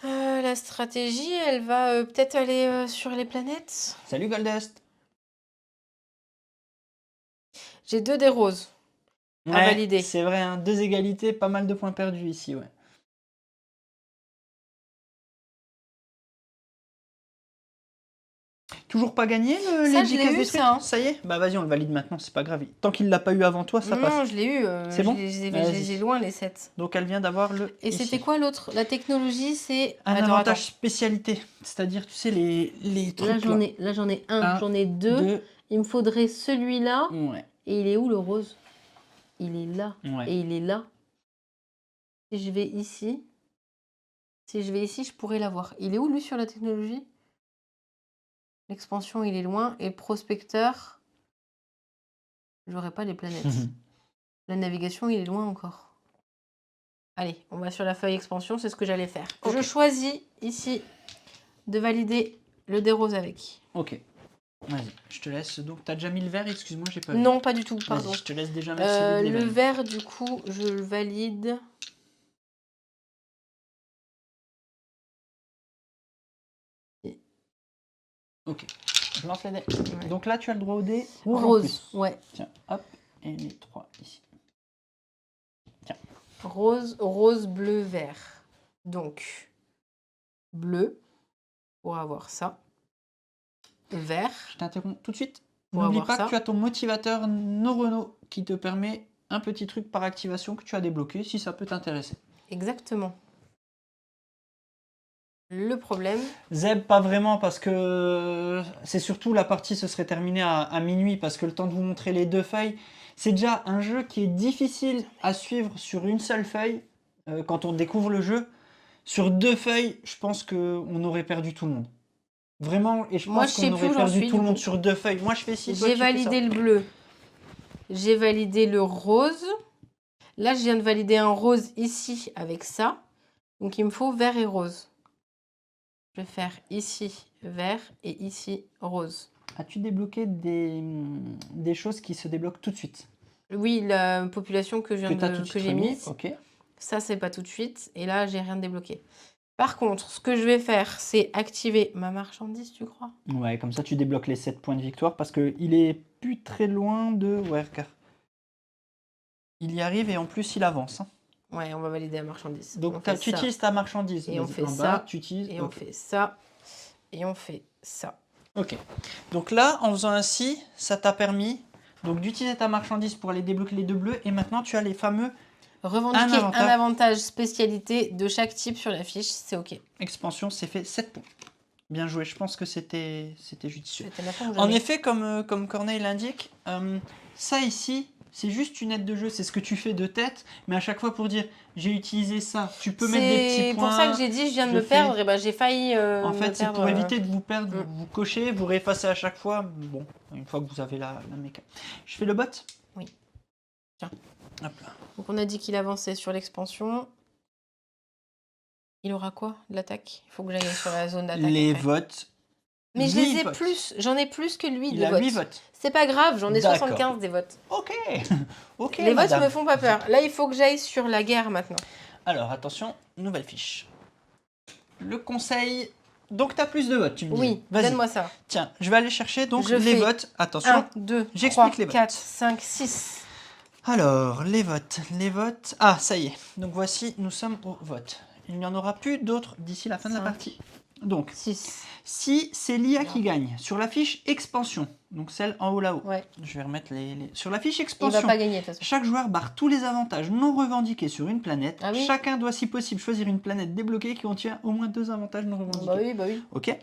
S1: La stratégie, elle va peut-être aller sur les planètes.
S2: Salut Goldust.
S1: J'ai 2 des roses. À valider.
S2: C'est vrai, hein, 2 égalités, pas mal de points perdus ici, ouais. Toujours pas gagné le
S1: Ça,
S2: les
S1: je
S2: 10
S1: l'ai
S2: cases
S1: eu,
S2: détruites
S1: ça, hein.
S2: Ça y est. Bah vas-y, on le valide maintenant, c'est pas grave. Tant qu'il l'a pas eu avant toi, ça passe.
S1: Non, je l'ai eu.
S2: C'est bon
S1: Je les
S2: Vas-y.
S1: ai loin, les 7.
S2: Donc elle vient d'avoir le
S1: Et
S2: ici.
S1: c'était quoi l'autre? La technologie, c'est...
S2: Un
S1: Attends,
S2: avantage spécialité, c'est-à-dire tu sais les trucs
S1: Là, j'en ai un,
S2: Un,
S1: j'en ai 2.
S2: 2.
S1: Il me faudrait celui-là.
S2: Ouais.
S1: Et il est où, le rose? Il est là.
S2: Ouais.
S1: Et il est là. Si je vais ici... je pourrais l'avoir. Il est où, lui, sur la technologie? L'expansion, il est loin. Et le prospecteur... J'aurais pas les planètes. La navigation, il est loin encore. Allez, on va sur la feuille expansion, c'est ce que j'allais faire.
S2: Ok.
S1: Je choisis ici de valider le dé rose avec.
S2: Ok. Vas-y, je te laisse. Donc, t'as déjà mis le vert, excuse-moi, j'ai pas vu.
S1: Non, pas du tout,
S2: Vas-y,
S1: pardon.
S2: je te laisse déjà mettre celui de
S1: Le
S2: l'événement.
S1: vert, du coup, je le valide.
S2: Ok. Je lance la dé.
S1: Ouais.
S2: Donc là, tu as le droit au dé rouge en
S1: Rose,
S2: plus.
S1: ouais.
S2: Tiens, hop, et les 3 ici. Tiens.
S1: Rose, rose, bleu, vert. Donc, bleu, pour avoir ça. Vert.
S2: Je t'interromps tout de suite.
S1: Pour
S2: N'oublie
S1: avoir
S2: pas
S1: ça.
S2: que tu as ton motivateur neuronaux qui te permet un petit truc par activation que tu as débloqué si ça peut t'intéresser.
S1: Exactement. Le problème...
S2: Zeb, pas vraiment, parce que c'est surtout la partie se serait terminée à minuit, parce que le temps de vous montrer les 2 feuilles, c'est déjà un jeu qui est difficile à suivre sur une seule feuille quand on découvre le jeu. Sur 2 feuilles, je pense qu'on aurait perdu tout le monde. Vraiment, et je
S1: Moi,
S2: pense
S1: je sais
S2: qu'on
S1: plus
S2: aurait
S1: où j'en
S2: perdu
S1: suis,
S2: tout
S1: du
S2: le monde
S1: coup.
S2: sur 2 feuilles. Moi, je fais 6, toi,
S1: J'ai
S2: tu fais
S1: validé
S2: ça.
S1: le bleu. J'ai validé le rose. Là, je viens de valider un rose ici avec ça. Donc, il me faut vert et rose. Je vais faire ici vert et ici rose.
S2: As-tu débloqué des choses qui se débloquent tout de suite?
S1: Oui, la population que j'ai mise.
S2: Ok.
S1: Ça, c'est pas tout de suite. Et là, j'ai rien débloqué. Par contre, ce que je vais faire, c'est activer ma marchandise, tu crois?
S2: Ouais, comme ça tu débloques les 7 points de victoire parce qu'il est plus très loin de... Ouais, car il y arrive et en plus il avance. Hein.
S1: Ouais, on va valider la marchandise.
S2: Donc
S1: tu
S2: tu utilises ta marchandise.
S1: Et on
S2: Vas-y,
S1: fait
S2: en
S1: ça,
S2: bas, tu utilises...
S1: Et on fait ça. Et on fait ça.
S2: Ok. Donc là, en faisant ainsi, ça t'a permis donc d'utiliser ta marchandise pour aller débloquer les 2 bleus et maintenant tu as les fameux
S1: Revendiquer un avantage spécialité de chaque type sur la fiche, c'est ok.
S2: expansion, c'est fait 7 points. Bien joué, je pense que c'était judicieux.
S1: C'était maintenant ou
S2: En
S1: jamais.
S2: effet, comme Corneille l'indique, ça ici, c'est juste une aide de jeu, c'est ce que tu fais de tête, mais à chaque fois pour dire j'ai utilisé ça, tu peux mettre des petits points.
S1: C'est pour ça que j'ai dit je viens de
S2: je
S1: me
S2: fais-
S1: perdre, et ben j'ai failli
S2: En
S1: me
S2: fait, c'est
S1: perdre,
S2: pour éviter de vous perdre,
S1: Mm.
S2: vous cochez, vous réeffacez à chaque fois. Bon, une fois que vous avez la méca. Je fais le bot?
S1: Oui. Tiens.
S2: Hop là.
S1: Donc on a dit qu'il avançait sur l'expansion. Il aura quoi de l'attaque? Il faut que j'aille sur la zone d'attaque.
S2: Les
S1: après.
S2: votes.
S1: Mais je
S2: 8
S1: les ai
S2: votes.
S1: plus, j'en ai plus que lui
S2: Il
S1: de
S2: a
S1: votes.
S2: 8 votes.
S1: C'est pas grave, j'en ai
S2: D'accord.
S1: 75 des votes.
S2: Ok. Ok,
S1: Les
S2: madame.
S1: votes me font pas peur. Là, il faut que j'aille sur la guerre maintenant.
S2: Alors, attention, nouvelle fiche. Le conseil. Donc, tu as plus de votes, tu me dis.
S1: Oui,
S2: Vas-y.
S1: donne-moi ça.
S2: Tiens, je vais aller chercher donc
S1: Je
S2: les
S1: fais
S2: votes. Attention.
S1: 1, 2,
S2: J'explique
S1: 3,
S2: les votes.
S1: 4, 5, 6.
S2: Alors, les votes, les votes. Ah, ça y est. Donc voici, nous sommes au vote. Il n'y en aura plus d'autres d'ici la fin de la
S1: 5,
S2: partie. Donc,
S1: 6.
S2: si c'est l'IA qui
S1: Voilà.
S2: gagne, sur la fiche expansion, donc celle en haut là-haut,
S1: Ouais.
S2: je vais remettre sur la fiche
S1: Il va
S2: expansion,
S1: pas gagner de toute façon.
S2: chaque joueur barre tous les avantages non revendiqués sur une planète.
S1: Ah oui.
S2: Chacun doit, si possible, choisir une planète débloquée qui contient au moins 2 avantages non revendiqués.
S1: Bah oui.
S2: Ok.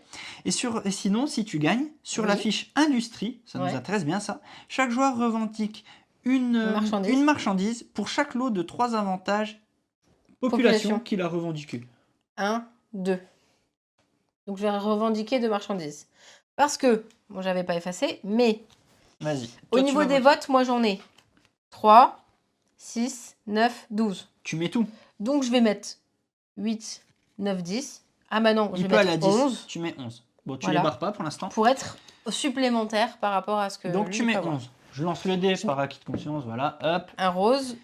S2: Et sinon, si tu gagnes, sur la
S1: Oui.
S2: fiche industrie, ça nous
S1: Ouais.
S2: intéresse bien ça, chaque joueur revendique une marchandise pour chaque lot de 3 avantages population qu'il a revendiqué.
S1: 1, 2. Donc je vais revendiquer 2 marchandises. Parce que, bon, j'avais pas effacé, mais
S2: Vas-y.
S1: au niveau des votes, moi j'en ai 3, 6, 9, 12.
S2: Tu mets tout.
S1: Donc je vais mettre 8, 9, 10. Ah bah non, je
S2: Il
S1: vais
S2: peut aller à
S1: mettre
S2: 10.
S1: 11
S2: Tu mets 11. Bon, tu
S1: Voilà.
S2: les barres pas pour l'instant.
S1: pour être supplémentaire par rapport à ce que
S2: Donc
S1: lui
S2: tu mets
S1: peut avoir.
S2: 11. Je lance le dé par acquis de conscience, voilà, hop.
S1: Un rose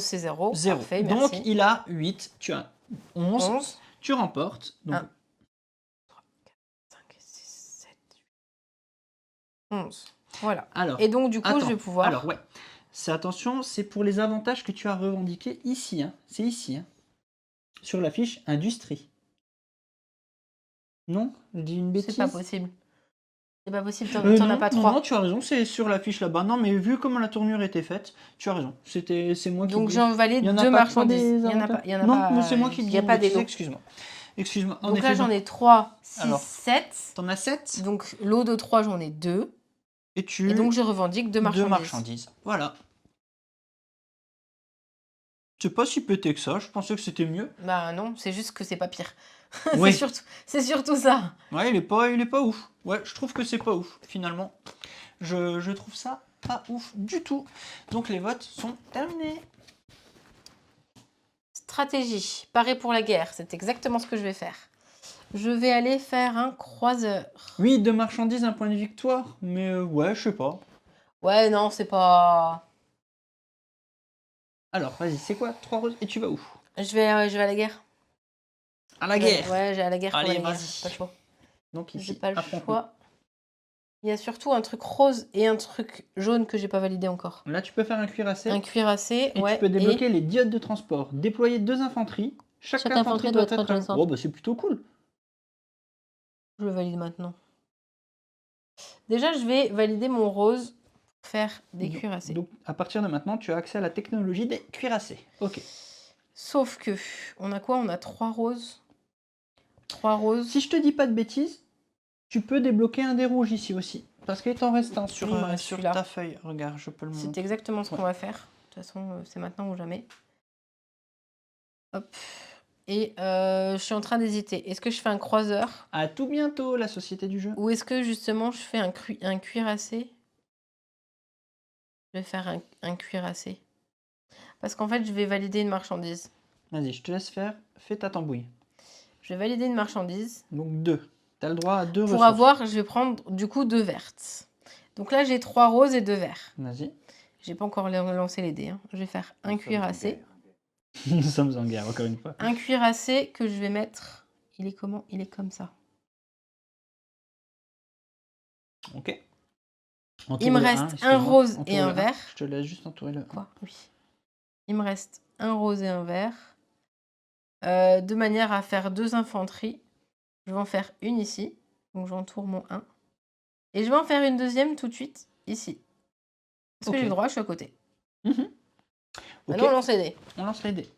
S1: c'est 0.
S2: 0.
S1: Parfait,
S2: Donc
S1: merci.
S2: il a 8, tu as 11.
S1: 11,
S2: Tu remportes. Donc,
S1: 1, 5, 6, 7, 8, 11. Voilà.
S2: alors,
S1: Et donc du coup,
S2: attends.
S1: je vais pouvoir...
S2: Alors ouais, c'est attention, c'est pour les avantages que tu as revendiqués ici. Hein. C'est ici. Hein. Sur la fiche industrie. Non, je dis une bêtise.
S1: C'est pas possible. C'est pas possible, t'en
S2: non,
S1: as pas 3.
S2: non, tu as raison, c'est sur la fiche là-bas. Non, mais vu comment la tournure était faite, tu as raison. C'est moi qui...
S1: Donc j'en valide
S2: Il y en a
S1: 2
S2: pas
S1: marchandises.
S2: des
S1: Il y en a
S2: avantages
S1: pas. Il y en a
S2: Non,
S1: pas,
S2: mais c'est moi qui
S1: il
S2: dis
S1: n'y a
S2: une
S1: pas des
S2: bêtise,
S1: lots.
S2: excuse-moi. Excuse-moi. En
S1: Donc
S2: effet,
S1: là, j'en ai 3, 6,
S2: Alors,
S1: 7.
S2: T'en as 7
S1: Donc lot de 3, j'en ai 2.
S2: et tu...
S1: Et donc je revendique 2 marchandises.
S2: 2 marchandises. Voilà. C'est pas si pété que ça, je pensais que c'était mieux.
S1: Bah non, c'est juste que c'est pas pire.
S2: Oui.
S1: c'est surtout ça.
S2: Ouais, il est pas ouf. Ouais, je trouve que c'est pas ouf, finalement. Je trouve ça pas ouf du tout. Donc les votes sont terminés.
S1: Stratégie. Parer pour la guerre. C'est exactement ce que je vais faire. Je vais aller faire un croiseur.
S2: Oui, 2 marchandises, un point de victoire. Mais ouais, je sais pas.
S1: Ouais, non, c'est pas...
S2: Alors, vas-y, c'est quoi 3 roses et tu vas où?
S1: Je vais à la guerre.
S2: À la guerre.
S1: Ouais, j'ai à la guerre.
S2: Allez,
S1: pour la guerre.
S2: vas-y.
S1: Pas le choix.
S2: Donc
S1: J'ai
S2: ici,
S1: pas le
S2: affrontement.
S1: choix. Il y a surtout un truc rose et un truc jaune que j'ai pas validé encore.
S2: Là, tu peux faire un cuirassé.
S1: Un cuirassé,
S2: Et
S1: ouais.
S2: tu peux débloquer les diodes de transport. Déployer 2 infanteries. Chaque infanterie doit être
S1: intéressante.
S2: Oh, bah c'est plutôt cool.
S1: Je le valide maintenant. Déjà, je vais valider mon rose pour faire des cuirassés.
S2: Donc, à partir de maintenant, tu as accès à la technologie des cuirassés. Ok.
S1: Sauf que, on a quoi? On a 3 roses. 3 roses.
S2: Si je te dis pas de bêtises, tu peux débloquer un des rouges ici aussi. Parce qu'il t'en reste un sur,
S1: Il me reste
S2: sur
S1: celui-là.
S2: ta feuille. Regarde, je peux le
S1: C'est
S2: montrer.
S1: exactement ce qu'on
S2: Ouais.
S1: va faire. De toute façon, c'est maintenant ou jamais. Hop. Et je suis en train d'hésiter. Est-ce que je fais un croiseur?
S2: À tout bientôt, la société du jeu.
S1: Ou est-ce que justement je fais un cuirassé? Je vais faire un cuirassé. Parce qu'en fait, je vais valider une marchandise.
S2: Vas-y, je te laisse faire. Fais ta tambouille.
S1: Je vais valider une marchandise.
S2: Donc 2. Tu as le droit à 2
S1: Pour
S2: ressources.
S1: avoir, je vais prendre du coup 2 vertes. Donc là, j'ai 3 roses et 2 verts.
S2: Vas-y.
S1: J'ai pas encore lancé les dés. Hein. Je vais faire un cuirassé.
S2: Nous sommes en guerre, encore une fois.
S1: Un cuirassé que je vais mettre... Il est comment? Il est comme ça.
S2: Ok.
S1: Il me reste un rose et un vert.
S2: Je te laisse juste entourer le 1.
S1: Quoi? Oui. Il me reste un rose et un vert. De manière à faire 2 infanteries. Je vais en faire une ici. Donc j'entoure mon 1. Et je vais en faire une deuxième tout de suite ici. Parce que j'ai le droit, je suis à côté. Maintenant, on lance les dés.
S2: On lance les dés.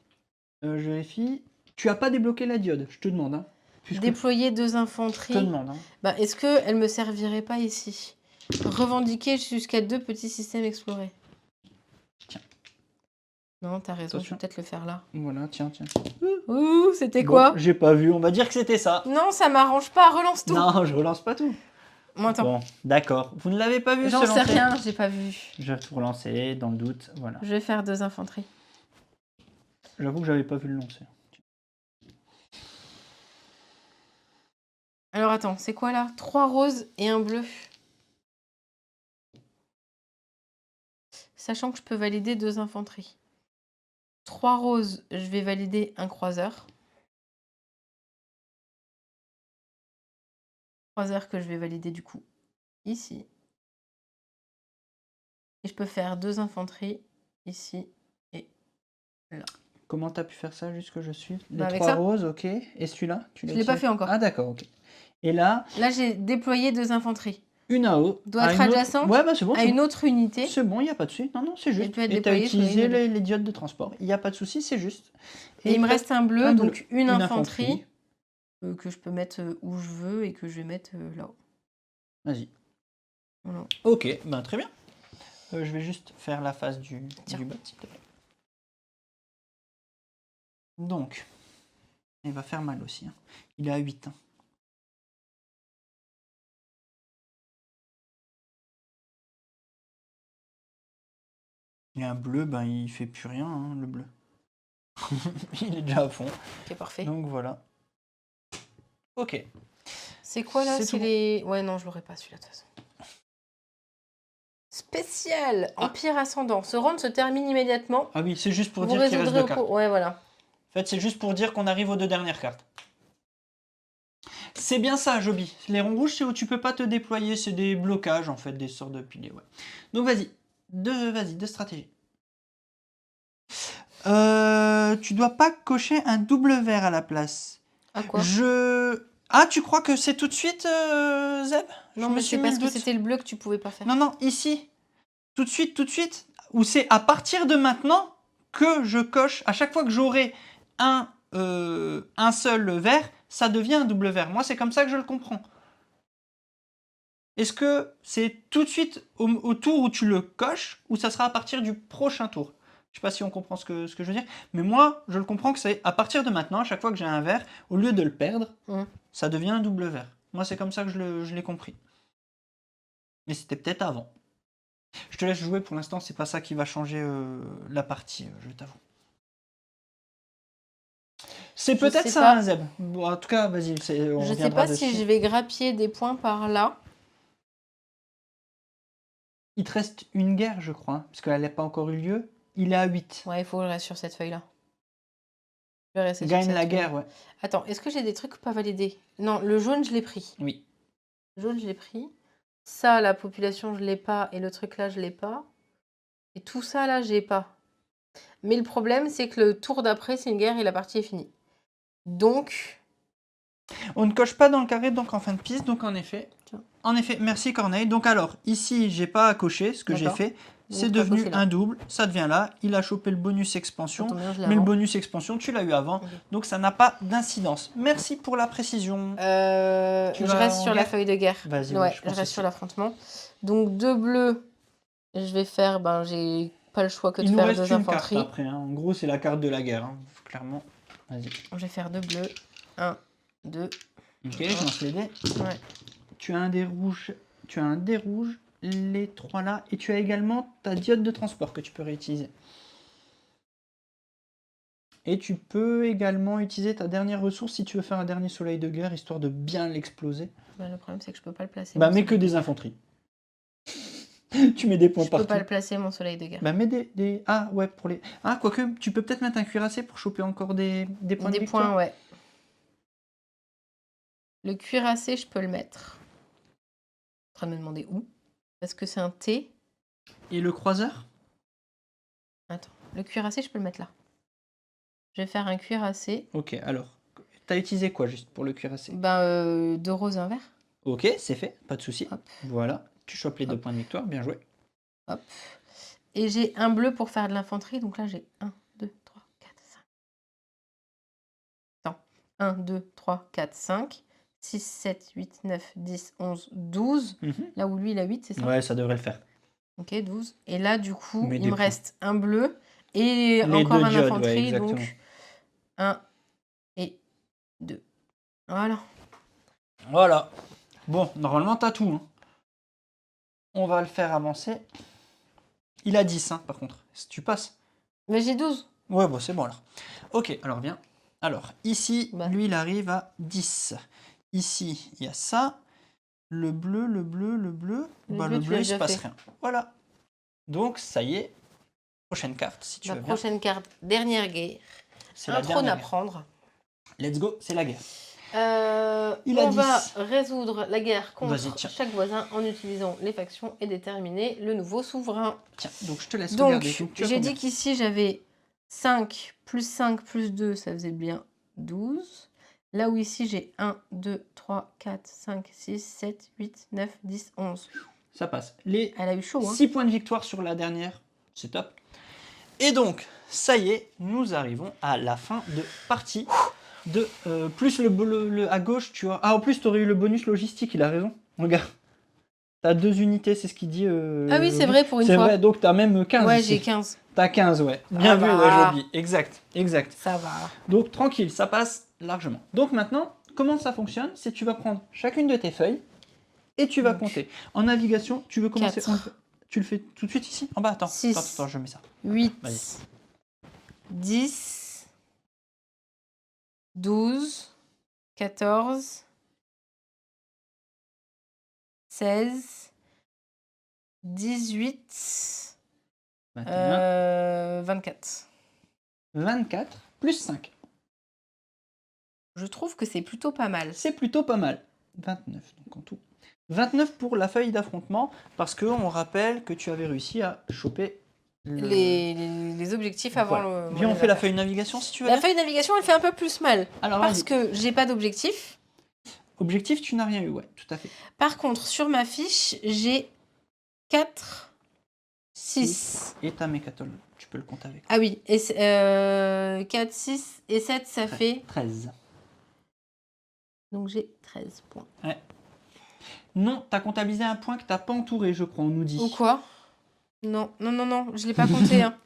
S2: Je vérifie. Tu as pas débloqué la diode, je te demande. Hein,
S1: Déployer 2 infanteries.
S2: Je te demande. Hein.
S1: Bah, est-ce qu'elle me servirait pas ici? Revendiquer jusqu'à 2 petits systèmes explorés.
S2: Tiens.
S1: Non, t'as raison,
S2: Attention.
S1: je vais peut-être le faire là.
S2: Voilà, tiens.
S1: Ouh, c'était quoi?
S2: J'ai pas vu, on va dire que c'était ça.
S1: Non, ça m'arrange pas, relance tout.
S2: Non, je relance pas tout.
S1: Bon, attends.
S2: Bon, d'accord. Vous ne l'avez pas vu,
S1: J'en sais rien, j'ai pas vu.
S2: Je vais tout relancer, dans le doute, voilà.
S1: Je vais faire 2 infanteries.
S2: J'avoue que j'avais pas vu le lancer.
S1: Alors attends, c'est quoi là? 3 roses et un bleu. Sachant que je peux valider 2 infanteries. 3 roses, je vais valider un croiseur. Croiseur que je vais valider du coup ici. Et je peux faire 2 infanteries ici et là.
S2: Comment t'as pu faire ça, juste que je suis? Les
S1: Bah, avec
S2: 3
S1: ça.
S2: roses, ok. Et celui-là, tu
S1: Je
S2: l'as
S1: l'ai pas
S2: tiré?
S1: fait encore.
S2: Ah d'accord, ok. Et là,
S1: Là, j'ai déployé 2 infanteries.
S2: une AO
S1: Doit
S2: à
S1: être
S2: une autre...
S1: adjacente
S2: Ouais, bah c'est bon,
S1: à
S2: c'est
S1: une
S2: bon.
S1: autre unité
S2: C'est bon, il n'y a pas de souci. Non, non, c'est
S1: et
S2: juste.
S1: peut être
S2: Et tu as
S1: déployée sur
S2: utilisé
S1: une de
S2: les diodes de transport. Il n'y a pas de souci, c'est juste.
S1: Et il me reste un bleu, donc une infanterie que je peux mettre où je veux et que je vais mettre là-haut.
S2: Vas-y.
S1: Voilà.
S2: Ok, ben très bien. Je vais juste faire la face du bas, s'il te plaît. Donc, il va faire mal aussi. Hein. Il est à 8. Hein. Et un bleu, ben il fait plus rien, hein, le bleu. Il est déjà à fond.
S1: Ok, parfait.
S2: Donc voilà. Ok.
S1: C'est quoi là?
S2: C'est
S1: C'est
S2: tout.
S1: les... Ouais, non, je l'aurais pas celui-là de toute façon. Spécial, Empire Ascendant. Ce round se termine immédiatement.
S2: Ah oui, c'est juste pour
S1: Vous
S2: dire qu'il reste
S1: résoudrez
S2: 2
S1: au
S2: cartes.
S1: cours. Ouais, voilà.
S2: En fait, c'est juste pour dire qu'on arrive aux 2 dernières cartes. C'est bien ça, Joby. Les ronds rouges, c'est où tu peux pas te déployer. C'est des blocages, en fait, des sortes de piliers. Ouais. Donc vas-y. Deux stratégies. Tu dois pas cocher un double vert à la place.
S1: À quoi?
S2: Ah, tu crois que c'est tout de suite, Zeb?
S1: Non,
S2: Je me
S1: mais
S2: suis
S1: c'est
S2: mis
S1: parce
S2: le
S1: que
S2: doute.
S1: c'était le bleu que tu pouvais pas faire.
S2: Non, non, ici. Tout de suite. Ou c'est à partir de maintenant que je coche. À chaque fois que j'aurai un seul vert, ça devient un double vert. Moi, c'est comme ça que je le comprends. Est-ce que c'est tout de suite au tour où tu le coches ou ça sera à partir du prochain tour? Je sais pas si on comprend ce que je veux dire, mais moi, je le comprends que c'est à partir de maintenant, à chaque fois que j'ai un vert, au lieu de le perdre, ça devient un double vert. Moi, c'est comme ça que je l'ai compris. Mais c'était peut-être avant. Je te laisse jouer pour l'instant, c'est pas ça qui va changer la partie, je t'avoue. C'est peut-être ça, hein, Zeb. Bon, en tout cas, vas-y, on
S1: Je sais
S2: reviendra
S1: pas
S2: dessus.
S1: si je vais grappiller des points par là.
S2: Il te reste une guerre, je crois, hein, parce qu'elle n'a pas encore eu lieu. Il est à 8.
S1: Ouais, il faut que je reste sur cette feuille-là. Je vais rester sur
S2: Gagne
S1: cette
S2: la
S1: feuille.
S2: guerre, ouais.
S1: Attends, est-ce que j'ai des trucs pas validés? Non, le jaune, je l'ai pris.
S2: Oui.
S1: Le jaune, je l'ai pris. Ça, la population, je l'ai pas. Et le truc là, je l'ai pas. Et tout ça, là, j'ai pas. Mais le problème, c'est que le tour d'après, c'est une guerre et la partie est finie. Donc...
S2: On ne coche pas dans le carré, donc en fin de piste, donc en effet.
S1: Tiens.
S2: En effet, merci Corneille. Donc alors, ici, j'ai pas à cocher, ce que j'ai fait, c'est
S1: Donc, t'as
S2: devenu
S1: coché là.
S2: un double, ça devient là, il a chopé le bonus expansion,
S1: Ça tombe bien, je l'ai
S2: mais le
S1: avant.
S2: bonus expansion, tu l'as eu avant,
S1: Ok.
S2: donc ça n'a pas d'incidence. Merci pour la précision.
S1: Je
S2: vas
S1: reste
S2: en
S1: sur la
S2: guerre
S1: feuille de guerre.
S2: Vas-y,
S1: Ouais,
S2: je
S1: je
S2: pense
S1: reste
S2: aussi.
S1: sur l'affrontement. Donc, 2 bleus, je vais faire... Ben, j'ai pas le choix que de
S2: Il nous
S1: faire
S2: reste
S1: 2
S2: une carte
S1: infanteries.
S2: après, hein. En gros, c'est la carte de la guerre, hein. Clairement. Vas-y.
S1: Je vais faire 2 bleus. 1, 2.
S2: Ok, je lance les dés.
S1: Ouais.
S2: Tu as un dé rouge, les 3 là, et tu as également ta diode de transport que tu peux réutiliser. Et tu peux également utiliser ta dernière ressource si tu veux faire un dernier soleil de guerre, histoire de bien l'exploser.
S1: Ben, le problème, c'est que je peux pas le placer.
S2: Bah,
S1: mon
S2: mets que
S1: soleil de
S2: des
S1: guerre.
S2: infanteries. Tu mets des points
S1: Je peux
S2: partout.
S1: pas le placer, mon soleil de guerre.
S2: Bah, mets des... Ah, ouais, pour les... Ah, quoique, tu peux peut-être mettre un cuirassé pour choper encore des points de
S1: Des
S2: victoire.
S1: points, ouais. Le cuirassé, je peux le mettre. En train de me demander où. Parce que c'est un T.
S2: Et le croiseur?
S1: Attends. Le cuirassé, je peux le mettre là. Je vais faire un cuirassé.
S2: Ok, alors, t'as utilisé quoi juste pour le cuirassé?
S1: Ben, 2 roses et un vert.
S2: Ok, c'est fait, pas de souci.
S1: Hop.
S2: Voilà, tu chopes les 2
S1: Hop.
S2: points de victoire, bien joué.
S1: Hop. Et j'ai un bleu pour faire de l'infanterie. Donc là, j'ai 1, 2, 3, 4, 5. Attends. 1, 2, 3, 4, 5. 6, 7, 8, 9, 10, 11, 12. Là où lui, il a 8, c'est ça?
S2: Ouais, ça devrait le faire.
S1: Ok, 12. Et là, du coup,
S2: Mets
S1: il
S2: des
S1: me
S2: points.
S1: reste un bleu et
S2: Les
S1: encore
S2: 2
S1: un
S2: diodes, ouais,
S1: infanterie.
S2: exactement.
S1: Donc, 1 et 2. Voilà.
S2: Voilà. Bon, normalement, t'as tout. Hein. On va le faire avancer. Il a 10, hein, par contre. Si tu passes.
S1: Mais j'ai 12.
S2: Ouais, bon, c'est bon alors. Ok, alors viens. Alors, ici,
S1: Bah.
S2: lui, il arrive à 10. Ici, il y a ça. Le bleu.
S1: Le
S2: Bah,
S1: bleu,
S2: le
S1: tu
S2: bleu,
S1: l'as
S2: il se
S1: déjà
S2: passe
S1: fait.
S2: rien. Voilà. Donc, ça y est. Prochaine carte, si tu
S1: La
S2: veux bien.
S1: prochaine carte, dernière guerre.
S2: C'est
S1: Un
S2: la
S1: trône
S2: dernière
S1: à
S2: guerre.
S1: prendre.
S2: Let's go, c'est la guerre. Il a
S1: On va
S2: 10.
S1: résoudre la guerre
S2: Vas-y,
S1: contre
S2: tiens.
S1: chaque voisin en utilisant les factions et déterminer le nouveau souverain.
S2: Tiens, donc je te laisse
S1: Donc,
S2: regarder. Donc, tu as
S1: j'ai
S2: combien?
S1: dit qu'ici, j'avais 5 plus 2, ça faisait bien 12. Là où ici, j'ai 1, 2, 3, 4, 5, 6, 7, 8, 9, 10, 11.
S2: Ça passe. Les
S1: Elle a eu chaud, hein.
S2: 6 points de victoire sur la dernière, c'est top. Et donc, ça y est, nous arrivons à la fin de partie. De, plus à gauche, tu vois. Ah, en plus, tu aurais eu le bonus logistique, il a raison. Regarde. T'as 2 unités, c'est ce qu'il dit.
S1: Ah oui, c'est vrai pour une
S2: C'est
S1: fois.
S2: vrai, donc t'as même 15
S1: Ouais,
S2: ici.
S1: j'ai 15.
S2: T'as 15, ouais. Bien
S1: Ah
S2: vu,
S1: bah.
S2: ouais, Joby. Exact, exact.
S1: Ça va.
S2: Donc tranquille, ça passe largement. Donc maintenant, comment ça fonctionne? C'est tu vas prendre chacune de tes feuilles et tu vas
S1: Donc,
S2: compter. En navigation, tu veux commencer.
S1: 4.
S2: Tu le fais tout de suite ici? En bas, attends.
S1: 6.
S2: Attends, je mets ça.
S1: 8.
S2: Vas-y.
S1: 10. 12. 14. 16. 18.
S2: 21,
S1: 24.
S2: 24, plus 5.
S1: Je trouve que c'est plutôt pas mal.
S2: C'est plutôt pas mal. 29, donc en tout. 29 pour la feuille d'affrontement, parce qu'on rappelle que tu avais réussi à choper
S1: Les objectifs avant
S2: Voilà.
S1: le.
S2: Viens, on fait la feuille navigation si tu veux.
S1: La feuille navigation, elle fait un peu plus mal.
S2: Alors,
S1: Parce
S2: vas-y.
S1: que j'ai pas d'objectif.
S2: Objectif, tu n'as rien eu, ouais, tout à fait.
S1: Par contre, sur ma fiche, j'ai 4, 6.
S2: Et ta mécatole, tu peux le compter avec.
S1: Ah oui, et 4, 6 et 7, ça fait.
S2: 13.
S1: Donc j'ai 13 points.
S2: Ouais. Non, t'as comptabilisé un point que t'as pas entouré, je crois, on nous dit.
S1: Ou quoi? Non, non, non, non, je l'ai pas compté. Hein.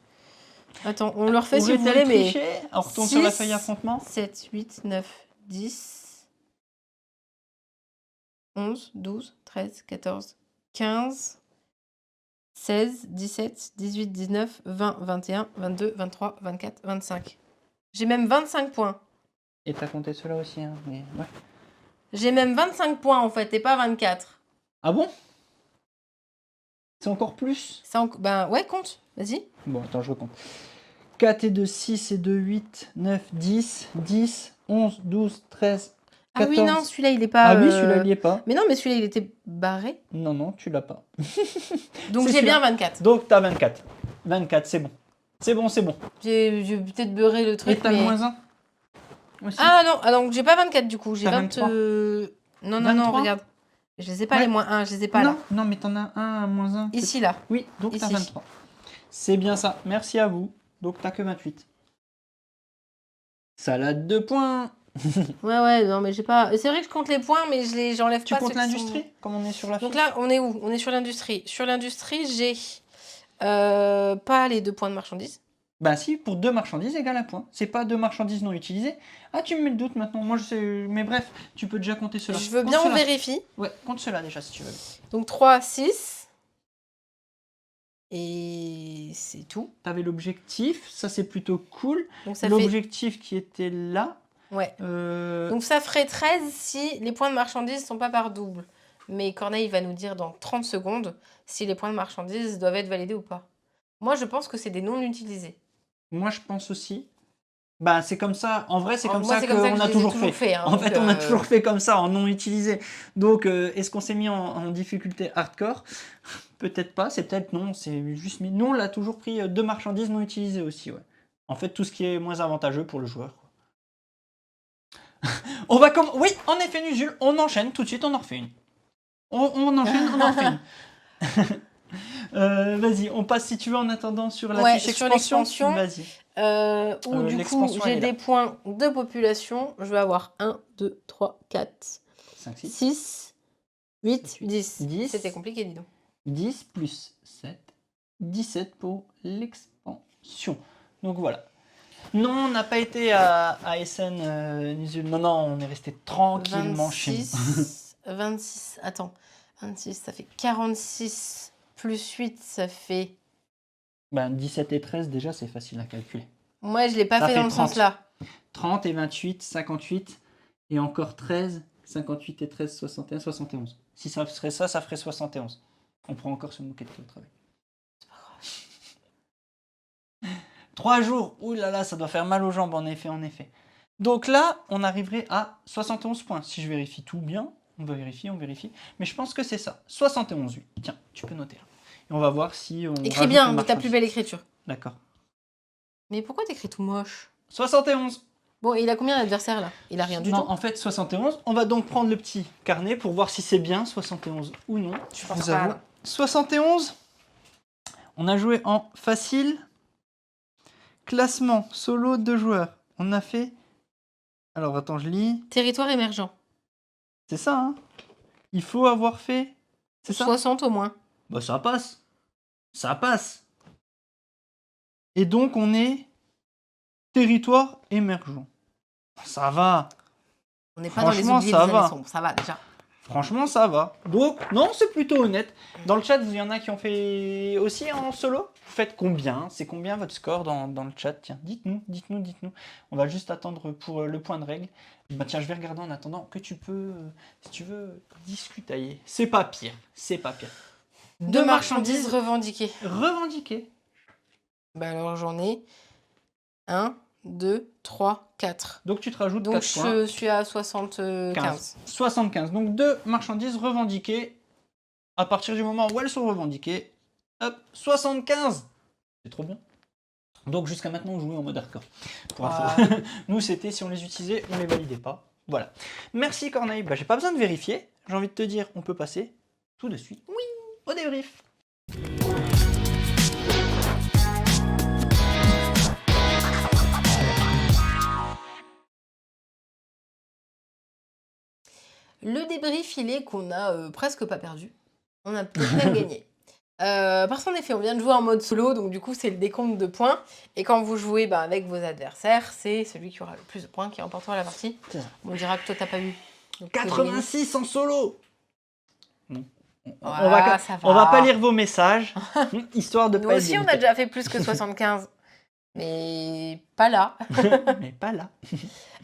S1: Attends, on le refait si vous
S2: Aurait-elle
S1: voulez, mais.
S2: triché On retourne sur la
S1: 6,
S2: feuille affrontement.
S1: 7, 8, 9, 10, 11, 12, 13, 14, 15, 16, 17, 18, 19, 20, 21, 22, 23, 24, 25. J'ai même 25 points.
S2: Et t'as compté cela aussi, hein, mais ouais.
S1: J'ai même 25 points en fait, et pas 24.
S2: Ah bon? C'est encore plus?
S1: Ben ouais, compte, vas-y.
S2: Bon, attends, je recompte. 4 et 2, 6 et 2, 8, 9, 10, 10, 11, 12, 13, 14.
S1: Ah oui, non, celui-là il est pas.
S2: Ah oui, celui-là, il y est pas.
S1: Mais non, mais celui-là il était barré.
S2: Non, non, tu l'as pas.
S1: Donc
S2: C'est
S1: j'ai bien
S2: celui-là.
S1: 24.
S2: Donc t'as 24. 24, c'est bon. C'est bon, c'est bon.
S1: J'ai peut-être beurré le
S2: Et
S1: truc.
S2: t'as le
S1: mais...
S2: moins 1 aussi.
S1: Ah non, ah, donc j'ai pas 24 du coup. J'ai
S2: T'as
S1: 20.
S2: 23.
S1: Non, non, non,
S2: 23.
S1: regarde. Je les ai pas
S2: Ouais.
S1: les moins 1, je les ai pas
S2: non,
S1: là.
S2: non, mais t'en as un, moins 1.
S1: Ici, là.
S2: Oui, donc t'as
S1: Ici.
S2: 23. C'est bien ça. Merci à vous. Donc t'as que 28. Salade de points.
S1: Ouais, ouais, non, mais j'ai pas. C'est vrai que je compte les points, mais j'enlève
S2: Tu
S1: pas
S2: comptes
S1: ceux qui sont-
S2: l'industrie, comme on est sur la fiche?
S1: Donc là, on est où? On est sur l'industrie. Sur l'industrie, j'ai pas les 2 points de marchandises.
S2: Bah si, pour 2 marchandises égale un point. C'est pas 2 marchandises non utilisées. Ah, tu me mets le doute maintenant. Moi, je sais. Mais bref, tu peux déjà compter cela.
S1: Je veux
S2: Compte
S1: bien, on
S2: cela.
S1: vérifie.
S2: Ouais, compte cela déjà si tu veux.
S1: Donc 3, 6. Et c'est tout.
S2: T'avais l'objectif, ça c'est plutôt cool.
S1: Donc ça fait.
S2: L'objectif qui était là.
S1: Ouais.
S2: euh,
S1: Donc ça ferait 13 si les points de marchandises sont pas par double. Mais Corneille va nous dire dans 30 secondes si les points de marchandises doivent être validés ou pas. Moi, je pense que c'est des non utilisés.
S2: Moi, je pense aussi. Bah, c'est comme ça. En vrai, c'est comme
S1: Moi,
S2: ça
S1: c'est comme ça que
S2: qu'on
S1: je
S2: a
S1: les ai
S2: toujours
S1: toujours
S2: fait.
S1: fait, hein,
S2: En
S1: donc,
S2: fait, on a toujours fait comme ça, en non utilisé. Donc, est-ce qu'on s'est mis en difficulté hardcore? Peut-être pas. C'est peut-être non. C'est juste mis. Nous, on l'a toujours pris 2 marchandises non utilisées aussi. Ouais. En fait, tout ce qui est moins avantageux pour le joueur. On va comme. Oui, en effet, Nusul, on enchaîne tout de suite. On en refait une. On enchaîne, on en refait une. Vas-y, on passe si tu veux en attendant sur la
S1: Ouais,
S2: fiche
S1: sur
S2: expansion.
S1: l'expansion.
S2: Vas-y.
S1: Où du coup,
S2: l'expansion, elle
S1: j'ai
S2: est
S1: des
S2: là.
S1: points de population. Je vais avoir 1, 2, 3, 4,
S2: 5, 6.
S1: 6, 8,
S2: 7, 8,
S1: 10.
S2: 10.
S1: C'était compliqué, dis donc.
S2: 10 plus 7, 17 pour l'expansion. Donc voilà. Non, on n'a pas été à SN Nusul. Non, non, on est resté tranquillement chez nous.
S1: 26, 26, attends, 26, ça fait 46, plus 8, ça fait...
S2: Ben, 17 et 13, déjà, c'est facile à calculer.
S1: Moi, je l'ai pas
S2: Ça
S1: fait
S2: fait
S1: dans le
S2: 30.
S1: sens là.
S2: 30 et 28, 58, et encore 13, 58 et 13, 61, 71. Si ça serait ça, ça ferait 71. On prend encore ce moquette au travail.
S1: C'est pas grave.
S2: 3 jours, ouh là là, ça doit faire mal aux jambes, en effet, en effet. Donc là, on arriverait à 71 points. Si je vérifie tout bien, on vérifie. Mais je pense que c'est ça. 71, oui. Tiens, tu peux noter là. Et on va voir si on
S1: Écris
S2: rajoute
S1: bien,
S2: une
S1: de ta plus
S2: marchandise.
S1: belle écriture.
S2: D'accord.
S1: Mais pourquoi t'écris tout moche?
S2: 71.
S1: Bon, et il a combien d'adversaires là? Il a rien du
S2: Non,
S1: tout.
S2: en fait, 71. On va donc prendre le petit carnet pour voir si c'est bien 71 ou non.
S1: Je pense
S2: vous
S1: pas,
S2: avoue.
S1: non.
S2: 71. On a joué en facile. Classement solo 2 joueurs. On a fait... Alors, attends, je lis.
S1: Territoire émergent.
S2: C'est ça, hein? Il faut avoir fait... C'est ça?
S1: 60 au moins.
S2: Bah, ça passe. Ça passe. Et donc, on est territoire émergent. Ça va.
S1: On n'est pas dans les
S2: Franchement,
S1: oubliés
S2: ça
S1: des
S2: va.
S1: années sombres, ça va déjà.
S2: Franchement, ça va. Donc, non, c'est plutôt honnête. Dans le chat, il y en a qui ont fait aussi en solo. Vous faites combien? C'est combien votre score dans le chat? Tiens, dites-nous. On va juste attendre pour le point de règle. Bah tiens, je vais regarder en attendant que tu peux, si tu veux, discutailler. C'est pas pire.
S1: Deux marchandises revendiquées.
S2: revendiquées.
S1: Bah alors j'en ai 1, 2, 3, 4.
S2: Donc tu te rajoutes
S1: Donc
S2: 4 points.
S1: je suis à 75.
S2: 75. Donc 2 marchandises revendiquées. À partir du moment où elles sont revendiquées, hop, 75. C'est trop bien. Donc jusqu'à maintenant, on jouait en mode hardcore. Pour info. Nous, c'était si on les utilisait, on les validait pas. Voilà. Merci Corneille. Bah, j'ai pas besoin de vérifier. J'ai envie de te dire, on peut passer tout de suite. Oui, au débrief.
S1: Le débrief, il est qu'on a presque pas perdu. On a peut-être même gagné. Parce qu'en effet, on vient de jouer en mode solo, donc du coup, c'est le décompte de points. Et quand vous jouez avec vos adversaires, c'est celui qui aura le plus de points qui remportera la partie.
S2: C'est ça.
S1: On dira que toi, t'as pas eu. Donc,
S2: 86 en solo. Non. On
S1: ça
S2: va pas lire vos messages, histoire de
S1: Nous
S2: pas être
S1: aussi, on a
S2: dégoûté.
S1: déjà fait plus que 75. Mais pas là.
S2: Mais pas là.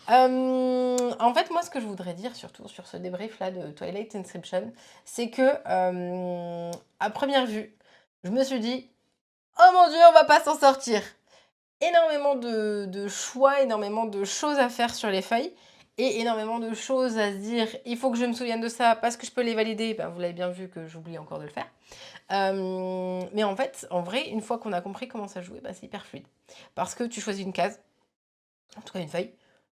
S1: En fait, moi, ce que je voudrais dire, surtout sur ce débrief-là de Twilight Inscription, c'est que, à première vue, je me suis dit, oh mon Dieu, on va pas s'en sortir. Énormément de choix, énormément de choses à faire sur les feuilles, et énormément de choses à se dire, il faut que je me souvienne de ça parce que je peux les valider. Ben, vous l'avez bien vu que j'oublie encore de le faire. Mais en fait, en vrai, une fois qu'on a compris comment ça jouait, c'est hyper fluide. Parce que tu choisis une case, en tout cas une feuille,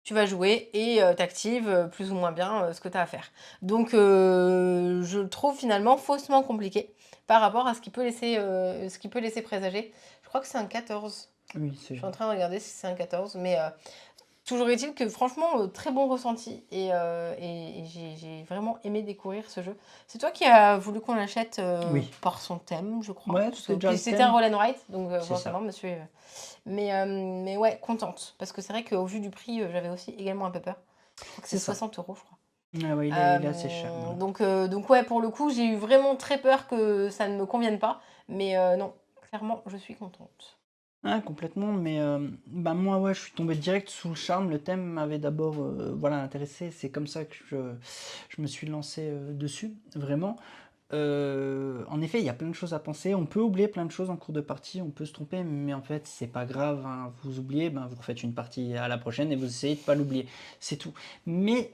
S1: tu vas jouer et t'actives plus ou moins bien ce que tu as à faire. Donc je le trouve finalement faussement compliqué par rapport à ce qui peut laisser présager. Je crois que c'est un 14.
S2: Oui,
S1: Je
S2: c'est...
S1: suis en train de regarder si c'est un 14, mais toujours est-il que franchement, très bon ressenti et j'ai vraiment aimé découvrir ce jeu. C'est toi qui as voulu qu'on l'achète
S2: Oui.
S1: par son thème, je crois.
S2: Ouais,
S1: Parce
S2: c'était
S1: que
S2: déjà le
S1: c'était
S2: thème.
S1: un roll and write, donc
S2: C'est
S1: forcément,
S2: ça.
S1: monsieur. Mais ouais, contente. Parce que c'est vrai qu'au vu du prix, j'avais aussi également un peu peur. Je crois que c'est
S2: C'est ça.
S1: 60 €, je crois.
S2: Ah ouais, il est assez cher.
S1: Donc ouais, pour le coup, j'ai eu vraiment très peur que ça ne me convienne pas. Mais non, clairement, je suis contente.
S2: Ah, complètement, mais moi, ouais, je suis tombé direct sous le charme. Le thème m'avait d'abord intéressé. C'est comme ça que je me suis lancé dessus, vraiment. En effet, il y a plein de choses à penser. On peut oublier plein de choses en cours de partie, on peut se tromper, mais en fait, c'est pas grave, hein. Vous oubliez, vous refaites une partie à la prochaine et vous essayez de pas l'oublier. C'est tout. Mais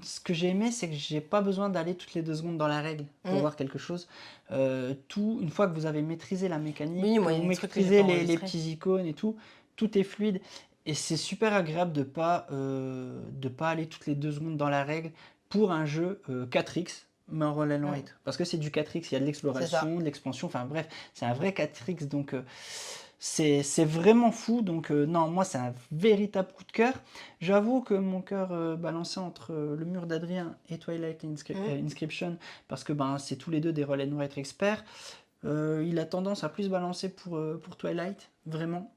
S2: ce que j'ai aimé, c'est que j'ai pas besoin d'aller toutes les 2 secondes dans la règle pour voir quelque chose. Une fois que vous avez maîtrisé la mécanique,
S1: Oui,
S2: que
S1: moi, il y
S2: vous
S1: a des trucs que j'ai
S2: maîtrisez
S1: pas
S2: les
S1: enregistrés.
S2: petits icônes et tout est fluide. Et c'est super agréable de pas aller toutes les 2 secondes dans la règle pour un jeu 4X, mais en roll and write. Parce que c'est du 4X, il y a de l'exploration, de l'expansion, enfin bref, c'est un vrai 4X, donc c'est vraiment fou. Donc non, moi c'est un véritable coup de cœur. J'avoue que mon cœur balançait entre le mur d'Adrien et Twilight Inscription, parce que c'est tous les deux des roll and write experts. Il a tendance à plus balancer pour Twilight, vraiment.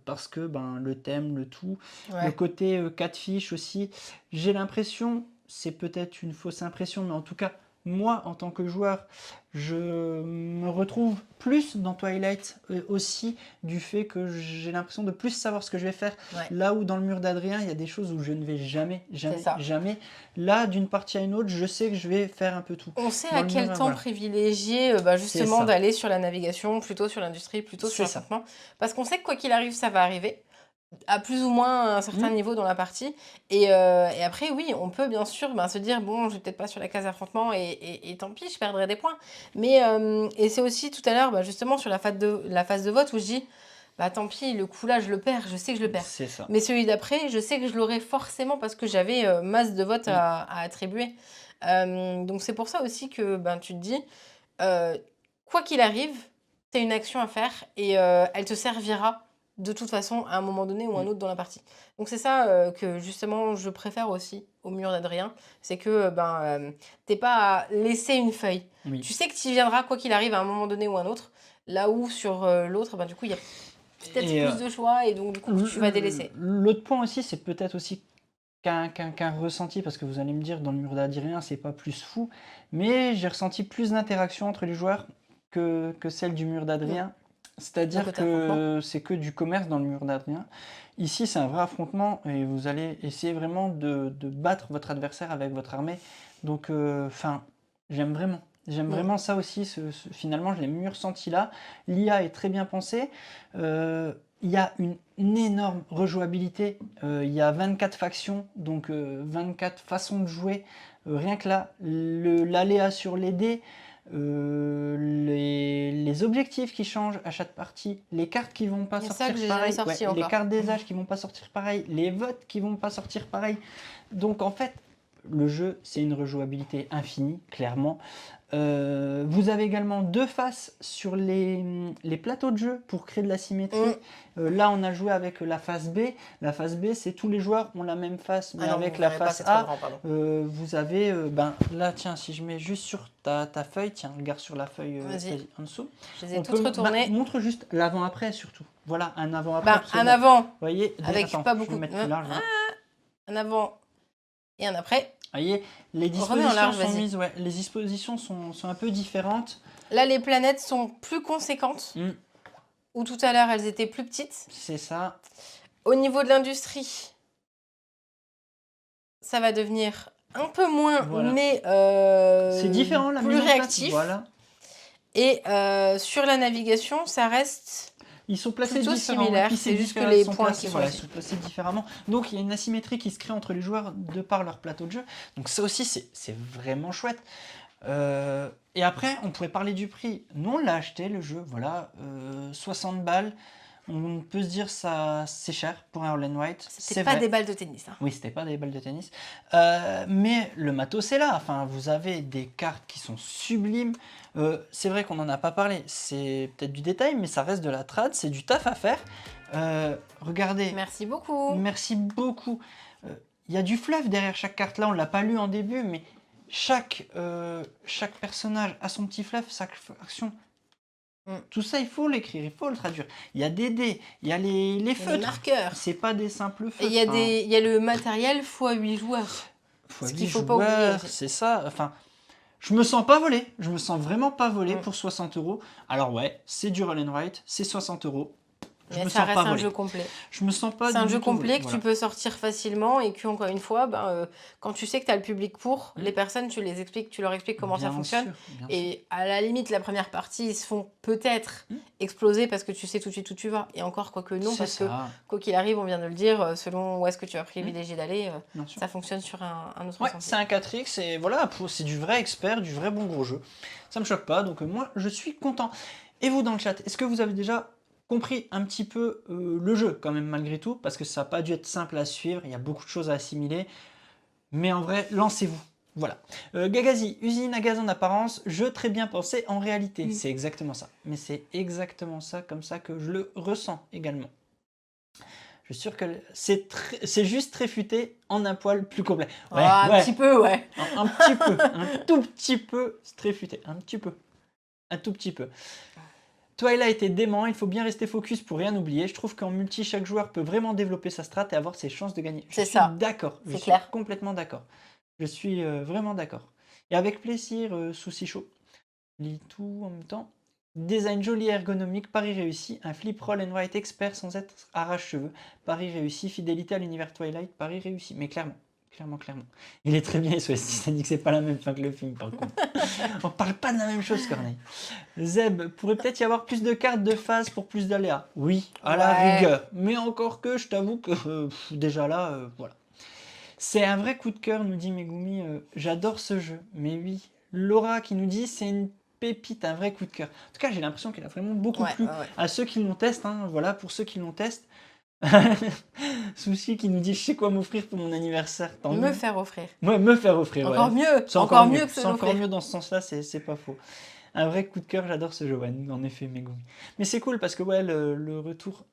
S2: Parce que le thème, le tout, le côté 4 fiches aussi, j'ai l'impression, c'est peut-être une fausse impression, mais en tout cas, moi, en tant que joueur, je me retrouve plus dans Twilight aussi, du fait que j'ai l'impression de plus savoir ce que je vais faire. Là où dans le mur d'Adrien, il y a des choses où je ne vais jamais. Là, d'une partie à une autre, je sais que je vais faire un peu tout.
S1: On sait à quel temps privilégier justement d'aller sur la navigation, plutôt sur l'industrie, plutôt sur l'affrontement. Parce qu'on sait que quoi qu'il arrive, ça va arriver. À plus ou moins un certain
S2: Mmh.
S1: niveau dans la partie et après oui, on peut bien sûr, ben, se dire: «Bon, je vais peut-être pas sur la case affrontement et tant pis, je perdrai des points». Mais et c'est aussi tout à l'heure, bah, justement sur la phase de vote où je dis: «Bah, tant pis, le coup là, je le perds, je sais que je le perds».
S2: C'est ça.
S1: Mais celui d'après, je sais que je l'aurai forcément parce que j'avais, masse de votes
S2: Mmh.
S1: à attribuer. Donc c'est pour ça aussi que, ben, tu te dis, heu, quoi qu'il arrive, tu as une action à faire et elle te servira de toute façon à un moment donné ou un
S2: Mmh.
S1: autre dans la partie. Donc c'est ça, que justement je préfère aussi au mur d'Adrien, c'est que, ben, tu pas à laisser une feuille.
S2: Oui.
S1: Tu sais que tu y viendras quoi qu'il arrive à un moment donné ou un autre, là où sur, l'autre, ben, du coup, il y a peut-être
S2: Et
S1: plus de choix et donc du coup, tu vas délaisser.
S2: l'autre point aussi, c'est peut-être aussi qu'un ressenti, parce que vous allez me dire, dans le mur d'Adrien, c'est pas plus fou, mais j'ai ressenti plus d'interaction entre les joueurs que celle du mur
S1: Mmh,
S2: d'Adrien.
S1: d'un
S2: C'est-à-dire
S1: côté affrontement.
S2: que c'est que du commerce dans le mur d'Adrien. Ici, c'est un vrai affrontement et vous allez essayer vraiment de battre votre adversaire avec votre armée. Donc, enfin, j'aime vraiment. J'aime
S1: Mmh.
S2: vraiment ça aussi. Finalement, je l'ai mieux ressenti là. L'IA est très bien pensée. Il y a une énorme rejouabilité. Il y a 24 factions, donc 24 façons de jouer. Rien que là, l'aléa sur les dés, les objectifs qui changent à chaque partie, les cartes qui vont pas
S1: Il y a ça que
S2: sortir
S1: j'ai jamais
S2: pareil, ouais,
S1: sorti
S2: les
S1: encore.
S2: cartes des âges qui vont pas sortir pareil, les votes qui vont pas sortir pareil. Donc en fait, le jeu, c'est une rejouabilité infinie, clairement. Vous avez également 2 faces sur les plateaux de jeu pour créer de la symétrie.
S1: Mmh.
S2: Là, on a joué avec la face B. La face B, c'est tous les joueurs ont la même face,
S1: Ah
S2: mais
S1: non, vous
S2: avec la
S1: verrez pas,
S2: face
S1: c'est trop
S2: A,
S1: grand, pardon.
S2: vous avez, ben, là, tiens, si je mets juste sur ta feuille, tiens, regarde sur la feuille,
S1: Vas-y,
S2: vas-y, en dessous.
S1: je les ai
S2: On
S1: toutes
S2: peut, ben,
S1: retournées.
S2: montre juste l'avant-après surtout. Voilà, un avant-après
S1: Ben, un
S2: absolument. Vous
S1: avant
S2: voyez,
S1: avec
S2: attends,
S1: pas
S2: je vais
S1: beaucoup
S2: le mettre plus large, voilà.
S1: un avant et un après.
S2: Vous voyez, les
S1: Remets en
S2: dispositions
S1: large,
S2: sont
S1: vas-y.
S2: mises, ouais, les dispositions sont un peu différentes.
S1: Là, les planètes sont plus conséquentes,
S2: Mmh.
S1: où tout à l'heure, elles étaient plus petites.
S2: C'est ça,
S1: Au niveau de l'industrie, ça va devenir un peu moins,
S2: voilà.
S1: mais
S2: C'est différent la
S1: plus
S2: mise en place,
S1: réactif.
S2: voilà.
S1: Et sur la navigation, ça reste
S2: Ils sont placés
S1: plutôt
S2: différents, et
S1: similaire.
S2: puis c'est
S1: C'est juste que
S2: différent, ils
S1: les
S2: sont
S1: points qui
S2: placés,
S1: sont
S2: voilà, ils
S1: aussi.
S2: sont placés différemment. Donc il y a une asymétrie qui se crée entre les joueurs de par leur plateau de jeu. Donc ça aussi, c'est vraiment chouette. Et après, on pourrait parler du prix. Nous, on l'a acheté, le jeu, voilà, 60 balles. On peut se dire ça, c'est cher pour un All and White,
S1: C'était
S2: c'est
S1: pas des
S2: vrai.
S1: balles de tennis, hein.
S2: Oui, c'était pas des balles de tennis. Mais le matos est là. Enfin, vous avez des cartes qui sont sublimes. C'est vrai qu'on n'en a pas parlé. C'est peut-être du détail, mais ça reste de la trad. C'est du taf à faire. Regardez,
S1: Merci beaucoup.
S2: merci beaucoup. Il y a du fluff derrière chaque carte. Là, on l'a pas lu en début, mais chaque personnage a son petit fluff, sa action.
S1: Mm.
S2: Tout ça, il faut l'écrire, il faut le traduire. Il y a des dés, il y a les
S1: Il y a des
S2: feutres.
S1: marqueurs.
S2: C'est pas des simples
S1: Et
S2: feutres.
S1: il y a le matériel x8 joueurs.
S2: Fois
S1: Ce
S2: 8
S1: qu'il faut pas oublier
S2: joueurs,
S1: aussi.
S2: c'est ça. Enfin, je me sens pas volé. Je me sens vraiment pas volé
S1: Mm.
S2: pour 60 euros. Alors ouais, c'est du roll and write, c'est 60 euros. Je
S1: Mais
S2: me
S1: ça
S2: sens pas
S1: reste un
S2: volé.
S1: jeu complet.
S2: Je me sens pas
S1: C'est un
S2: du
S1: jeu
S2: tout volé.
S1: complet que tu
S2: Voilà.
S1: peux sortir facilement et que, encore une fois, ben, quand tu sais que tu as le public pour,
S2: Mm.
S1: les personnes, tu leur expliques comment ça
S2: Bien
S1: fonctionne.
S2: sûr, bien sûr.
S1: Et à la limite, la première partie, ils se font peut-être
S2: Mm.
S1: exploser parce que tu sais tout de suite où tu vas. Et encore, quoique non,
S2: C'est
S1: parce que
S2: ça,
S1: quoi qu'il arrive, on vient de le dire, selon où est-ce que tu vas privilégier d'aller,
S2: bien sûr.
S1: ça fonctionne sur un autre
S2: Ouais,
S1: sentier.
S2: c'est un 4X et voilà, c'est du vrai expert, du vrai bon gros jeu. Ça me choque pas, donc moi je suis content. Et vous dans le chat, est-ce que vous avez déjà compris un petit peu le jeu quand même malgré tout? Parce que ça n'a pas dû être simple à suivre, il y a beaucoup de choses à assimiler. Mais en vrai, lancez-vous. Voilà. Gagazi, usine à gaz en apparence, jeu très bien pensé en réalité. C'est exactement ça. Mais c'est exactement ça, comme ça que je le ressens également. Je suis sûr que c'est juste très futé en un poil plus complet. Ouais,
S1: Ah, un
S2: ouais,
S1: petit peu, ouais.
S2: un petit peu, un tout petit peu très futé, un petit peu, un tout petit peu. Twilight est dément, il faut bien rester focus pour rien oublier. Je trouve qu'en multi, chaque joueur peut vraiment développer sa strat et avoir ses chances de gagner. Je
S1: C'est
S2: suis
S1: ça.
S2: d'accord, je
S1: C'est
S2: suis
S1: clair.
S2: complètement d'accord. Je suis vraiment d'accord. Et avec plaisir, Souci Chaud. Lis tout en même temps. Design joli et ergonomique, pari réussi. Un flip roll and write expert sans être arrache-cheveux. Pari réussi. Fidélité à l'univers Twilight, pari réussi. Mais clairement, clairement. Il est très bien, SOS, ça dit que c'est pas la même fin que le film, par contre. On parle pas de la même chose, Corneille. Zeb, pourrait peut-être y avoir plus de cartes de phase pour plus d'aléas. Oui, à la
S1: Ouais.
S2: rigueur. Mais encore que, je t'avoue que déjà là, voilà. C'est un vrai coup de cœur, nous dit Megumi. J'adore ce jeu. Mais oui. Laura qui nous dit c'est une pépite, un vrai coup de cœur. En tout cas, j'ai l'impression qu'il a vraiment beaucoup
S1: Ouais,
S2: plu
S1: ouais.
S2: à ceux qui l'ont testé. Hein, voilà, pour ceux qui l'ont testé. Souci qui nous dit je sais quoi m'offrir pour mon anniversaire. Tant
S1: Me
S2: mieux.
S1: faire offrir.
S2: Ouais, me faire offrir.
S1: Encore
S2: ouais.
S1: mieux.
S2: C'est
S1: Encore mieux que se
S2: C'est encore
S1: l'offrir.
S2: mieux dans ce sens-là, c'est pas faux. Un vrai coup de cœur, j'adore ce jeu, ouais, en effet, Megumi. Mais c'est cool parce que ouais, le retour,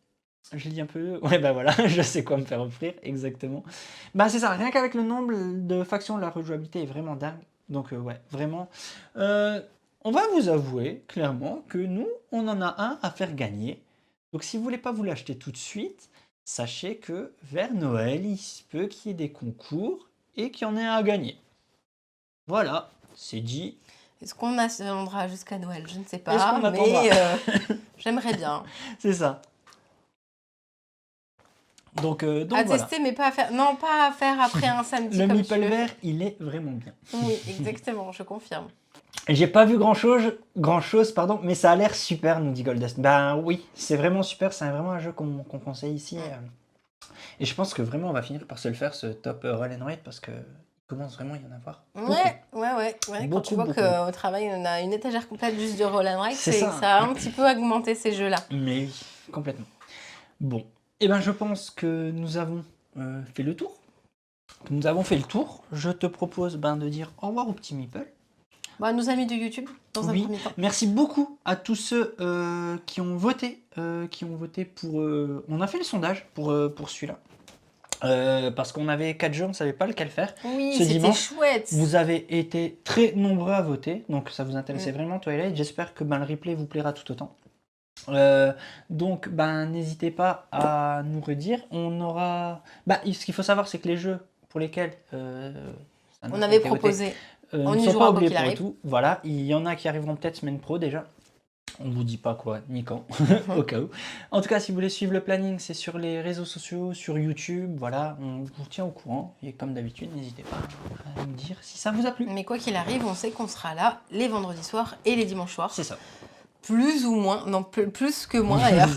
S2: je lis un peu. Ouais, bah voilà, je sais quoi me faire offrir, exactement. Bah c'est ça, rien qu'avec le nombre de factions, la rejouabilité est vraiment dingue. Donc ouais, vraiment. On va vous avouer clairement que nous, on en a un à faire gagner. Donc si vous voulez pas vous l'acheter tout de suite, sachez que vers Noël, il se peut qu'il y ait des concours et qu'il y en ait un à gagner. Voilà, c'est dit.
S1: Est-ce qu'on attendra jusqu'à Noël? Je ne sais
S2: Est-ce
S1: pas,
S2: qu'on
S1: mais
S2: attendra
S1: j'aimerais bien.
S2: C'est ça. Donc
S1: À
S2: voilà.
S1: tester, mais pas à faire. Non, pas à faire après un samedi
S2: Le
S1: comme
S2: meeple
S1: tu le
S2: vert,
S1: fais.
S2: il est vraiment bien.
S1: Oui, exactement, je confirme.
S2: J'ai pas vu grand-chose, pardon, mais ça a l'air super, nous dit Goldust. Ben oui, c'est vraiment super, c'est vraiment un jeu qu'on conseille ici. Et je pense que vraiment on va finir par se le faire, ce top Roll and Ride, parce que il commence vraiment à y en avoir beaucoup.
S1: Ouais. Quand tu vois
S2: Beaucoup.
S1: qu'au travail, on a une étagère complète juste de Roll and Ride,
S2: C'est
S1: c'est
S2: ça.
S1: que ça a un petit peu augmenté ces jeux-là.
S2: Mais oui, complètement. Bon, et ben je pense que nous avons fait le tour. Nous avons fait le tour. Je te propose de dire au revoir au petit Meeple.
S1: Bah, nos amis de YouTube, dans un
S2: Oui,
S1: premier temps.
S2: merci beaucoup à tous ceux qui ont voté pour... On a fait le sondage pour celui-là. Parce qu'on avait 4 jeux, on ne savait pas lequel faire.
S1: Oui,
S2: Ce
S1: c'était
S2: dimanche,
S1: chouette.
S2: vous avez été très nombreux à voter, donc ça vous intéressait vraiment Twilight. J'espère que le replay vous plaira tout autant. Donc n'hésitez pas à nous redire. On aura... ce qu'il faut savoir, c'est que les jeux pour lesquels ça n'a
S1: On
S2: pas
S1: avait
S2: été voté,
S1: proposé. On
S2: ne
S1: y
S2: sont
S1: jouera
S2: pas
S1: quoi
S2: oubliés
S1: qu'il
S2: pour
S1: arrive.
S2: tout. Voilà, il y en a qui arriveront peut-être semaine pro déjà. On vous dit pas quoi, ni quand, au cas où. En tout cas, si vous voulez suivre le planning, c'est sur les réseaux sociaux, sur YouTube. Voilà, on vous tient au courant. Et comme d'habitude, n'hésitez pas à nous dire si ça vous a plu.
S1: Mais quoi qu'il arrive, on sait qu'on sera là les vendredis soirs et les dimanches soirs.
S2: C'est ça.
S1: Plus ou moins, non, plus que moins d'ailleurs,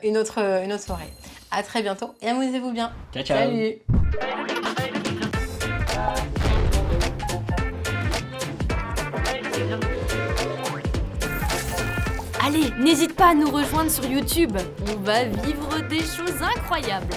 S1: une autre soirée. À très bientôt et amusez-vous bien.
S2: Ciao, ciao.
S1: Salut.
S3: Allez, n'hésite pas à nous rejoindre sur YouTube. On va vivre des choses incroyables.